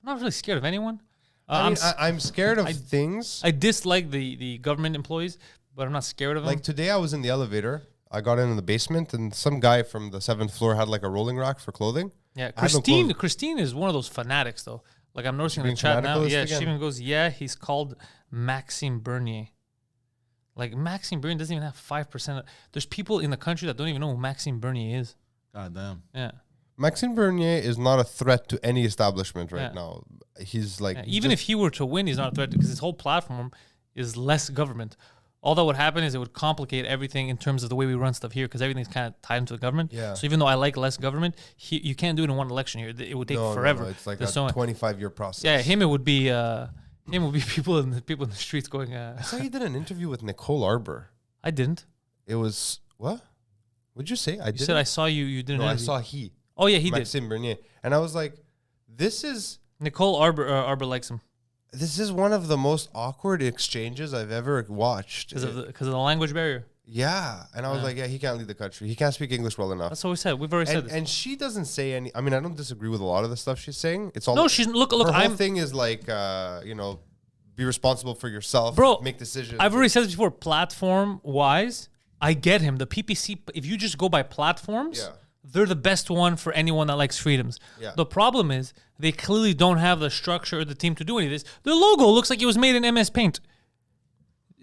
not really scared of anyone. I'm scared of things. I dislike the government employees, but I'm not scared of them. Like today I was in the elevator. I got in the basement and some guy from the 7th floor had like a rolling rack for clothing. Yeah, I had no clothes. Christine is one of those fanatics, though. Like I'm noticing in the Being chat now. fanaticalist Yeah, again? she even goes, yeah, he's called Maxime Bernier. Like Maxime Bernier doesn't even have 5%. There's people in the country that don't even know who Maxime Bernier is. God damn. Yeah. Maxime Bernier is not a threat to any establishment right Yeah. now. He's like... Even if he were to win, he's not a threat because his whole platform is less government. All that would happen is it would complicate everything in terms of the way we run stuff here because everything's kind of tied into the government. Yeah. So even though I like less government, you can't do it in one election here. It would take forever. No, it's like There's a so much- 25-year process. Yeah, him would be people in the streets going. I saw you did an interview with Nicole Arbor. I didn't. It was... What? What'd you say? You said I saw you. You didn't. No, I saw he. Oh yeah, he did. Maxime Bernier. And I was like, this is Nicole Arbor likes him one of the most awkward exchanges I've ever watched. because of the language barrier. Yeah. And I was like, yeah, he can't lead the country. He can't speak English well enough. That's what we said. We've already said this. And she doesn't say any... I mean, I don't disagree with a lot of the stuff she's saying. It's all... No, she's look. Her whole I'm thing is like, be responsible for yourself. Bro, make decisions. I've already said this before. Platform wise, I get him. The PPC. If you just go by platforms, Yeah. they're the best one for anyone that likes freedoms. Yeah. The problem is they clearly don't have the structure or the team to do any of this. Their logo looks like it was made in MS Paint.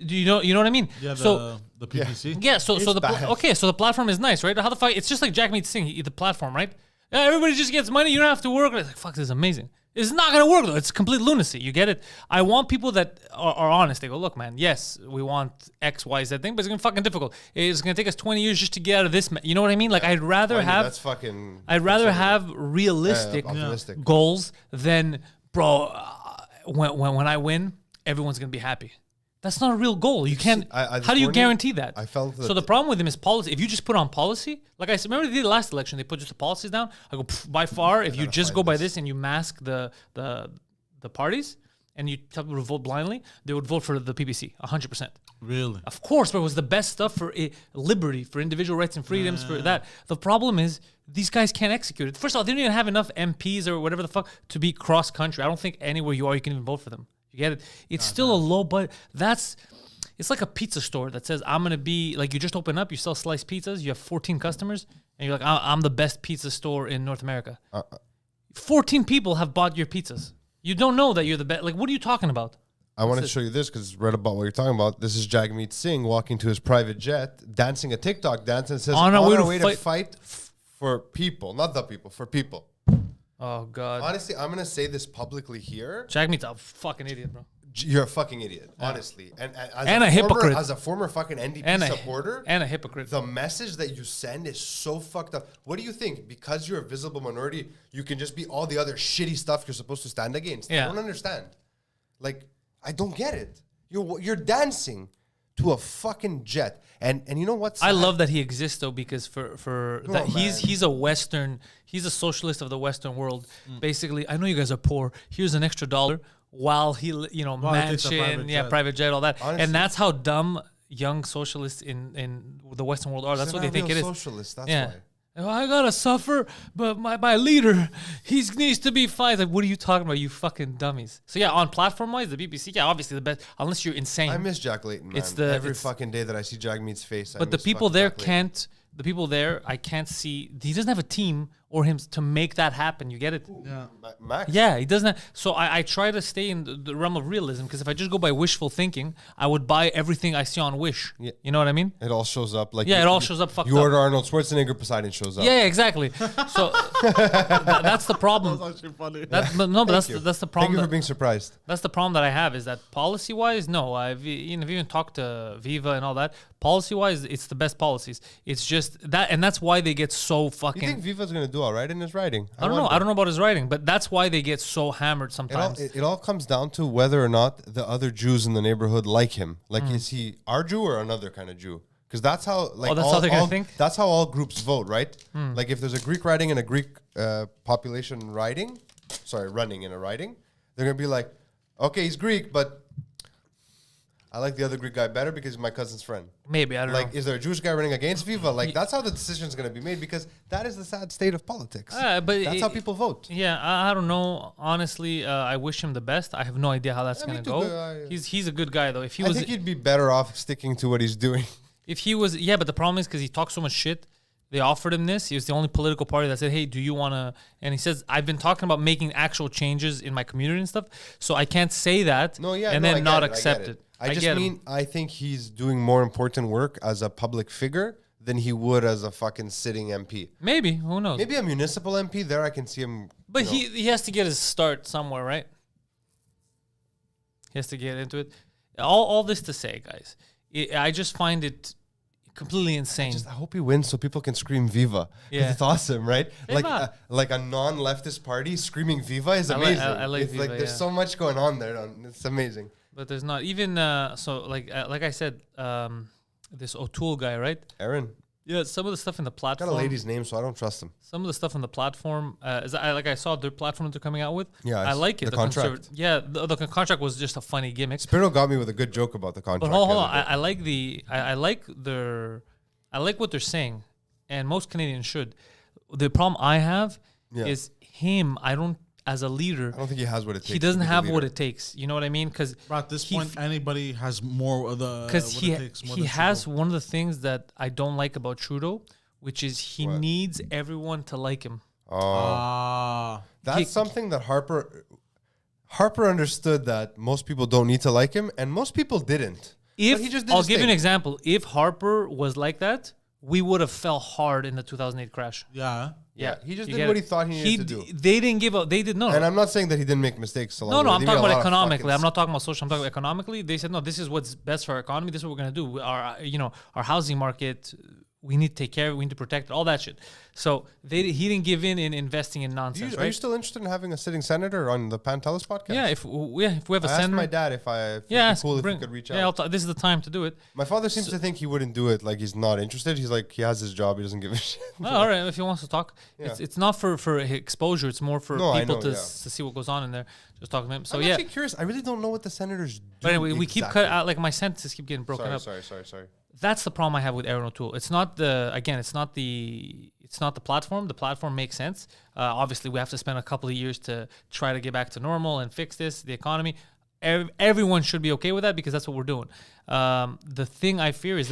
Do you know what I mean? Yeah, so the PPC. yeah, so It's the bad. okay, so the platform is nice, right? How the fuck? It's just like Jack Meets Sing, the platform, right? Yeah, everybody just gets money. You don't have to work. It's like, fuck, this is amazing. It's not gonna work though. It's complete lunacy. You get it? I want people that are honest. They go, look, man. Yes, we want X, Y, Z thing, but it's gonna be fucking difficult. It's gonna take us 20 years just to get out of this. You know what I mean? Like, I'd rather Funny, have. That's fucking... I'd rather have realistic optimistic. goals than, bro. When I win, everyone's gonna be happy. That's not a real goal. You can't. this How do you morning, guarantee that? I felt So the problem with them is policy. If you just put on policy, like I said, remember they did the last election, they put just the policies down. I go, by far, if you just go by this and you mask the parties and you tell people to vote blindly, they would vote for the PPC 100%. Really? Of course, but it was the best stuff for liberty, for individual rights and freedoms, for that. The problem is these guys can't execute it. First of all, they don't even have enough MPs or whatever the fuck to be cross country. I don't think anywhere you are, you can even vote for them. You get it? It's still a low, but it's like a pizza store that says, I'm going to be, like, you just open up, you sell sliced pizzas, you have 14 customers, and you're like, I'm the best pizza store in North America. 14 people have bought your pizzas. You don't know that you're the best. Like, what are you talking about? I want to show you this because it's right about what you're talking about. This is Jagmeet Singh walking to his private jet, dancing a TikTok dance, and says, On on our our way way to to fight for people. Not the people, for people. Oh God. Honestly, I'm gonna say this publicly here. Jagmeet's a fucking idiot, bro. You're a fucking idiot, honestly, and as And a hypocrite. As a former fucking NDP And supporter, and a hypocrite. the message that you send is so fucked up. What do you think? Because you're a visible minority, you can just be all the other shitty stuff you're supposed to stand against. Yeah. I don't understand. Like, I don't get it. You're dancing to a fucking jet, and you know what? I love that he exists though, because for that he's a socialist of the Western world. Basically, I know you guys are poor. Here's an extra $1 while he mansion, private jet, all that. Honestly, and that's how dumb young socialists in the Western world are. That's what they think it is. Socialists. That's why. I gotta suffer, but my leader, he needs to be fine. Like, what are you talking about, you fucking dummies? So yeah, on platform-wise, the BBC, obviously the best, unless you're insane. I miss Jack Layton, man. Every fucking day that I see Jagmeet's face. But the people there can't. The people there, I can't see. He doesn't have a team or him to make that happen. You get it? Yeah. Max? Yeah, he doesn't. So I try to stay in the realm of realism, because if I just go by wishful thinking, I would buy everything I see on Wish. Yeah. You know what I mean? It all shows up like it all shows up fucked up. You order Arnold Schwarzenegger, Poseidon shows up. Yeah, exactly. So that's the problem. That's actually funny. That's the problem. Thank you for being surprised. That's the problem that I have, is that policy-wise, no, I've even talked to Viva and all that. Policy-wise, it's the best policies. It's just that, and that's why they get so fucking. You think Viva's gonna do all right in his writing? I don't know. I don't know about his writing, but that's why they get so hammered sometimes. It all comes down to whether or not the other Jews in the neighborhood like him. Like, is he our Jew or another kind of Jew? Because that's how. Like, that's how they're gonna think. That's how all groups vote, right? Like, if there's a Greek writing and a Greek population running in a writing, they're gonna be like, okay, he's Greek, but I like the other Greek guy better because he's my cousin's friend. Maybe, I don't know. Like, is there a Jewish guy running against Viva? Like, that's how the decision is going to be made, because that is the sad state of politics. But that's how people vote. Yeah, I don't know. Honestly, I wish him the best. I have no idea how that's going to go. He's a good guy, though. If he was, I think he'd be better off sticking to what he's doing. If he was, but the problem is, because he talks so much shit, they offered him this. He was the only political party that said, hey, do you want to? And he says, I've been talking about making actual changes in my community and stuff, so I can't say that then not accept it. I think he's doing more important work as a public figure than he would as a fucking sitting MP. Maybe, who knows? Maybe a municipal MP, there I can see him. But he has to get his start somewhere, right? He has to get into it. All this to say, guys, I just find it completely insane. I hope he wins so people can scream Viva. Yeah. It's awesome, right? Like a non-leftist party screaming Viva is amazing. I like it's Viva, like there's so much going on there. It's amazing. But there's not even like I said, this O'Toole guy, right? Aaron. Yeah, some of the stuff in the platform. Got a lady's name, so I don't trust him. Some of the stuff in the platform, I saw their platform that they're coming out with. Yeah, I like it. The contract. The contract was just a funny gimmick. Spiro got me with a good joke about the contract. But hold on, I like what they're saying, and most Canadians should. The problem I have is him. As a leader, I don't think he has what it takes. He doesn't have what it takes. You know what I mean? Because at this point, anybody has more of the. Because he has one of the things that I don't like about Trudeau, which is he needs everyone to like him. That's something that Harper understood, that most people don't need to like him, and most people didn't. I'll give you an example. If Harper was like that, we would have fell hard in the 2008 crash. Yeah, he just did what he thought he needed to do. They didn't give up. They did not. And I'm not saying that he didn't make mistakes along the way. No, I'm talking about economically. I'm not talking about social. I'm talking about economically. They said, no, this is what's best for our economy. This is what we're going to do. Our housing market, we need to take care of it. We need to protect it, all that shit. So he didn't give in investing in nonsense. Are you still interested in having a sitting senator on the Pantelis podcast? Yeah, if we have a senator. I asked my dad if it'd be cool if he could reach out. Yeah, this is the time to do it. My father seems to think he wouldn't do it. Like, he's not interested. He's like, he has his job. He doesn't give a shit. All right, if he wants to talk. Yeah. It's not for exposure. It's more for people to see what goes on in there. Just talking to him. So I'm actually curious. I really don't know what the senators do. But anyway, we keep cut out. Like, my sentences keep getting broken up. Sorry. That's the problem I have with Aaron O'Toole. It's not the platform. The platform makes sense. Obviously, we have to spend a couple of years to try to get back to normal and fix the economy. Everyone should be okay with that, because that's what we're doing. The thing I fear is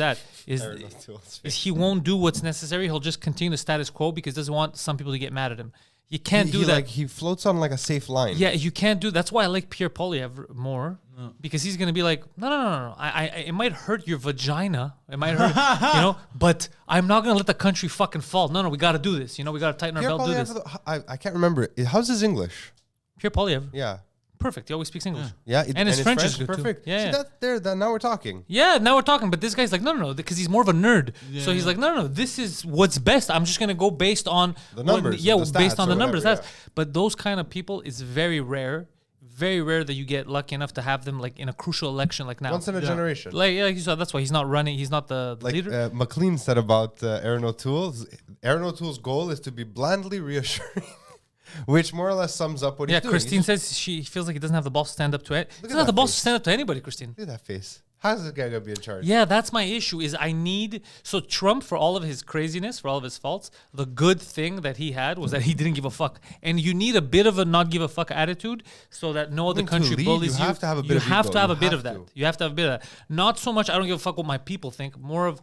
he won't do what's necessary. He'll just continue the status quo because he doesn't want some people to get mad at him. You can't do that. He floats on like a safe line. Yeah, you can't do. That's why I like Pierre Poilievre more. Because he's gonna be like, no. It might hurt your vagina. It might hurt, but I'm not gonna let the country fucking fall. No, we gotta do this. We gotta tighten our belt, do this. I can't remember. How's his English? Pierre Polyev. Yeah. Perfect. He always speaks English. Yeah. And his French is good perfect. too. Yeah. See, now we're talking. Yeah, now we're talking. But this guy's like, no, because he's more of a nerd. Yeah. So he's like, no, this is what's best. I'm just gonna go based on the numbers. Based on the numbers. Whatever, But those kind of people is very rare. Very rare that you get lucky enough to have them like in a crucial election like now. Once in a generation. Like you saw, that's why he's not running. He's not the leader. McLean said about Aaron O'Toole. Aaron O'Toole's goal is to be blandly reassuring, which more or less sums up what he's doing. Christine says she feels like he doesn't have the balls to stand up to it. He doesn't have the balls to stand up to anybody, Christine. Look at that face. How's this guy gonna be in charge? Yeah, that's my issue. So Trump, for all of his craziness, for all of his faults, the good thing that he had was that he didn't give a fuck. And you need a bit of a not give a fuck attitude so that no other country bullies you. You have to have a bit of ego. You have to have a bit of that. You have to have a bit of that. Not so much I don't give a fuck what my people think. More of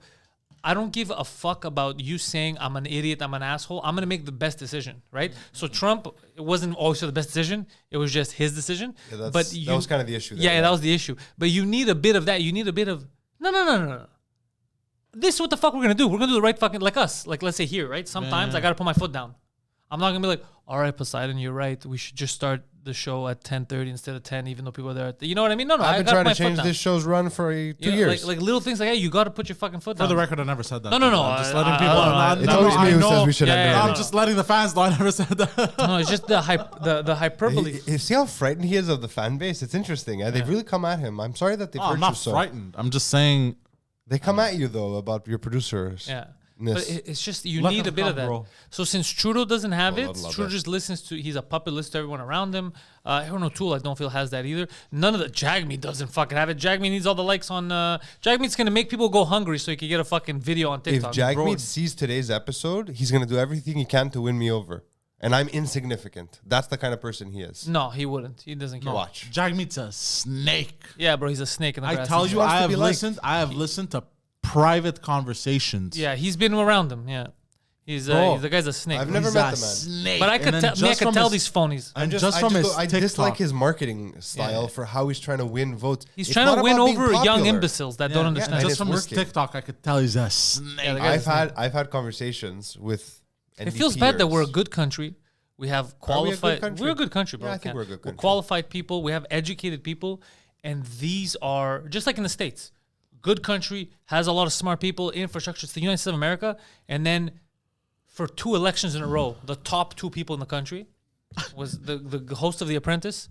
I don't give a fuck about you saying I'm an idiot, I'm an asshole. I'm gonna make the best decision, right? So Trump, it wasn't always the best decision. It was just his decision. Yeah, that was kind of the issue. That was the issue. But you need a bit of that. You need a bit of no. This is what the fuck we're gonna do. We're gonna do the right fucking like us. Like let's say here, right? Sometimes I gotta put my foot down. I'm not gonna be like, all right, Poseidon, you're right. We should just start the show at 10:30 instead of 10, even though people are there. You know what I mean? No. I've been trying to change this show's run for 2 years. Like little things like that. You got to put your fucking foot down. For the record, I never said that. No. I'm just letting people know. It's always me who says we should end early. I'm just letting the fans know I never said that. No, it's just the hyperbole. You see how frightened he is of the fan base? It's interesting. They've really come at him. I'm sorry that they've hurt I'm not you frightened. I'm just saying. They come at you, though, about your producers. Yeah. But it's just, you need a bit of that. Bro. So since Trudeau doesn't have it, Trudeau just listens to, he's a puppet list to everyone around him. Aaron O'Toole, I don't feel has that either. None of the, Jagmeet doesn't fucking have it. Jagmeet needs all the likes on, Jagmeet's going to make people go hungry so he can get a fucking video on TikTok. If Jagmeet sees today's episode, he's going to do everything he can to win me over. And I'm insignificant. That's the kind of person he is. No, he wouldn't. He doesn't care. Watch. Jagmeet's a snake. Yeah, bro, he's a snake in the grass. I tell you, I have listened to private conversations. Yeah, he's been around them. Yeah, he's the guy's a snake. I've never met the man. Snake. But I could tell these phonies. I dislike his marketing style for how he's trying to win votes. He's trying to win over young imbeciles that don't understand. Just from his TikTok, I could tell he's a snake. Yeah, I've had conversations with NDPers. It feels bad that we're a good country. We have qualified. We're a good country, bro. Yeah, I think we're a good country. We're qualified people. We have educated people, and these are just like in the States. Good country, has a lot of smart people, infrastructure. It's the United States of America. And then for 2 elections in a row, the top 2 people in the country was the host of The Apprentice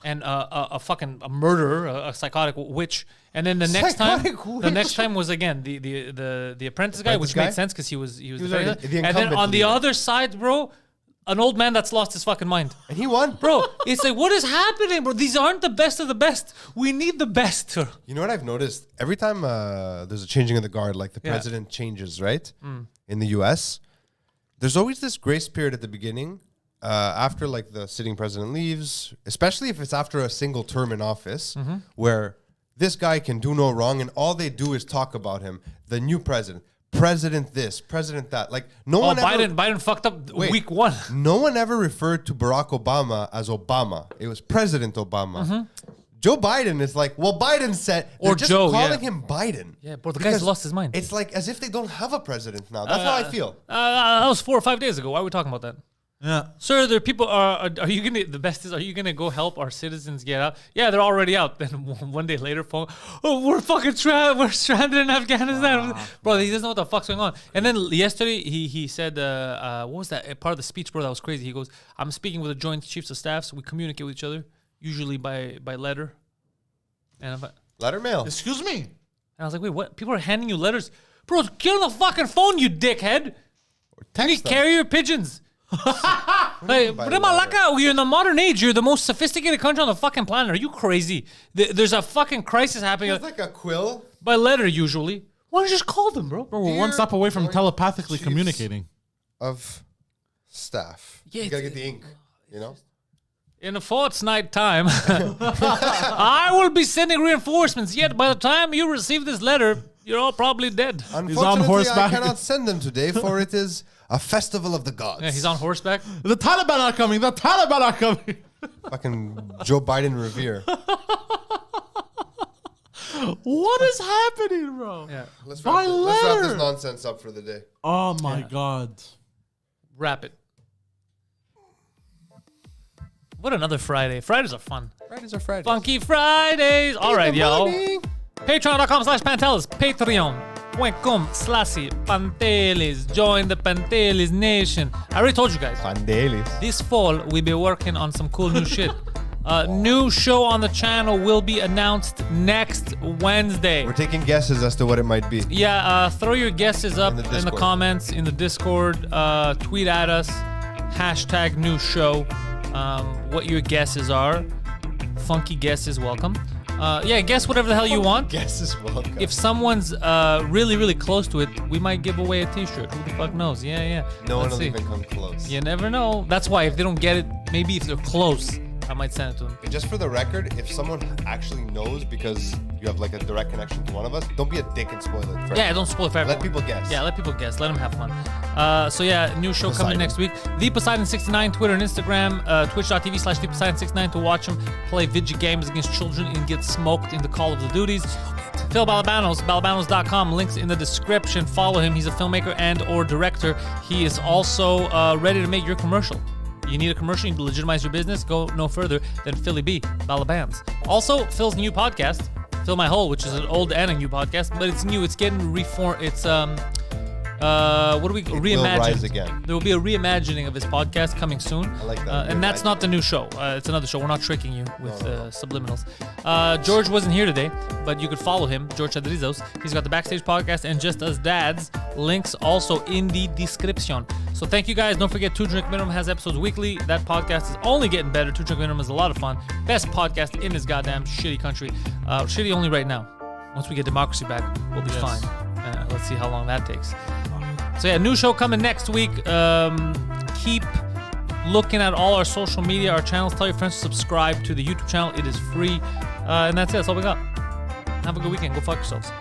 and a murderer, a psychotic witch. And then the next time was again the Apprentice guy, which made sense because he was the and then on the other side, bro, an old man that's lost his fucking mind. And he won. Bro, it's like, what is happening, bro? These aren't the best of the best. We need the best. You know what I've noticed? Every time there's a changing of the guard, like the president changes, right? In the U.S., there's always this grace period at the beginning after like the sitting president leaves, especially if it's after a single term in office, where this guy can do no wrong and all they do is talk about him. The new president this, president that. Like no one Biden fucked up week 1. No one ever referred to Barack Obama as Obama. It was President Obama. Joe Biden is like, well, Biden said, or just Joe, calling him Biden. Yeah, but the guy's lost his mind. It's like as if they don't have a president now. That's how I feel. That was 4 or 5 days ago. Why are we talking about that? Yeah, sir. There are people. Are you gonna? The best is, are you gonna go help our citizens get out? Yeah, they're already out. Then 1 day later, phone. Oh, we're fucking we're stranded in Afghanistan, bro. He doesn't know what the fuck's going on. And then yesterday, he said, what was that part of the speech, bro? That was crazy. He goes, "I'm speaking with the Joint Chiefs of Staffs. We communicate with each other, usually by letter." And letter mail. Excuse me. And I was like, wait, what? People are handing you letters, bro. Get on the fucking phone, you dickhead. Can you carry your pigeons? Like, you're in the modern age. You're the most sophisticated country on the fucking planet. Are you crazy? There's a fucking crisis happening. It's like a quill. By letter, usually. Why don't you just call them, bro? Bro, we're one step away from telepathically communicating. Of staff. Yeah, you gotta get the ink, you know? In a fortnight time, I will be sending reinforcements. Yet by the time you receive this letter, you're all probably dead. Unfortunately, I cannot send them today, for it is a festival of the gods. Yeah, he's on horseback. The Taliban are coming. Fucking Joe Biden Revere. What is happening, bro? Yeah. Let's By let's wrap this letter. nonsense up for the day. Oh my God. Wrap it. What another Friday. Fridays are fun. Fridays are Fridays. Funky Fridays. All right, y'all. Patreon.com/Pantelis. Patreon.com/Pantelis. Join the Pantelis Nation. I already told you guys. Pantelis. This fall, we'll be working on some cool new shit. New show on the channel will be announced next Wednesday. We're taking guesses as to what it might be. Yeah, throw your guesses up In the in the Discord. comments, in the Discord. Tweet at us. #new show. What your guesses are. Funky guesses, welcome. Yeah, guess whatever the hell you want. Guesses welcome. If someone's really, really close to it, we might give away a t-shirt. Who the fuck knows? Yeah. no one Let's will see. even come close. You never know. That's why if they don't get it, maybe if they're close, I might send it to them. Just for the record, if someone actually knows because you have like a direct connection to one of us, don't be a dick and spoil it. For Yeah, don't spoil it for everyone. Let people guess. Yeah, let people guess. Let them have fun. So yeah, new show coming Poseidon. next week. The Poseidon69, Twitter and Instagram, twitch.tv/ThePoseidon69 to watch him play video games against children and get smoked in the Call of the Duties. Phil Balabanos, balabanos.com, links in the description. Follow him. He's a filmmaker and or director. He is also ready to make your commercial. You need a commercial, you need to legitimize your business, go no further than Philly B, Balabans. Also, Phil's new podcast, Fill My Hole, which is an old and a new podcast, but it's new. It's getting reformed. It's what do we will reimagined? rise again. There will be a reimagining of his podcast coming soon. I like that. And that's not the new show. It's another show. We're not tricking you with subliminals. George wasn't here today, but you could follow him, George Chadrizos. He's got the Backstage Podcast and Just Us Dads. Links also in the description. So thank you guys. Don't forget, 2 Drink Minimum has episodes weekly. That podcast is only getting better. 2 Drink Minimum is a lot of fun. Best podcast in this goddamn shitty country. Shitty only right now. Once we get democracy back, we'll be fine. Let's see how long that takes. So yeah, new show coming next week. Keep looking at all our social media, our channels. Tell your friends to subscribe to the YouTube channel. It is free. And that's it. That's all we got. Have a good weekend. Go fuck yourselves.